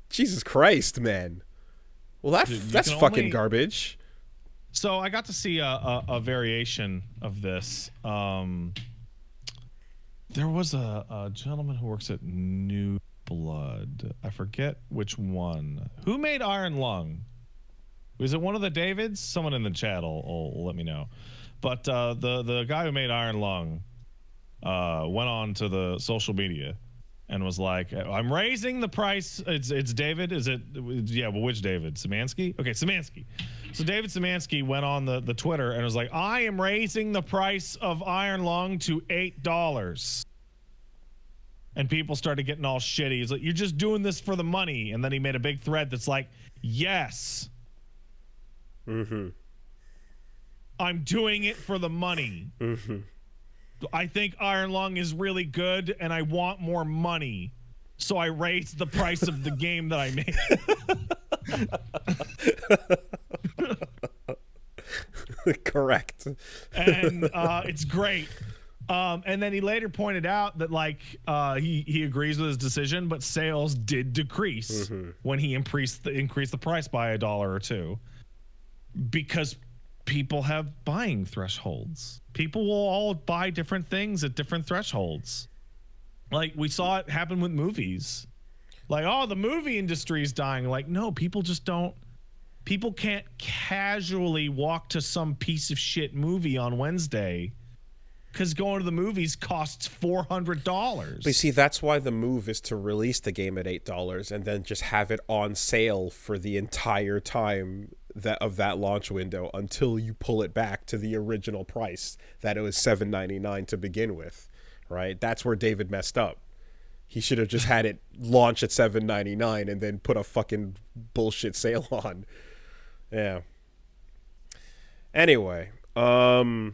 S1: Jesus Christ, man. Well, that's fucking garbage.
S2: So I got to see a variation of this. There was a gentleman who works at New Blood. I forget which one. Who made Iron Lung? Was it one of the Davids? Someone in the chat will let me know. But the guy who made Iron Lung went on to the social media and was like, I'm raising the price. It's David. Is it? Yeah, well, which David? Szymanski? Okay, Szymanski. So David Szymanski went on the Twitter and was like, I am raising the price of Iron Lung to $8. And people started getting all shitty. He's like, you're just doing this for the money. And then he made a big thread that's like, yes.
S1: Mm-hmm.
S2: I'm doing it for the money.
S1: Mm-hmm.
S2: I think Iron Lung is really good, and I want more money, so I raised the price of the game that I
S1: made. Correct.
S2: And it's great. And then he later pointed out that he agrees with his decision, but sales did decrease when he increased the price by $1 or $2. Because people have buying thresholds. People will all buy different things at different thresholds. Like, we saw it happen with movies. Like, oh, the movie industry is dying. Like, no, people just don't. People can't casually walk to some piece of shit movie on Wednesday because going to the movies costs $400.
S1: But you see, that's why the move is to release the game at $8 and then just have it on sale for the entire time of that launch window until you pull it back to the original price that it was $7.99 to begin with, right? That's where David messed up. He should have just had it launch at $7.99 and then put a fucking bullshit sale on. Yeah. Anyway, so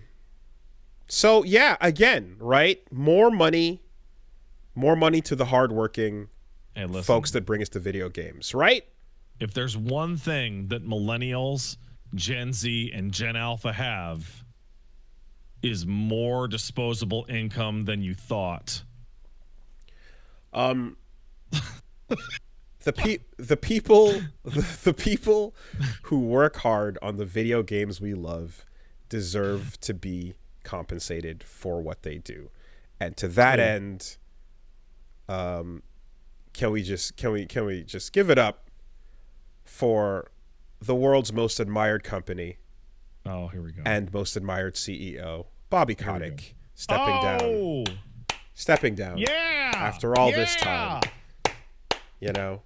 S1: yeah, again, right? More money to the hardworking folks that bring us to video games, right?
S2: If there's one thing that millennials, Gen Z, and Gen Alpha have, is more disposable income than you thought.
S1: The people who work hard on the video games we love deserve to be compensated for what they do, and to that end, can we just give it up for the world's most admired company?
S2: Oh, here we go.
S1: And most admired CEO, Bobby Kotick, stepping down.
S2: Yeah.
S1: After all this time, you know,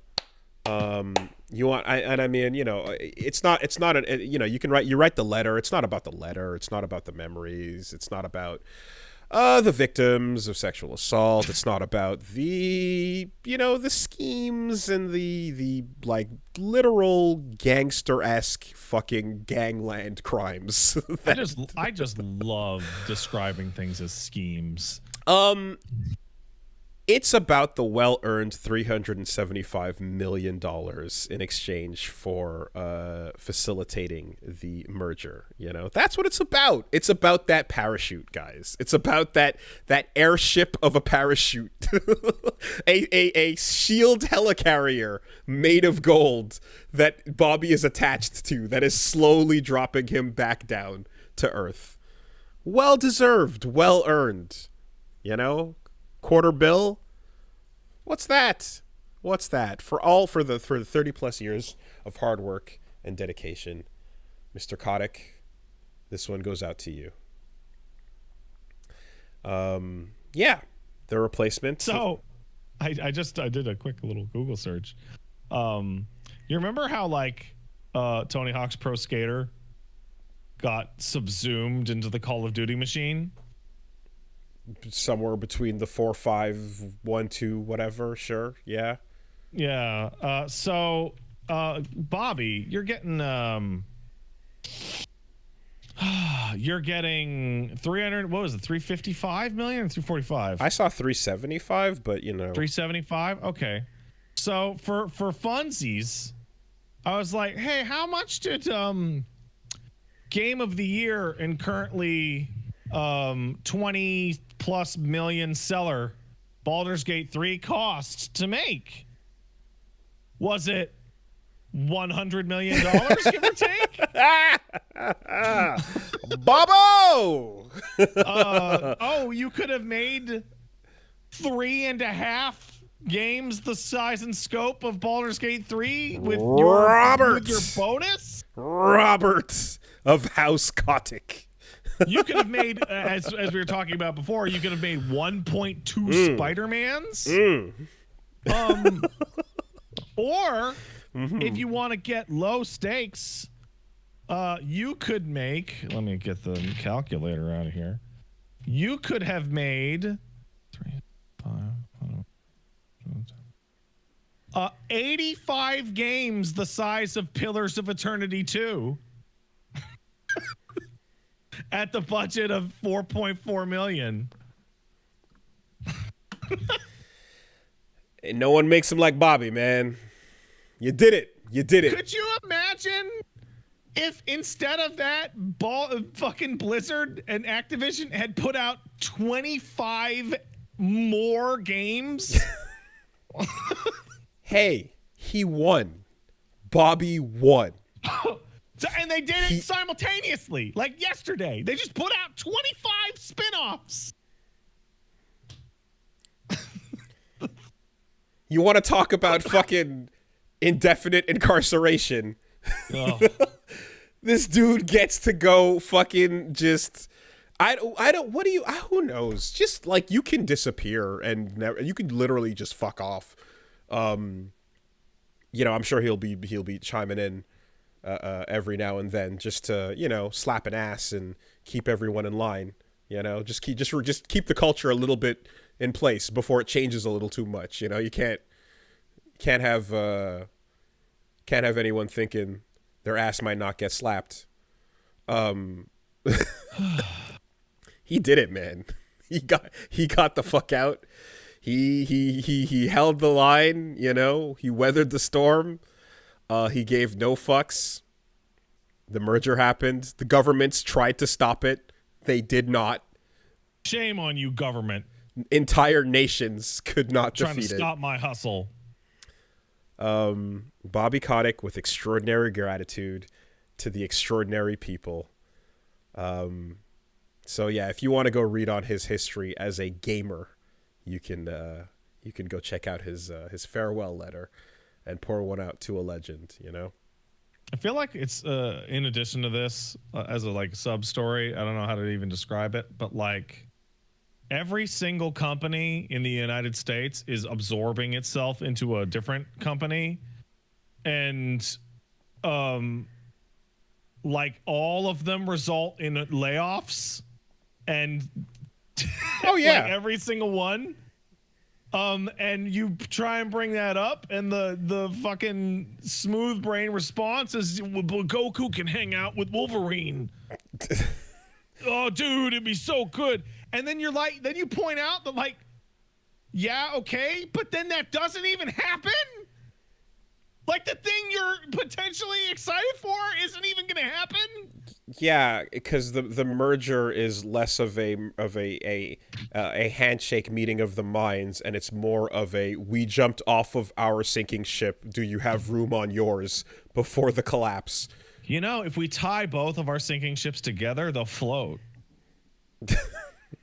S1: You want, I mean, it's not an, you write the letter. It's not about the letter. It's not about the memories. It's not about the victims of sexual assault. It's not about the schemes and the like literal gangster-esque fucking gangland crimes.
S2: I just love describing things as schemes.
S1: It's about the well-earned $375 million in exchange for facilitating the merger. That's what it's about. It's about that parachute, guys. It's about that airship of a parachute, a shield helicarrier made of gold that Bobby is attached to, that is slowly dropping him back down to Earth. Well-deserved, well-earned. Quarter bill. What's that? For the 30 plus years of hard work and dedication, Mr. Kotick, this one goes out to you. The replacement.
S2: So I did a quick little Google search. You remember how Tony Hawk's Pro Skater got subsumed into the Call of Duty machine?
S1: Somewhere between the 4, 5, 1, 2, whatever. Sure. Yeah.
S2: So Bobby, you're getting 300. What was it? 355 million or 345?
S1: I saw 375, but
S2: 375. Okay. So for funsies, I was like, hey, how much did Game of the Year and currently 20 plus million seller Baldur's Gate 3 cost to make? Was it $100 million, give or take?
S1: Bobo!
S2: You could have made 3.5 games the size and scope of Baldur's Gate 3 with your bonus?
S1: Robert of House Kotick.
S2: You could have made, as we were talking about before, you could have made 1.2 Spider-Mans. Or if you want to get low stakes, you could make, let me get the calculator out of here. You could have made 85 games the size of Pillars of Eternity 2. At the budget of $4.4 million.
S1: And no one makes him like Bobby, man. You did it.
S2: Could you imagine if instead of that, fucking Blizzard and Activision had put out 25 more games?
S1: Hey, he won. Bobby won.
S2: And they did it simultaneously, like yesterday. They just put out 25 spin-offs.
S1: You want to talk about fucking indefinite incarceration?
S2: Oh.
S1: This dude gets to go fucking just... who knows? Just you can disappear and you can literally just fuck off. I'm sure he'll be chiming in every now and then just to slap an ass and keep everyone in line. Just keep the culture a little bit in place before it changes a little too much. You can't have anyone thinking their ass might not get slapped. He did it, man. He got the fuck out. He held the line. He weathered the storm. He gave no fucks. The merger happened. The governments tried to stop it. They did not.
S2: Shame on you, government.
S1: Entire nations could not defeat it.
S2: Trying to stop my hustle.
S1: Bobby Kotick with extraordinary gratitude to the extraordinary people. So yeah, if you want to go read on his history as a gamer, you can go check out his farewell letter and pour one out to a legend.
S2: I feel like it's in addition to this as a sub story. I don't know how to even describe it, but every single company in the United States is absorbing itself into a different company. and like all of them result in layoffs, and
S1: Oh yeah,
S2: like every single one. And you try and bring that up, and the fucking smooth brain response is, well, Goku can hang out with Wolverine. Oh, dude, it'd be so good. And then you're like, then you point out that, like, yeah, okay, but then that doesn't even happen. Like, the thing you're potentially excited for isn't even going to happen.
S1: yeah, because the merger is less of a handshake meeting of the minds, and it's more of a, we jumped off of our sinking ship. Do you have room on yours before the collapse?
S2: You know, if we tie both of our sinking ships together, they'll float.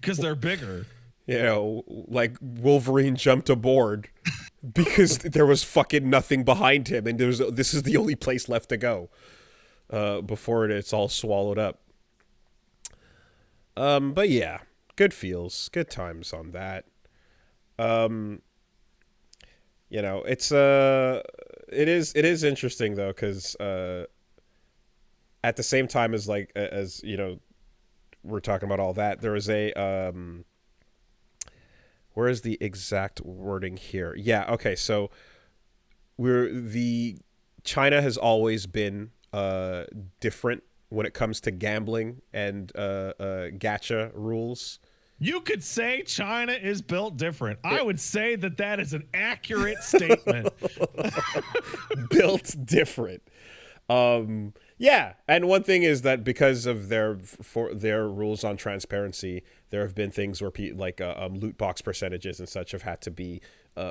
S2: Because they're bigger.
S1: You know, like Wolverine jumped aboard because there was fucking nothing behind him, and this is the only place left to go before it's all swallowed up. But yeah, good feels, good times on that. You know, it is interesting though, because at the same time as, like, as you know, we're talking about all that, there was a where is the exact wording here? Yeah, okay, so China has always been different when it comes to gambling and gacha rules.
S2: You could say China is built different. I would say that is an accurate statement.
S1: Built different. Yeah, and one thing is that because of their rules on transparency, there have been things where loot box percentages and such have had to be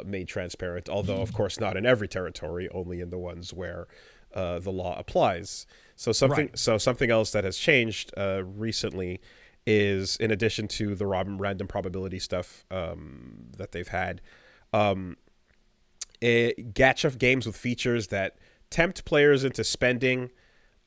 S1: made transparent. Although, of course, not in every territory, only in the ones where the law applies. So something else that has changed recently is, in addition to the random probability stuff that they've had, gacha games with features that tempt players into spending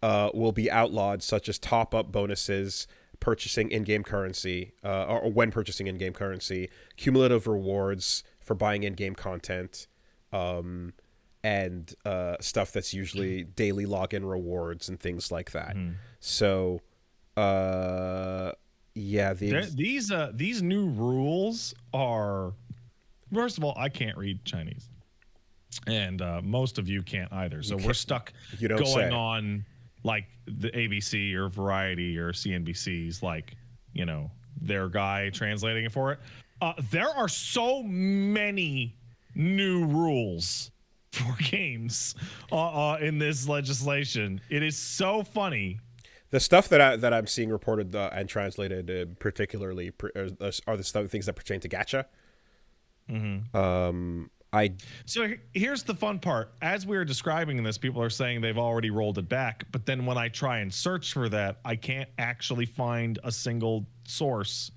S1: will be outlawed, such as top-up bonuses, purchasing in-game currency, or when purchasing in-game currency, cumulative rewards for buying in-game content, and stuff that's usually daily login rewards and things like that. So, yeah,
S2: these new rules are, first of all, I can't read Chinese, and most of you can't either. So we're stuck going on like the ABC or Variety or CNBC's, like, you know, their guy translating it for it. There are so many new rules for games in this legislation. It is so funny.
S1: The stuff that I'm seeing reported and translated, particularly, are the things that pertain to gacha.
S2: So here's the fun part. As we were describing this, people are saying they've already rolled it back. But then when I try and search for that, I can't actually find a single source.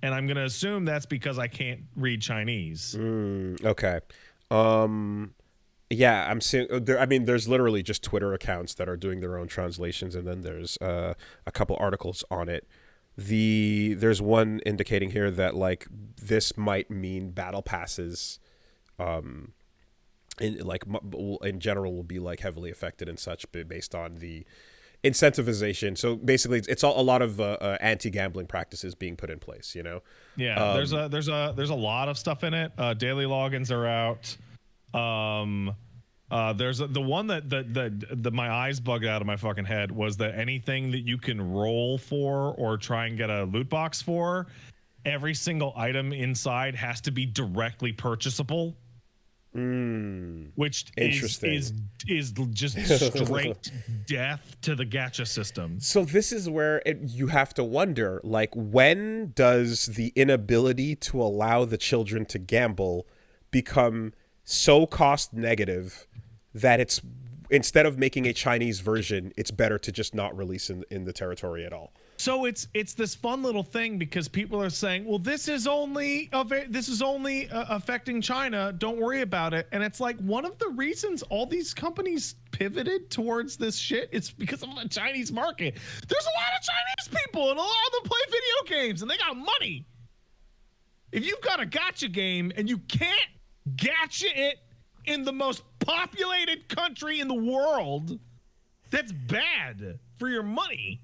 S2: And I'm going to assume that's because I can't read Chinese.
S1: Okay. Yeah, I'm seeing. I mean, there's literally just Twitter accounts that are doing their own translations, and then there's a couple articles on it. There's one indicating here that, like, this might mean battle passes, in general, will be, like, heavily affected and such, based on the incentivization. So basically, it's a lot of anti-gambling practices being put in place. You know.
S2: Yeah, there's a lot of stuff in it. Daily logins are out. There's the one that my eyes bugged out of my fucking head was that anything that you can roll for or try and get a loot box for, every single item inside has to be directly purchasable. Which is just straight death to the gacha system.
S1: So this is where you have to wonder, like, when does the inability to allow the children to gamble become so cost negative that it's, instead of making a Chinese version, it's better to just not release in the territory at all?
S2: So it's this fun little thing, because people are saying, well, this is only affecting China, don't worry about it. And it's like, one of the reasons all these companies pivoted towards this shit is because of the Chinese market. There's a lot of Chinese people, and a lot of them play video games, and they got money. If you've got a gacha game and you can't gacha it in the most populated country in the world. That's bad for your money.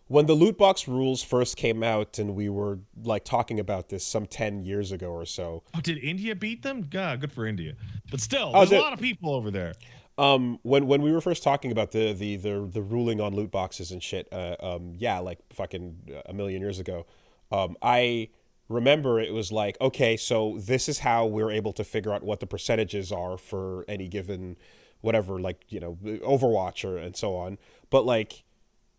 S1: When the loot box rules first came out, and we were like talking about this some 10 years ago or so.
S2: Oh, did India beat them? God, good for India. But still, there's a lot of people over there.
S1: When we were first talking about the ruling on loot boxes and shit, like fucking a million years ago, I remember it was like, okay, so this is how we're able to figure out what the percentages are for any given whatever, like, you know, Overwatch and so on. But like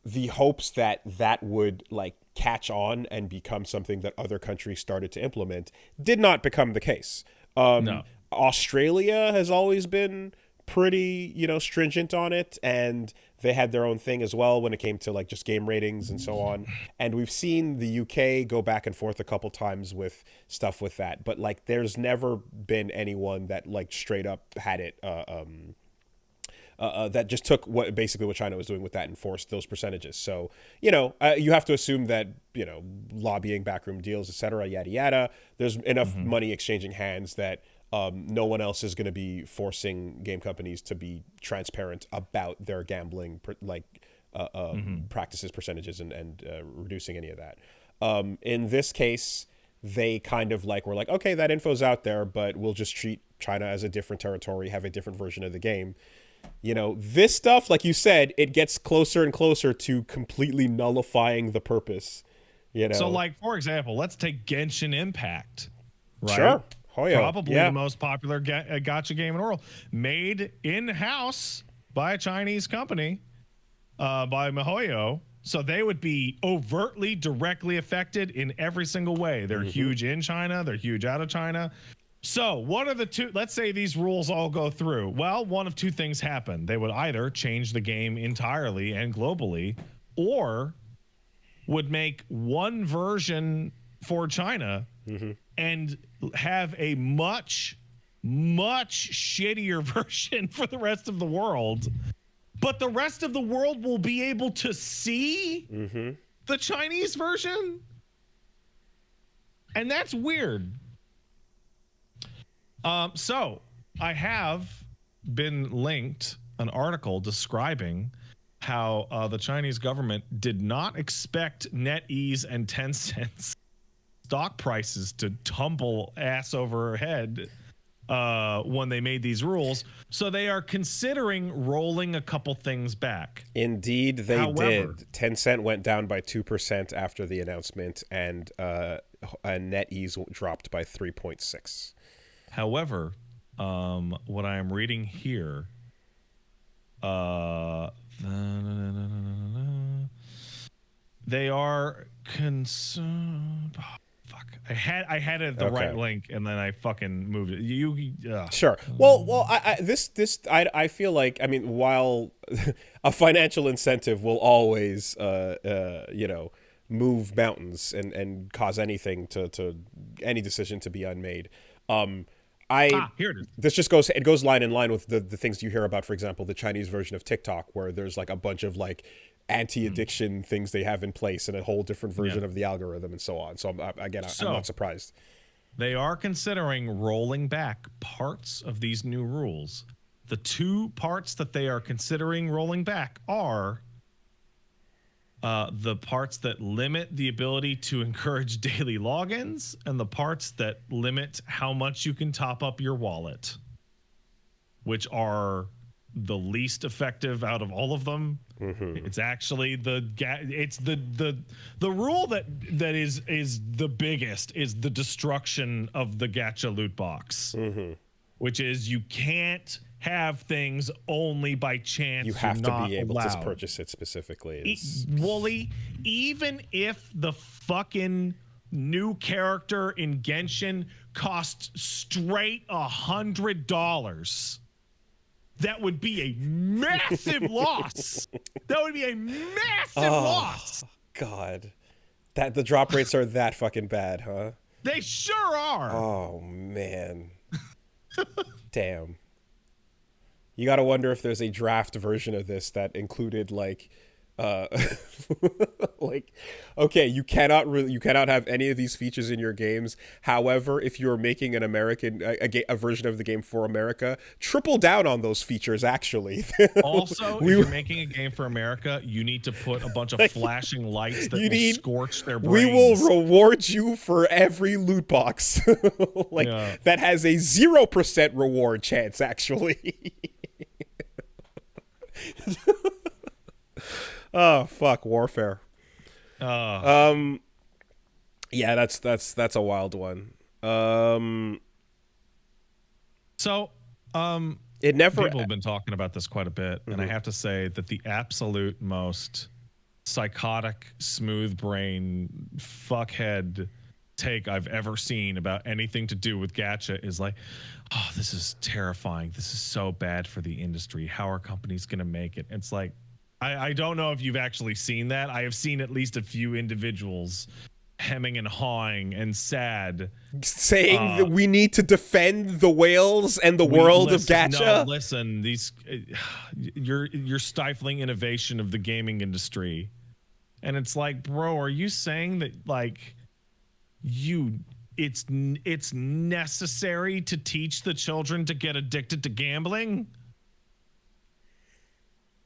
S1: the hopes that would like catch on and become something that other countries started to implement did not become the case.
S2: No.
S1: Australia has always been pretty, you know, stringent on it, and they had their own thing as well when it came to like just game ratings and so on. And we've seen the UK go back and forth a couple times with stuff with that, but like there's never been anyone that like straight up had it that just took what China was doing with that and forced those percentages. So, you know, you have to assume that, you know, lobbying, backroom deals, etc., yada yada, there's enough money exchanging hands that no one else is going to be forcing game companies to be transparent about their gambling practices, percentages, and reducing any of that. In this case, they kind of like were like, okay, that info's out there, but we'll just treat China as a different territory, have a different version of the game. You know, this stuff, like you said, it gets closer and closer to completely nullifying the purpose. You know,
S2: so like for example, let's take Genshin Impact. Right?
S1: Sure. Oh, yeah.
S2: Probably the most popular gacha game in the world, made in-house by a Chinese company, by MiHoYo. So they would be overtly, directly affected in every single way. They're huge in China. They're huge out of China. So what are the two? Let's say these rules all go through. Well, one of two things happen. They would either change the game entirely and globally, or would make one version for China and have a much, much shittier version for the rest of the world. But the rest of the world will be able to see the Chinese version. And that's weird. So I have been linked an article describing how the Chinese government did not expect NetEase and Tencent's stock prices to tumble ass over head when they made these rules. So they are considering rolling a couple things back.
S1: Indeed, they did. Tencent went down by 2% after the announcement, and NetEase dropped by 3.6%.
S2: However, what I am reading here, they are concerned. Oh, fuck! I had it at the right link, and then I fucking moved it.
S1: Sure. Well, I feel like, I mean, while a financial incentive will always, you know, move mountains and cause anything to any decision to be unmade.
S2: Here it is.
S1: This just goes line in line with the things you hear about, for example, the Chinese version of TikTok, where there's like a bunch of like anti-addiction things they have in place and a whole different version of the algorithm and so on. So I'm not surprised.
S2: They are considering rolling back parts of these new rules. The two parts that they are considering rolling back are the parts that limit the ability to encourage daily logins, and the parts that limit how much you can top up your wallet, which are the least effective out of all of them. It's actually the rule that is the biggest is the destruction of the gacha loot box, which is you can't have things only by chance.
S1: You have to be able to purchase it specifically.
S2: Wooly, even if the fucking new character in Genshin costs straight $100, that would be a massive loss. That would be a massive loss.
S1: God, that the drop rates are that fucking bad, huh?
S2: They sure are.
S1: Oh man, damn. You got to wonder if there's a draft version of this that included like Okay, you cannot have any of these features in your games. However, if you're making an American a version of the game for America, triple down on those features. Actually,
S2: Also, if you're making a game for America, you need to put a bunch of flashing lights that will scorch their brains.
S1: We will reward you for every loot box, that has a 0% reward chance. Actually. Oh fuck, Warfare. Yeah, that's a wild one. It never.
S2: People have been talking about this quite a bit, and I have to say that the absolute most psychotic, smooth brain, fuckhead take I've ever seen about anything to do with gacha is like, oh, this is terrifying. This is so bad for the industry. How are companies going to make it? It's like, I don't know if you've actually seen that. I have seen at least a few individuals hemming and hawing and sad,
S1: saying that we need to defend the whales and the world of gacha.
S2: No, listen, you're stifling innovation of the gaming industry, and it's like, bro, are you saying that it's necessary to teach the children to get addicted to gambling?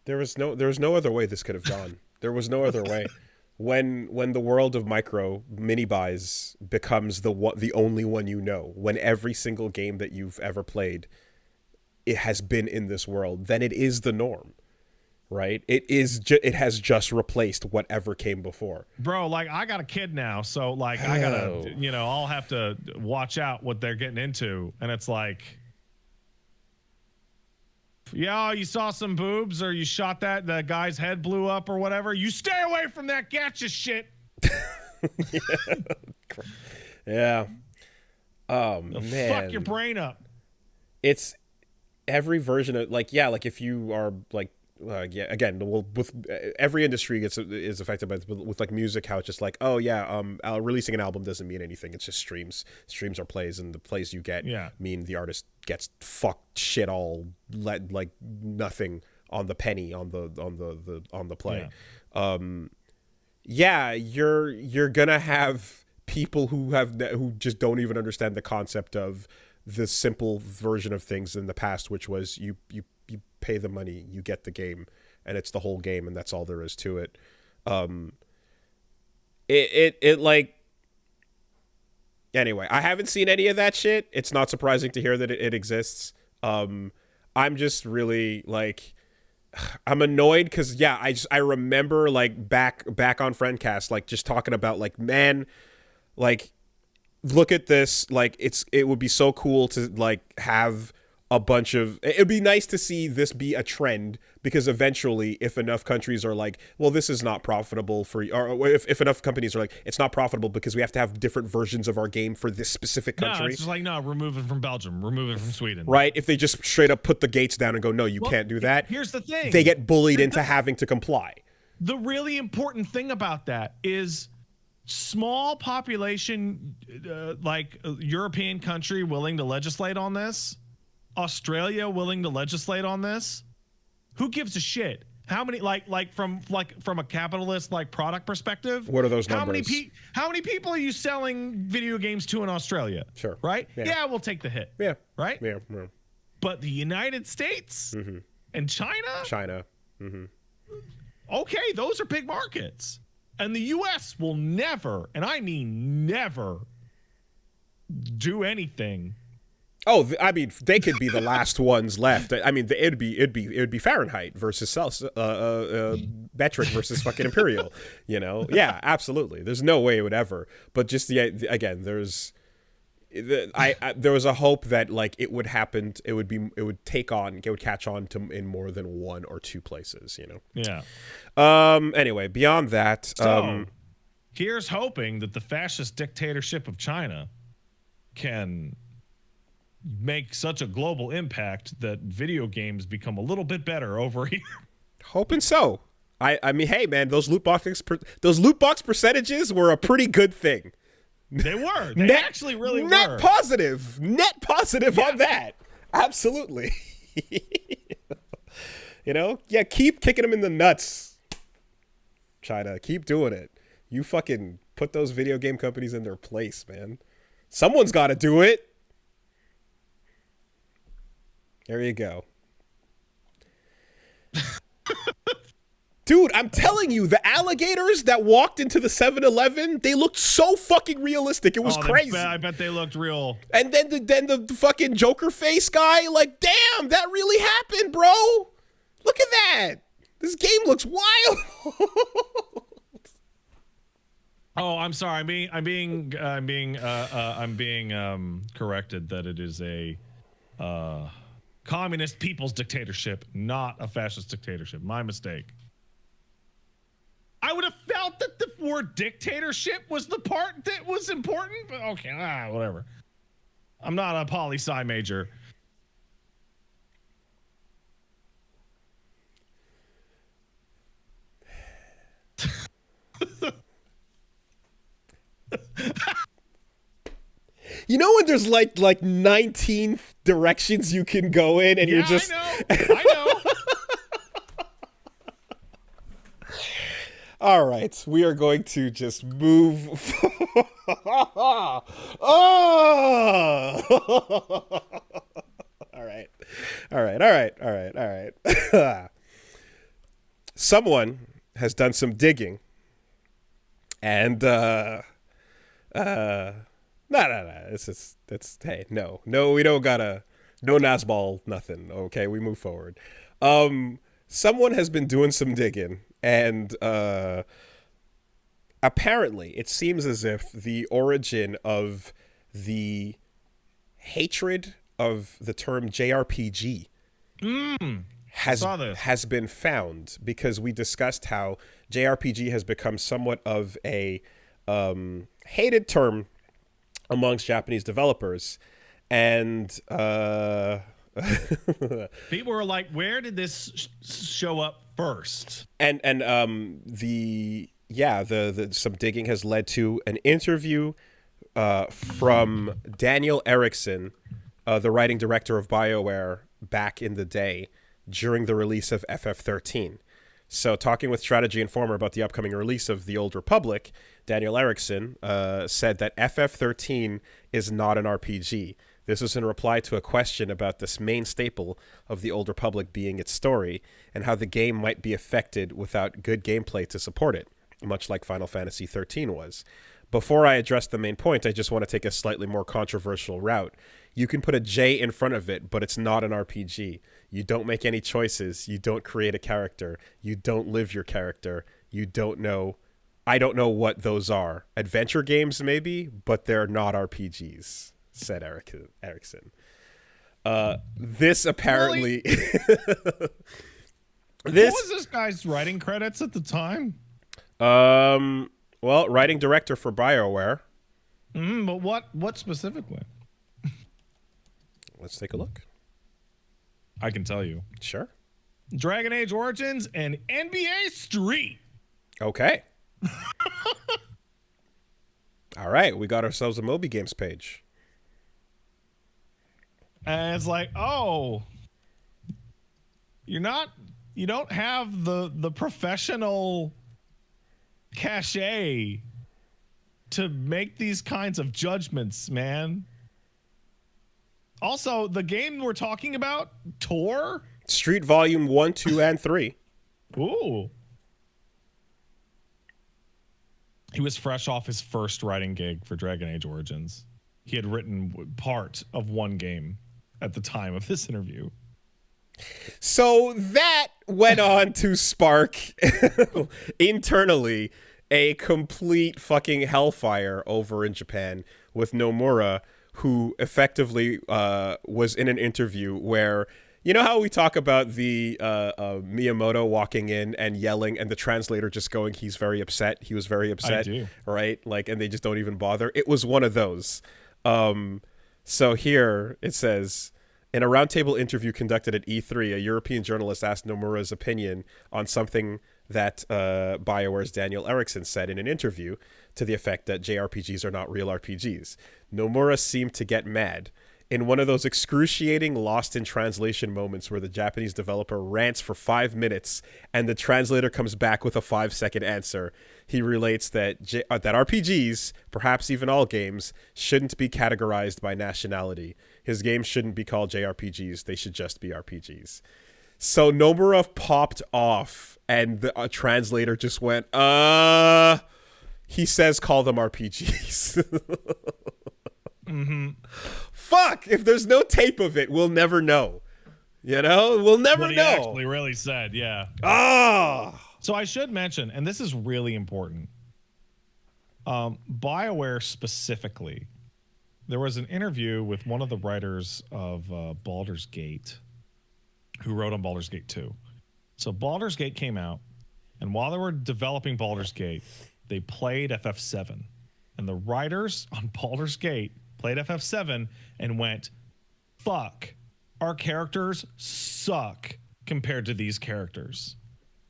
S1: There was no other way this could have gone. There was no other way. When the world of micro mini buys becomes the only one you know, when every single game that you've ever played, it has been in this world, then it is the norm, right? It has just replaced whatever came before.
S2: Bro, I got a kid now, so I gotta, I'll have to watch out what they're getting into, and it's like, yeah, you saw some boobs, or you shot the guy's head blew up, or whatever. You stay away from that gacha shit.
S1: Yeah. Oh, man.
S2: Fuck your brain up.
S1: It's every version of if you are again, with every industry is affected by with music, how it's just releasing an album doesn't mean anything. It's just streams are plays, and the plays you get mean the artist gets fucked shit all nothing on the penny on the play. You're gonna have people who just don't even understand the concept of the simple version of things in the past, which was you pay the money, you get the game, and it's the whole game, and that's all there is to it. Anyway, I haven't seen any of that shit. It's not surprising to hear that it exists. I'm just really I'm annoyed because I remember back on Friendcast just talking about man, look at this, it would be so cool to have a bunch of, it'd be nice to see this be a trend, because eventually if enough countries are well, this is not profitable for you, or if enough companies are it's not profitable because we have to have different versions of our game for this specific country.
S2: No, it's just no, remove it from Belgium, remove it from Sweden.
S1: Right? If they just straight up put the gates down and go, no, you can't do that.
S2: Here's the thing.
S1: They get bullied into having to comply.
S2: The really important thing about that is small population, European country willing to legislate on this, Australia willing to legislate on this. Who gives a shit? How many from a capitalist product perspective?
S1: What are those numbers?
S2: How many people are you selling video games to in Australia?
S1: Sure.
S2: Right? Yeah, we'll take the hit.
S1: Yeah.
S2: Right?
S1: Yeah.
S2: But the United States and China?
S1: Mm-hmm.
S2: Okay, those are big markets. And the US will never, and I mean never, do anything.
S1: Oh, I mean, they could be the last ones left. I mean, it'd be Fahrenheit versus Celsius, metric versus fucking imperial. Yeah, absolutely. There's no way it would ever. But just again, there was a hope that it would happen. It would catch on to in more than one or two places.
S2: Yeah.
S1: Anyway, beyond that,
S2: here's hoping that the fascist dictatorship of China can make such a global impact that video games become a little bit better over here.
S1: Hoping so. I mean, hey man, those loot box percentages were a pretty good thing.
S2: They were. They actually really were.
S1: Net positive on that. Absolutely. Keep kicking them in the nuts, China. Keep doing it. You fucking put those video game companies in their place, man. Someone's got to do it. There you go. Dude, I'm telling you, the alligators that walked into the 7-Eleven, they looked so fucking realistic. It was crazy.
S2: I bet they looked real.
S1: And then the fucking Joker face guy, like, damn, that really happened, bro. Look at that. This game looks wild.
S2: Oh, I'm sorry. I'm being corrected that it is a communist people's dictatorship, not a fascist dictatorship. My mistake. I would have felt that the word dictatorship was the part that was important, but okay, whatever. I'm not a poli-sci major.
S1: You know when there's like 19 directions you can go in and you're just...
S2: I know.
S1: All right, we are going to just move. Oh! All right. Someone has done some digging, and no. It's hey, no, we don't gotta, no Nazball, nothing. Okay, we move forward. Someone has been doing some digging. And apparently, it seems as if the origin of the hatred of the term JRPG has been found, because we discussed how JRPG has become somewhat of a hated term amongst Japanese developers. And
S2: people were like, where did this show up first?
S1: And some digging has led to an interview from Daniel Erickson, the writing director of BioWare back in the day during the release of FF13. So talking with Strategy Informer about the upcoming release of The Old Republic, Daniel Erickson said that FF13 is not an RPG. This was in reply to a question about this main staple of The Old Republic being its story, and how the game might be affected without good gameplay to support it, much like Final Fantasy XIII was. Before I address the main point, I just want to take a slightly more controversial route. You can put a J in front of it, but it's not an RPG. You don't make any choices. You don't create a character. You don't live your character. You don't know. I don't know what those are. Adventure games, maybe, but they're not RPGs, said Erickson. This apparently...
S2: What was this guy's writing credits at the time?
S1: Well, writing director for BioWare.
S2: But what specifically?
S1: Let's take a look.
S2: I can tell you.
S1: Sure.
S2: Dragon Age Origins and NBA Street.
S1: Okay. All right, we got ourselves a Moby Games page.
S2: And it's like, oh, you don't have the professional cachet to make these kinds of judgments, man. Also, the game we're talking about, Tor?
S1: Street Volume 1, 2, and 3.
S2: Ooh. He was fresh off his first writing gig for Dragon Age Origins. He had written part of one game at the time of this interview.
S1: So that went on to spark internally a complete fucking hellfire over in Japan with Nomura, who effectively was in an interview where, you know how we talk about the Miyamoto walking in and yelling and the translator just going, he's very upset. He was very upset.
S2: I do.
S1: Right? Like, and they just don't even bother. It was one of those. So here it says, in a roundtable interview conducted at E3, a European journalist asked Nomura's opinion on something that BioWare's Daniel Erickson said in an interview, to the effect that JRPGs are not real RPGs. Nomura seemed to get mad. in one of those excruciating lost in translation moments where the Japanese developer rants for 5 minutes and the translator comes back with a 5-second answer. He relates that that RPGs, perhaps even all games, shouldn't be categorized by nationality. His games shouldn't be called JRPGs. They should just be RPGs. So Nomura popped off and the translator just went, he says call them RPGs.
S2: Mm-hmm.
S1: Fuck, if there's no tape of it, we'll never know. You know? We'll never
S2: what he
S1: know.
S2: Actually really said, yeah. So I should mention, and this is really important, BioWare specifically, there was an interview with one of the writers of Baldur's Gate who wrote on Baldur's Gate 2. So Baldur's Gate came out, and while they were developing Baldur's Gate, they played FF7. And the writers on Baldur's Gate played FF7 and went, fuck, our characters suck compared to these characters.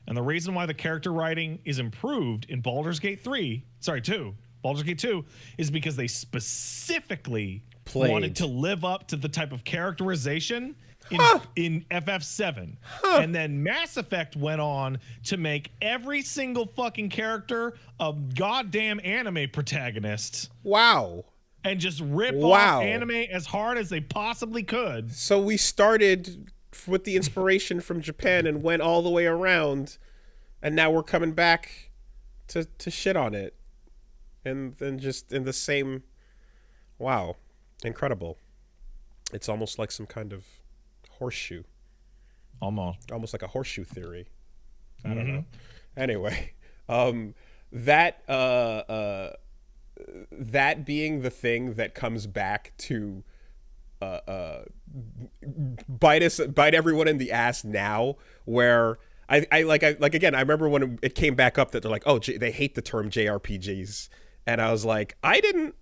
S2: And the reason why the character writing is improved in Baldur's Gate 2, Baldur's Gate 2, is because they wanted to live up to the type of characterization in FF7. And then Mass Effect went on to make every single fucking character a goddamn anime protagonist.
S1: Wow.
S2: And just rip off anime as hard as they possibly could.
S1: So we started with the inspiration from Japan and went all the way around, and now we're coming back to shit on it. And then just in the same... Wow. Incredible. It's almost like some kind of horseshoe. Almost like a horseshoe theory. I don't know. Anyway, that being the thing that comes back to bite everyone in the ass now, where I remember when it came back up that they're like, oh, they hate the term JRPGs, and I was like, I didn't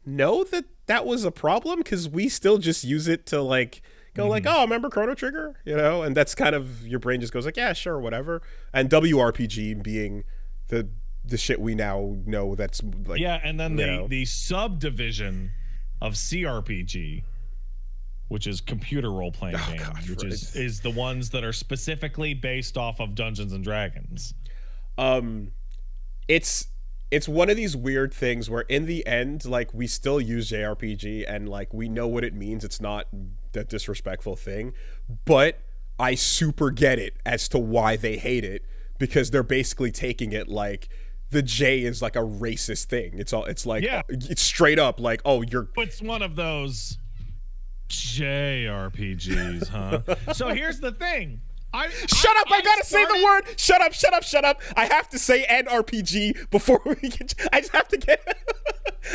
S1: know that was a problem, because we still just use it to like go like, oh, remember Chrono Trigger, you know? And that's kind of, your brain just goes like, yeah, sure, whatever. And WRPG being the shit we now know that's like,
S2: yeah, and then the subdivision of CRPG, which is computer role-playing games, which is the ones that are specifically based off of Dungeons and Dragons.
S1: It's one of these weird things where in the end, like, we still use JRPG and like we know what it means. It's not that disrespectful thing, but I super get it as to why they hate it, because they're basically taking it like the J is like a racist thing. It's like, it's straight up like, oh,
S2: it's one of those JRPGs, huh? So here's the thing.
S1: Shut up! I gotta say the word. Shut up! I have to say Nrpg before we get. I just have to get.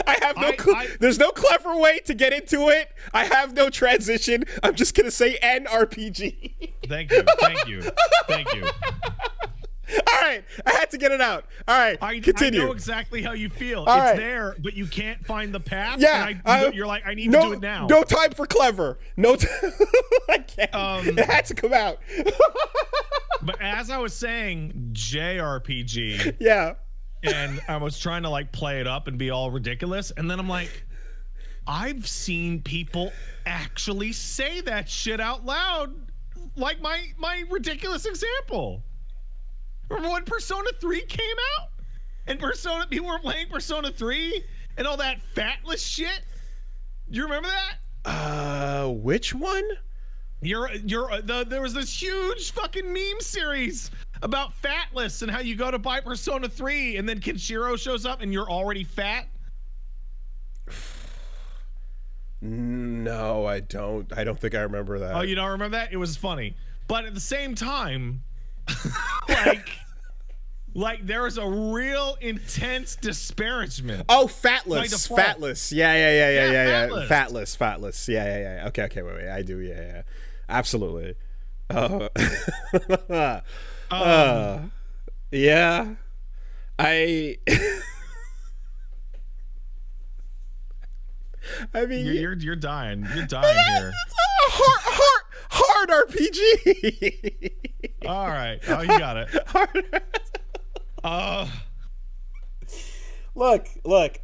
S1: I have no. There's no clever way to get into it. I have no transition. I'm just gonna say Nrpg.
S2: Thank you.
S1: All right, I had to get it out. All right, continue.
S2: I know exactly how you feel.
S1: All
S2: it's
S1: right.
S2: there, but you can't find the path.
S1: Yeah,
S2: you're like, I need to do it now.
S1: No time for clever. No time. I can't. It had to come out.
S2: But as I was saying, JRPG.
S1: Yeah.
S2: And I was trying to like play it up and be all ridiculous, and then I'm like, I've seen people actually say that shit out loud, like my ridiculous example. Remember when Persona 3 came out? And people were playing Persona 3 and all that fatless shit? You remember that?
S1: Which one?
S2: There was this huge fucking meme series about fatless and how you go to buy Persona 3 and then Kenshiro shows up and you're already fat.
S1: No, I don't. I don't think I remember that.
S2: Oh, you don't remember that? It was funny. But at the same time, like there was a real intense disparagement.
S1: Oh, fatless. Yeah.
S2: Fatless.
S1: Fatless. Yeah. Okay, wait. I do. Yeah. Absolutely. Yeah. I mean,
S2: you're dying. You're dying here.
S1: Hard RPG.
S2: All right. Oh, you got it.
S1: Look.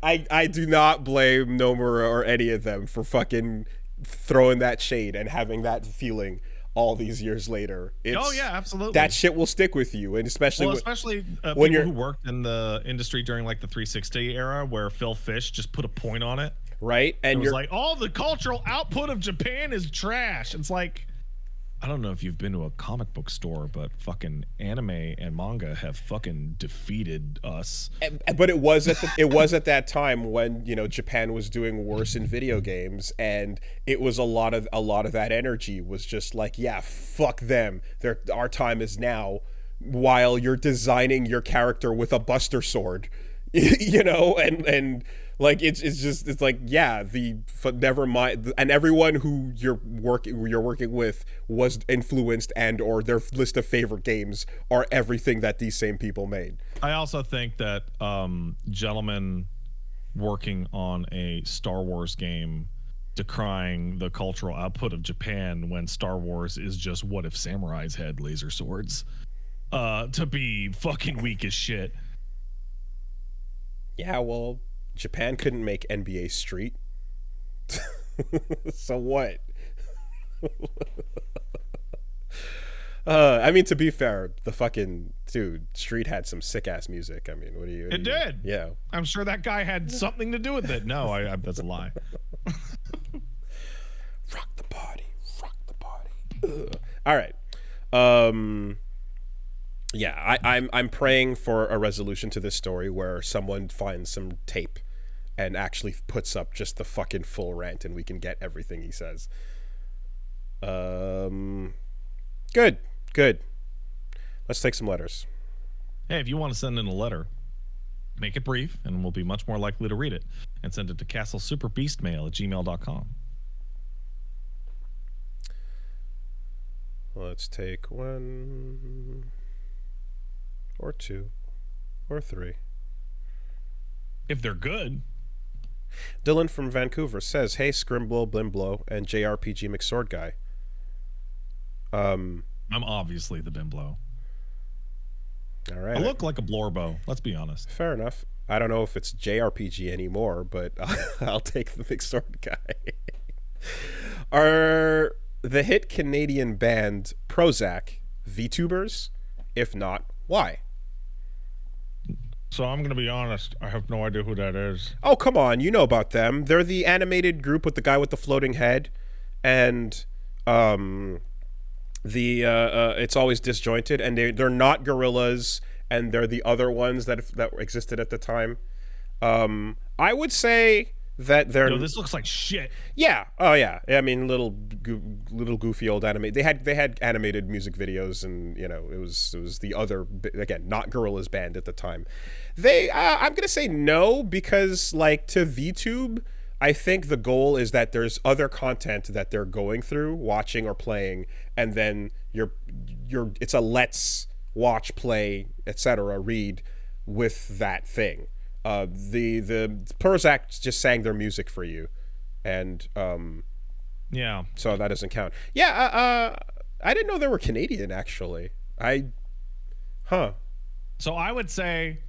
S1: I do not blame Nomura or any of them for fucking throwing that shade and having that feeling all these years later.
S2: Absolutely.
S1: That shit will stick with you, and especially
S2: when people who worked in the industry during like the 360 era, where Phil Fish just put a point on it,
S1: right? And
S2: it was like, all the cultural output of Japan is trash. It's like, I don't know if you've been to a comic book store, but fucking anime and manga have fucking defeated us.
S1: But it was at that time when, you know, Japan was doing worse in video games, and it was a lot of that energy was just like, yeah, fuck them. Our time is now, while you're designing your character with a Buster Sword, you know, and like it's like, yeah, never mind, and everyone who you're working with was influenced, and or their list of favorite games are everything that these same people made.
S2: I also think that gentlemen working on a Star Wars game decrying the cultural output of Japan when Star Wars is just what if samurais had laser swords, to be fucking weak as shit.
S1: Yeah, well, Japan couldn't make NBA Street. So what? I mean, to be fair, the fucking dude, Street had some sick ass music. I mean,
S2: it did.
S1: Yeah.
S2: I'm sure that guy had something to do with it. No, that's a lie.
S1: Rock the party. Ugh. All right. Yeah, I'm praying for a resolution to this story where someone finds some tape and actually puts up just the fucking full rant, and we can get everything he says. Good. Let's take some letters.
S2: Hey, if you want to send in a letter, make it brief, and we'll be much more likely to read it. And send it to castlesuperbeastmail@gmail.com.
S1: Let's take one, or two, or three.
S2: If they're good.
S1: Dylan from Vancouver says, "Hey, Scrimblow, Blimblow, and JRPG McSword guy."
S2: I'm obviously the Bimblow.
S1: All right.
S2: I look like a Blorbo. Let's be honest.
S1: Fair enough. I don't know if it's JRPG anymore, but I'll take the McSword guy. Are the hit Canadian band Prozac VTubers? If not, why?
S2: So I'm going to be honest. I have no idea who that is.
S1: Oh, come on. You know about them. They're the animated group with the guy with the floating head. And it's always disjointed. And they're not gorillas. And they're the other ones that existed at the time. I would say that they're...
S2: No, this looks like shit.
S1: Yeah. Oh, yeah. I mean, little goofy old anime. They had animated music videos, and you know, it was the other, again, not Gorillaz band at the time. I'm gonna say no, because like, to VTube, I think the goal is that there's other content that they're going through, watching or playing, and then it's a let's watch, play, etc. read with that thing. The Prozac just sang their music for you, and
S2: yeah,
S1: so that doesn't count. Yeah, I didn't know they were Canadian, actually.
S2: So I would say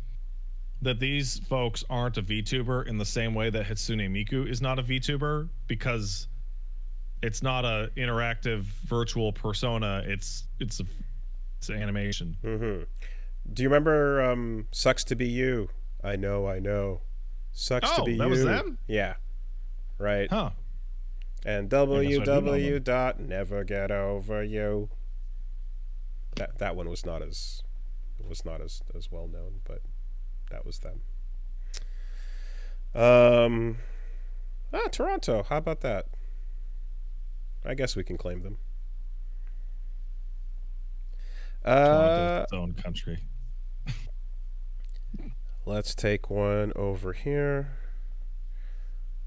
S2: that these folks aren't a VTuber in the same way that Hatsune Miku is not a VTuber, because it's not a interactive virtual persona. It's an animation.
S1: Mm-hmm. Do you remember Sucks to Be You? I know. Sucks to be you.
S2: Oh, that was them?
S1: Yeah. Right.
S2: Huh.
S1: And www.nevergetoveryou. That one was not as well known, but that was them. Toronto. How about that? I guess we can claim them.
S2: Toronto's its own country.
S1: Let's take one over here.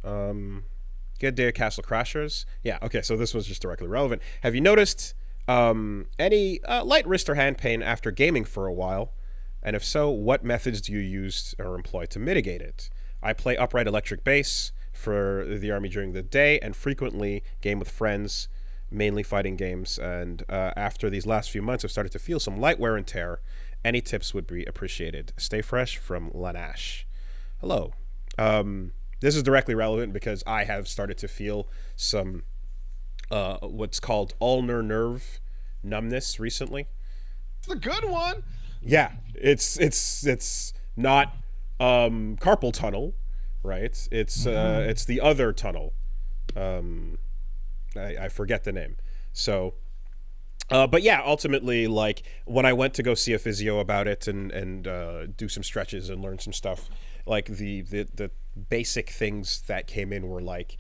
S1: Good day, Castle Crashers. Yeah, okay, so this one's just directly relevant. Have you noticed any light wrist or hand pain after gaming for a while? And if so, what methods do you use or employ to mitigate it? I play upright electric bass for the army during the day and frequently game with friends, mainly fighting games. And after these last few months, I've started to feel some light wear and tear. Any tips would be appreciated. Stay fresh, from Lanash. Hello. This is directly relevant because I have started to feel some what's called ulnar nerve numbness recently.
S2: It's a good one.
S1: Yeah, it's not carpal tunnel, right? It's the other tunnel. I forget the name. So, but yeah, ultimately, like when I went to go see a physio about it and do some stretches and learn some stuff, like the basic things that came in were like,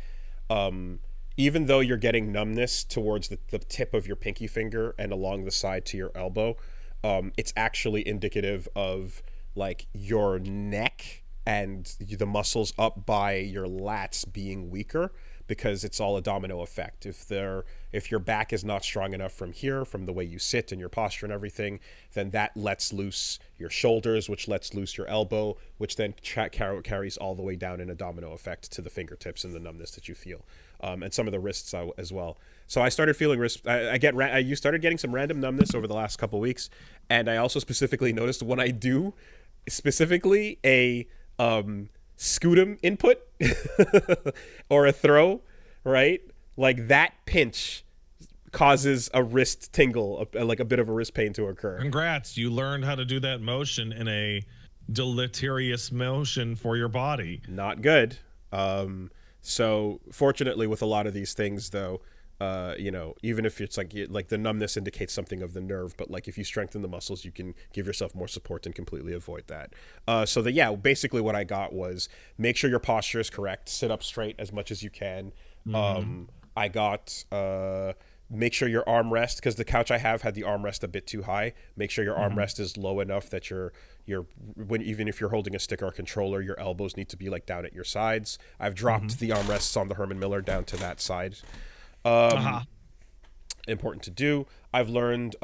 S1: even though you're getting numbness towards the tip of your pinky finger and along the side to your elbow, it's actually indicative of like your neck and the muscles up by your lats being weaker, because it's all a domino effect. If your back is not strong enough from here, from the way you sit and your posture and everything, then that lets loose your shoulders, which lets loose your elbow, which then carries all the way down in a domino effect to the fingertips and the numbness that you feel, and some of the wrists as well. So I started feeling wrist. You started getting some random numbness over the last couple weeks, and I also specifically noticed when I do specifically a scutum input or a throw, right? Like that pinch causes a wrist tingle, like a bit of a wrist pain to occur.
S2: Congrats, you learned how to do that motion in a deleterious motion for your body.
S1: Not good. So fortunately with a lot of these things though, even if it's like the numbness indicates something of the nerve, but like if you strengthen the muscles, you can give yourself more support and completely avoid that. Basically what I got was make sure your posture is correct, sit up straight as much as you can. I got make sure your armrest, because the couch I have had the armrest a bit too high. Make sure your armrest is low enough that even if you're holding a stick or a controller, your elbows need to be like down at your sides. I've dropped the armrests on the Herman Miller down to that side. Important to do. I've learned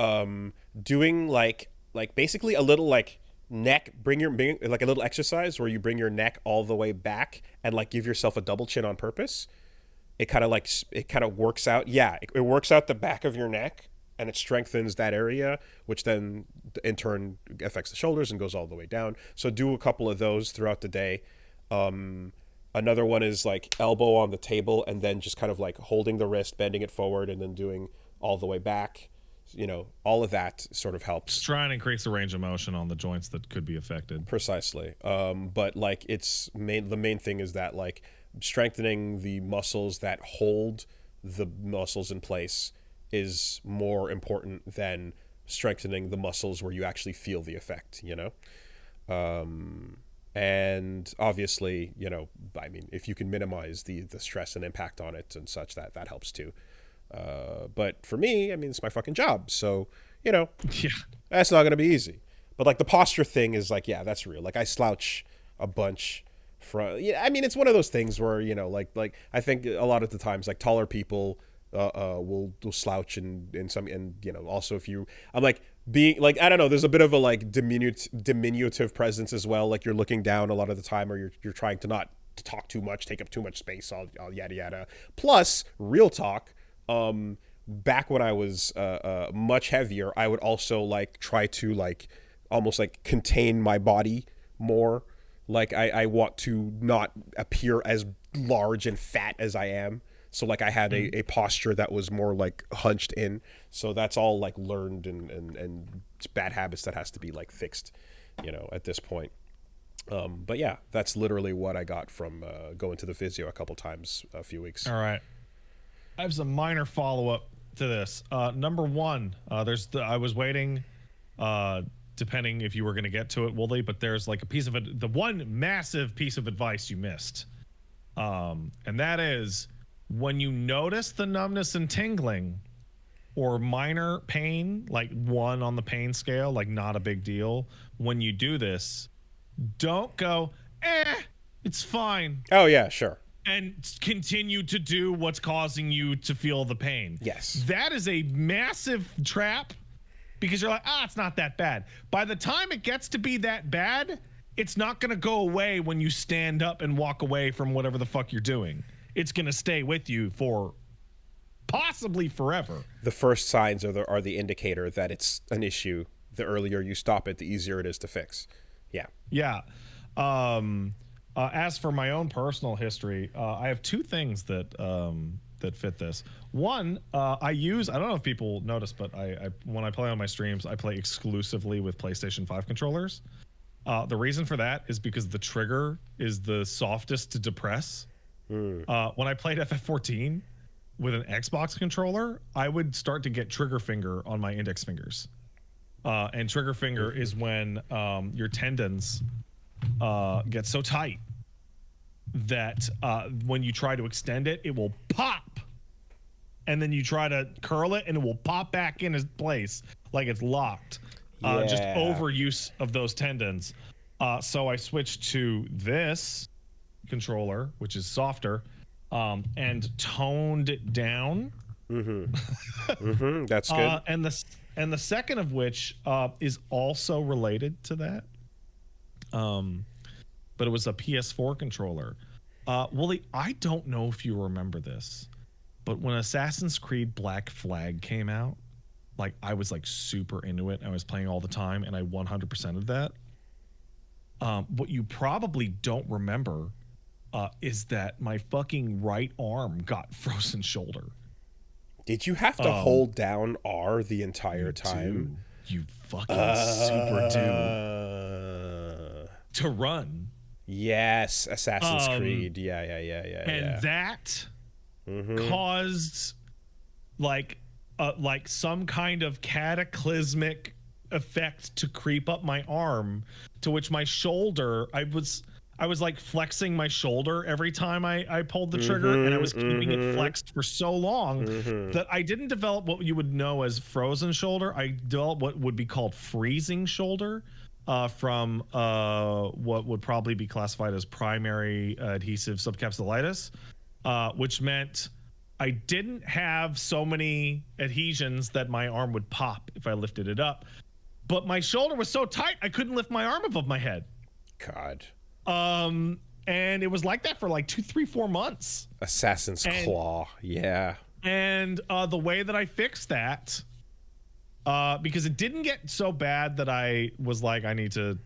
S1: doing like basically a little like neck, like a little exercise where you bring your neck all the way back and like give yourself a double chin on purpose. It kind of works out. Yeah, it works out the back of your neck and it strengthens that area, which then in turn affects the shoulders and goes all the way down. So do a couple of those throughout the day. Another one is like elbow on the table and then just kind of like holding the wrist, bending it forward, and then doing all the way back. All of that sort of helps.
S2: Try and increase the range of motion on the joints that could be affected.
S1: Precisely. But like the main thing is that like strengthening the muscles that hold the muscles in place is more important than strengthening the muscles where you actually feel the effect, and obviously, if you can minimize the stress and impact on it and such, that helps too. But for me, it's my fucking job. So,
S2: yeah,
S1: that's not going to be easy. But like the posture thing is like, yeah, that's real. Like I slouch a bunch it's one of those things where, like I think a lot of the times like taller people will slouch in some, and also if I'm like being like, I don't know, there's a bit of a like diminutive presence as well, like you're looking down a lot of the time, or you're trying to not talk too much, take up too much space, all yada yada. Plus, real talk, back when I was much heavier, I would also like try to like almost like contain my body more. Like I want to not appear as large and fat as I am. So like I had a posture that was more like hunched in. So that's all like learned and bad habits that has to be like fixed, at this point. But yeah, that's literally what I got from going to the physio a couple times a few weeks.
S2: All right. I have some minor follow-up to this. Number one, I was waiting, depending if you were going to get to it, Wooly, but there's like a piece of it, the one massive piece of advice you missed. And that is when you notice the numbness and tingling or minor pain, like 1 on the pain scale, like not a big deal. When you do this, don't go, it's fine.
S1: Oh yeah, sure.
S2: And continue to do what's causing you to feel the pain.
S1: Yes.
S2: That is a massive trap, because you're like, it's not that bad. By the time it gets to be that bad, it's not going to go away when you stand up and walk away from whatever the fuck you're doing. It's going to stay with you for possibly forever.
S1: The first signs are the indicator that it's an issue. The earlier you stop it, the easier it is to fix. Yeah.
S2: Yeah. As for my own personal history, I have 2 things that that fit this. One, I don't know if people notice, but I when I play on my streams, I play exclusively with PlayStation 5 controllers. The reason for that is because the trigger is the softest to depress. When I played FF14 with an Xbox controller, I would start to get trigger finger on my index fingers. And trigger finger is when your tendons get so tight that when you try to extend it, it will pop. And then you try to curl it and it will pop back in its place like it's locked. Just overuse of those tendons. So I switched to this controller, which is softer, and toned it down.
S1: That's good.
S2: And the second of which is also related to that. But it was a PS4 controller. Wooly, I don't know if you remember this, but when Assassin's Creed Black Flag came out, like I was like super into it. I was playing all the time and I 100%ed that. What you probably don't remember is that my fucking right arm got frozen shoulder.
S1: Did you have to hold down R the entire time?
S2: You fucking super do. To run.
S1: Yes, Assassin's Creed. Yeah.
S2: And that caused like some kind of cataclysmic effect to creep up my arm, to which my shoulder, I was like flexing my shoulder every time I pulled the trigger, and I was keeping it flexed for so long that I didn't develop what you would know as frozen shoulder. I developed what would be called freezing shoulder from what would probably be classified as primary adhesive subcapsulitis, which meant I didn't have so many adhesions that my arm would pop if I lifted it up. But my shoulder was so tight, I couldn't lift my arm above my head.
S1: God.
S2: And it was like that for like 2, 3, 4 months.
S1: Assassin's Claw. Yeah.
S2: And the way that I fixed that, because it didn't get so bad that I was like, I need to,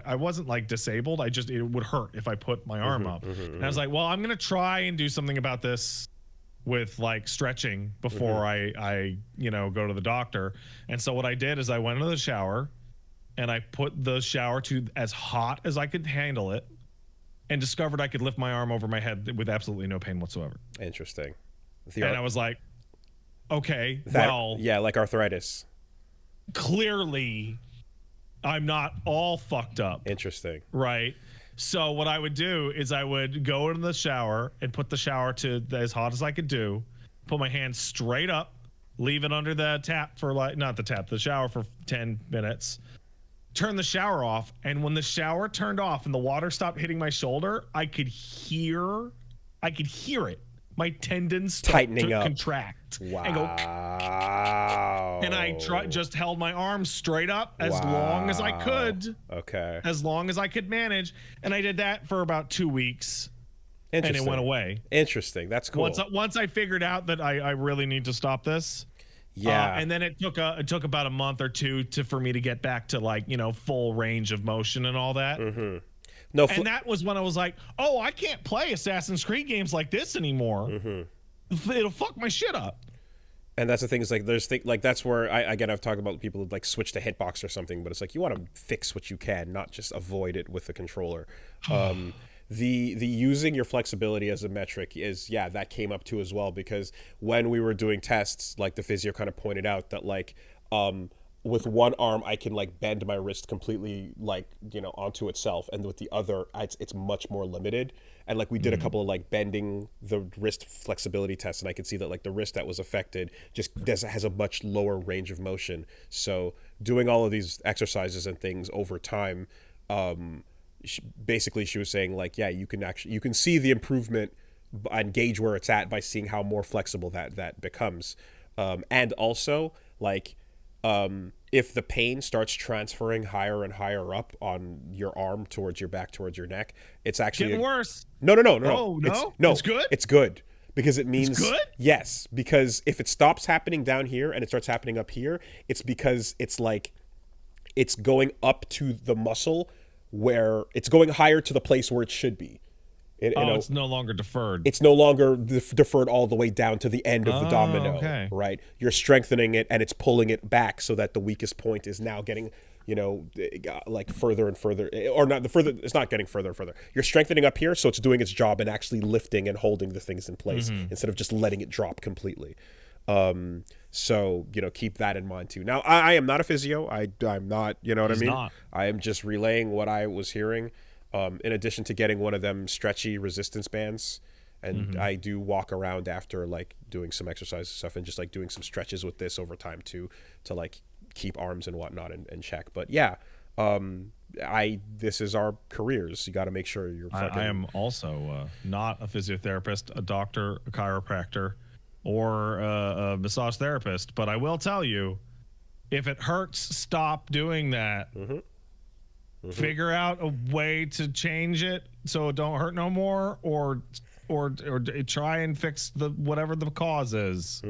S2: I wasn't like disabled. It would hurt if I put my arm up. And I was like, well, I'm going to try and do something about this with like stretching before I go to the doctor. And so what I did is I went into the shower and I put the shower to as hot as I could handle it, and discovered I could lift my arm over my head with absolutely no pain whatsoever.
S1: Interesting.
S2: And I was like, okay,
S1: yeah, like arthritis.
S2: Clearly I'm not all fucked up.
S1: Interesting.
S2: Right. So what I would do is I would go into the shower and put the shower to as hot as I could do, put my hand straight up, leave it under the tap for the shower for 10 minutes, turn the shower off. And when the shower turned off and the water stopped hitting my shoulder, I could hear it. My tendons
S1: tightening up,
S2: contract,
S1: wow,
S2: and go. And I just held my arms straight up as long as I could.
S1: Okay.
S2: As long as I could manage, and I did that for about 2 weeks, and it went away.
S1: Interesting. That's cool.
S2: Once I figured out that I really need to stop this.
S1: Yeah.
S2: And then it took about a month or two for me to get back to full range of motion and all that.
S1: No,
S2: and that was when I was like, oh, I can't play Assassin's Creed games like this anymore. It'll fuck my shit up.
S1: And that's the thing, is like that's where I've talked about people who like switch to hitbox or something, but it's like you want to fix what you can, not just avoid it with the controller. The using your flexibility as a metric is, that came up too as well, because when we were doing tests, like the physio kind of pointed out that like with one arm I can like bend my wrist completely onto itself, and with the other it's much more limited. And like we did a couple of like bending the wrist flexibility tests, and I could see that like the wrist that was affected has a much lower range of motion. So doing all of these exercises and things over time, basically she was saying like, you can see the improvement and gauge where it's at by seeing how more flexible that becomes. And also like, if the pain starts transferring higher and higher up on your arm towards your back, towards your neck, it's actually
S2: getting worse.
S1: No.
S2: Oh, no? It's good?
S1: It's good. Because it means...
S2: It's good?
S1: Yes. Because if it stops happening down here and it starts happening up here, it's because it's like... It's going up to the muscle where... It's going higher to the place where it should be.
S2: It's no longer deferred.
S1: It's no longer deferred all the way down to the end of the domino,
S2: okay.
S1: right? You're strengthening it, and it's pulling it back so that the weakest point is now getting, like further and further, or not the further. It's not getting further and further. You're strengthening up here, so it's doing its job and actually lifting and holding the things in place instead of just letting it drop completely. So keep that in mind too. Now, I am not a physio. I'm not. You know what I mean?
S2: Not.
S1: I am just relaying what I was hearing. In addition to getting one of them stretchy resistance bands, and I do walk around after like doing some exercise and stuff, and just like doing some stretches with this over time to like keep arms and whatnot in check. But yeah, this is our careers. You got to make sure you're.
S2: I am also not a physiotherapist, a doctor, a chiropractor, or a massage therapist. But I will tell you, if it hurts, stop doing that. Figure out a way to change it so it don't hurt no more, or try and fix the whatever the cause is.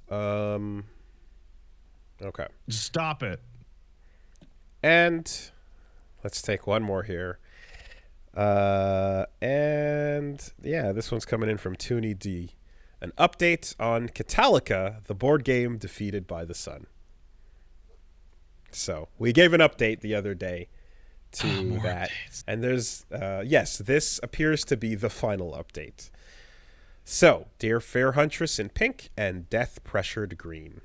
S1: Okay.
S2: Stop it.
S1: And let's take one more here. And yeah, this one's coming in from Toonie D. An update on Kotickian, the board game defeated by the sun. So we gave an update the other day to that. Updates. And there's, yes, this appears to be the final update. So, dear Fair Huntress in pink and Death Pressured green.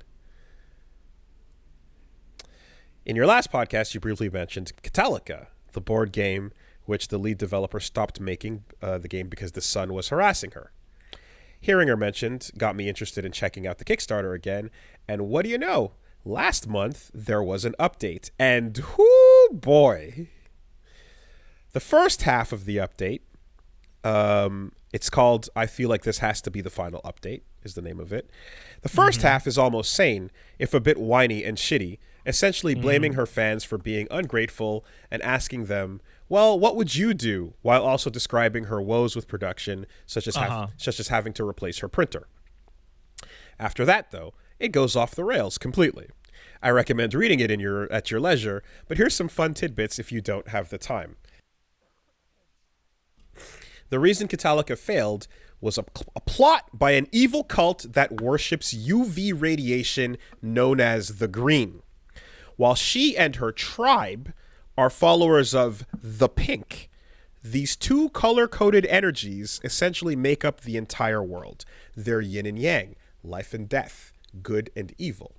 S1: In your last podcast, you briefly mentioned Kotickian, the board game which the lead developer stopped making the game because the sun was harassing her. Hearing her mentioned got me interested in checking out the Kickstarter again, and what do you know? Last month, there was an update, and whoo boy. The first half of the update, it's called I Feel Like This Has to Be the Final Update, is the name of it. The first half is almost sane, if a bit whiny and shitty, essentially blaming her fans for being ungrateful and asking them, well, what would you do, while also describing her woes with production, such as having to replace her printer. After that, though, it goes off the rails completely. I recommend reading it at your leisure, but here's some fun tidbits if you don't have the time. The reason Kotickian failed was a plot by an evil cult that worships UV radiation known as the Green. While she and her tribe are followers of the Pink, these two color-coded energies essentially make up the entire world. They're yin and yang, life and death, good and evil.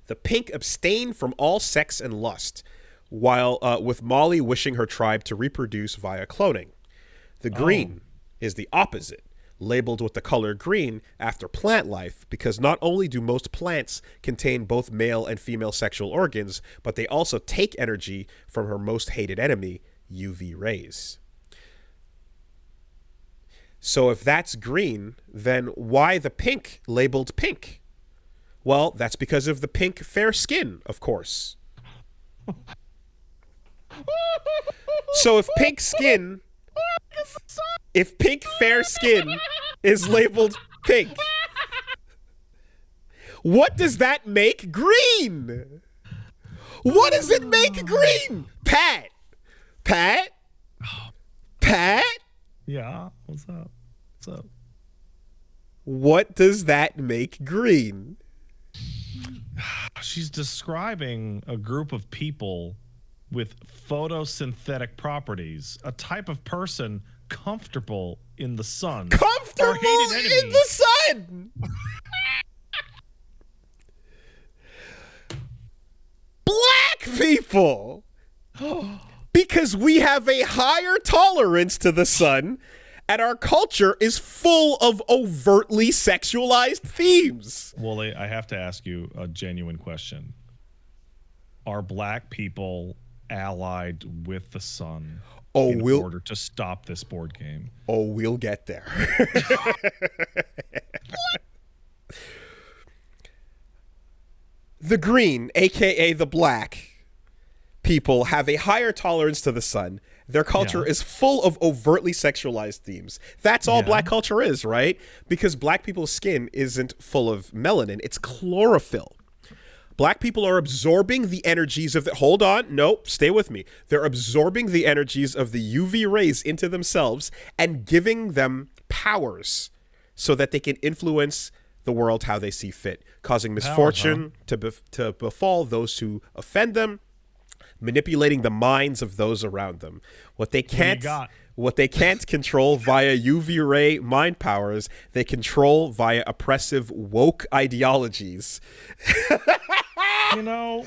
S1: The Pink abstain from all sex and lust, while with Molly wishing her tribe to reproduce via cloning. The Green is the opposite, labeled with the color green after plant life, because not only do most plants contain both male and female sexual organs, but they also take energy from her most hated enemy, UV rays. So if that's green, then why the Pink labeled pink? Well, that's because of the pink fair skin, of course. So if pink fair skin is labeled pink, what does that make green? What does it make green? Pat?
S2: Yeah, what's up?
S1: What does that make green?
S2: She's describing a group of people with photosynthetic properties, a type of person comfortable in the sun.
S1: Comfortable in the sun! Black people! Because we have a higher tolerance to the sun, and our culture is full of overtly sexualized themes.
S2: Wooly, I have to ask you a genuine question. Are black people allied with the sun in order to stop this board game?
S1: Oh, we'll get there. The green, aka the black people, have a higher tolerance to the sun. Their culture is full of overtly sexualized themes. That's all black culture is, right? Because black people's skin isn't full of melanin. It's chlorophyll. Black people are absorbing the energies of the... Hold on. Nope. Stay with me. They're absorbing the energies of the UV rays into themselves and giving them powers so that they can influence the world how they see fit, causing misfortune to befall those who offend them, manipulating the minds of those around them. What they can't control via UV ray mind powers, they control via oppressive woke ideologies.
S2: You know,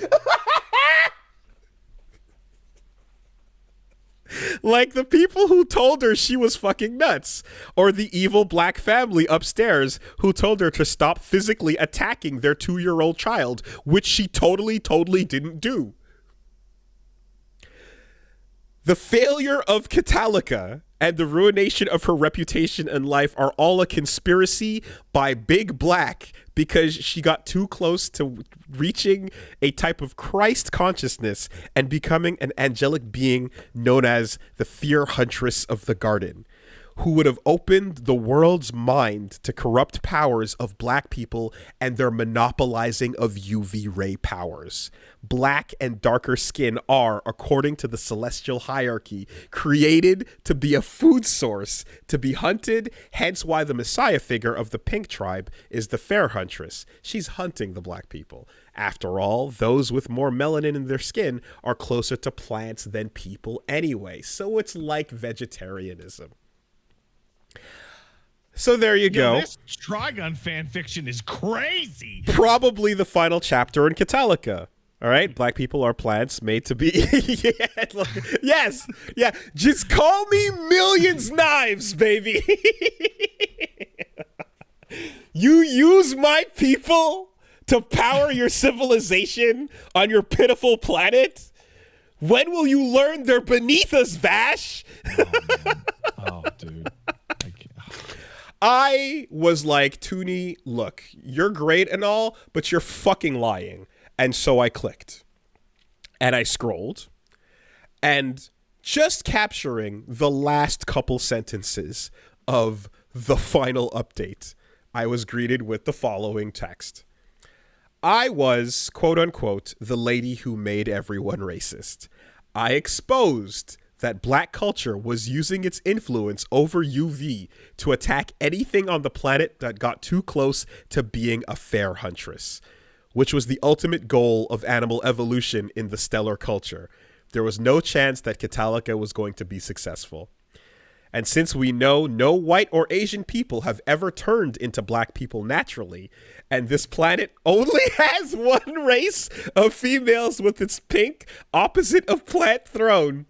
S1: like the people who told her she was fucking nuts, or the evil black family upstairs who told her to stop physically attacking their 2-year-old child, which she totally didn't do. The failure of Kotickian and the ruination of her reputation and life are all a conspiracy by Big Black because she got too close to reaching a type of Christ consciousness and becoming an angelic being known as the Fear Huntress of the Garden, who would have opened the world's mind to corrupt powers of black people and their monopolizing of UV ray powers. Black and darker skin are, according to the celestial hierarchy, created to be a food source, to be hunted, hence why the messiah figure of the pink tribe is the fair huntress. She's hunting the black people. After all, those with more melanin in their skin are closer to plants than people anyway, so it's like vegetarianism. So there you go.
S2: This Trigun fan fiction is crazy.
S1: Probably the final chapter in Kotickian. All right, black people are plants made to be. Yes, yeah. Just call me Millions Knives, baby. You use my people to power your civilization on your pitiful planet. When will you learn they're beneath us, Vash?
S2: Oh, dude.
S1: I was like, Toonie, look, you're great and all, but you're fucking lying. And so I clicked. And I scrolled. And just capturing the last couple sentences of the final update, I was greeted with the following text. I was, quote unquote, the lady who made everyone racist. I exposed that black culture was using its influence over UV to attack anything on the planet that got too close to being a fair huntress, which was the ultimate goal of animal evolution in the stellar culture. There was no chance that Kotickian was going to be successful. And since we know no white or Asian people have ever turned into black people naturally, and this planet only has one race of females with its pink opposite of plant throne,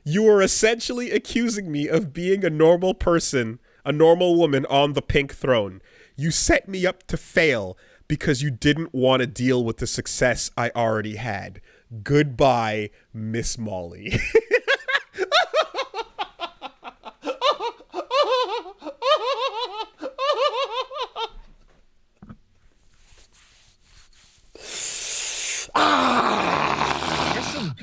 S1: you are essentially accusing me of being a normal person, a normal woman on the pink throne. You set me up to fail because you didn't want to deal with the success I already had. Goodbye, Miss Molly.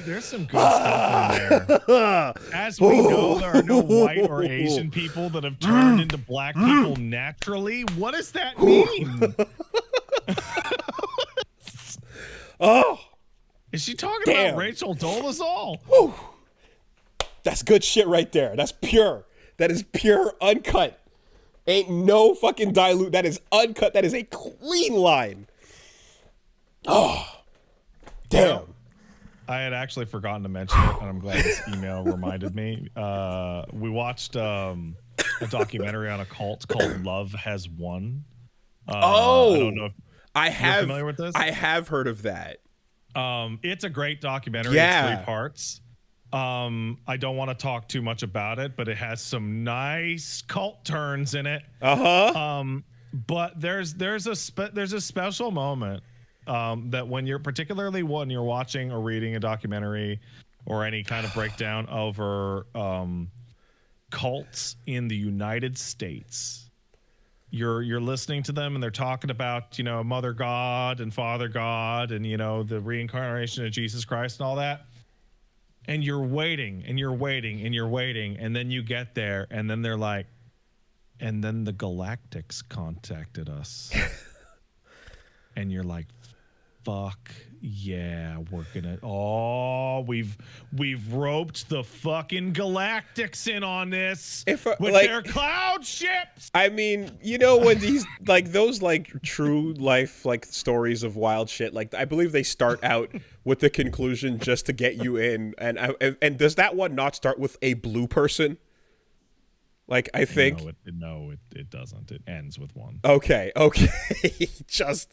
S2: There's some good stuff in there. As we know, there are no white or Asian people that have turned into black people naturally. What does that mean?
S1: Oh,
S2: is she talking about Rachel Dolezal?
S1: Whew. That's good shit right there. That's pure. That is pure uncut. Ain't no fucking dilute. That is uncut. That is a clean line. Oh, damn.
S2: Well, I had actually forgotten to mention it, and I'm glad this email reminded me. We watched a documentary on a cult called Love Has Won. I don't know if you're familiar with this.
S1: I have heard of that.
S2: It's a great documentary.
S1: Yeah.
S2: It's 3 parts. I don't want to talk too much about it, but it has some nice cult turns in it. But there's a special moment that when you're watching or reading a documentary or any kind of breakdown over cults in the United States, you're listening to them and they're talking about, Mother God and Father God and, the reincarnation of Jesus Christ and all that. And you're waiting and you're waiting and you're waiting. And then you get there and then they're like, and then the Galactics contacted us. And you're like, Fuck yeah, we're gonna. Oh, we've roped the fucking Galactics in on this with their cloud ships.
S1: I mean, when these like those like true life like stories of wild shit, like I believe they start out with the conclusion just to get you in, and does that one not start with a blue person? Like I think
S2: it doesn't. It ends with one.
S1: Okay, just.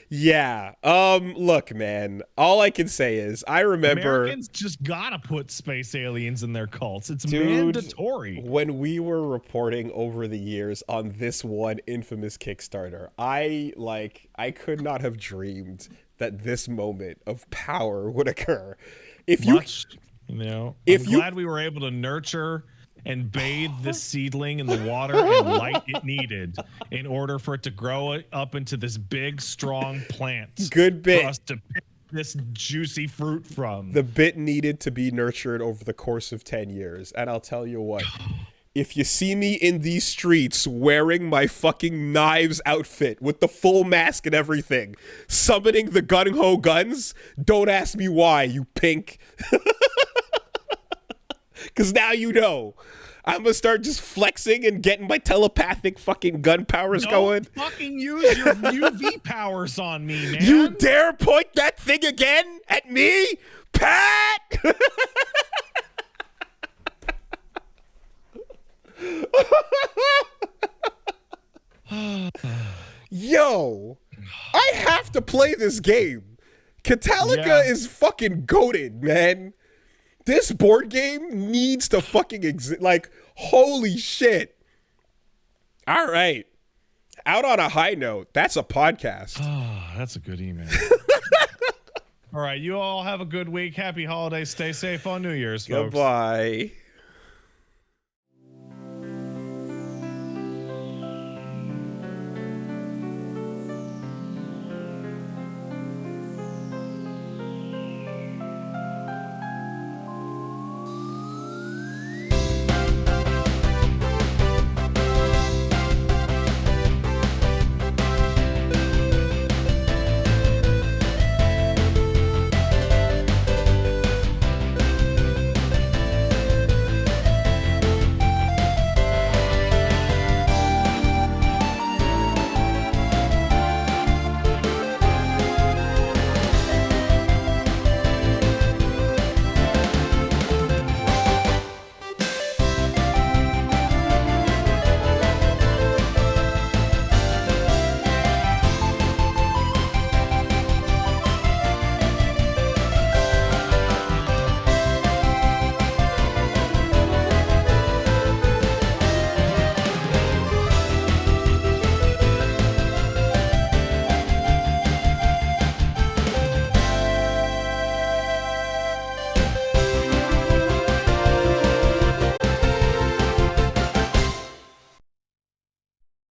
S1: Yeah. Look, man. All I can say is I remember
S2: Americans just gotta put space aliens in their cults. It's mandatory.
S1: When we were reporting over the years on this one infamous Kickstarter, I could not have dreamed that this moment of power would occur.
S2: I'm glad we were able to nurture and bathe this seedling in the water and light it needed in order for it to grow up into this big, strong plant.
S1: Good bit.
S2: For us to pick this juicy fruit from.
S1: The bit needed to be nurtured over the course of 10 years. And I'll tell you what, if you see me in these streets wearing my fucking knives outfit with the full mask and everything, summoning the gung-ho guns, don't ask me why, you pink. Because now you know. I'm going to start just flexing and getting my telepathic fucking gun powers going.
S2: Fucking use your UV powers on me, man.
S1: You dare point that thing again at me? Pat! Yo, I have to play this game. Catalica is fucking goated, man. This board game needs to fucking exist. Like, holy shit. All right. Out on a high note. That's a podcast.
S2: Oh, that's a good email. All right. You all have a good week. Happy holidays. Stay safe on New Year's, folks.
S1: Goodbye.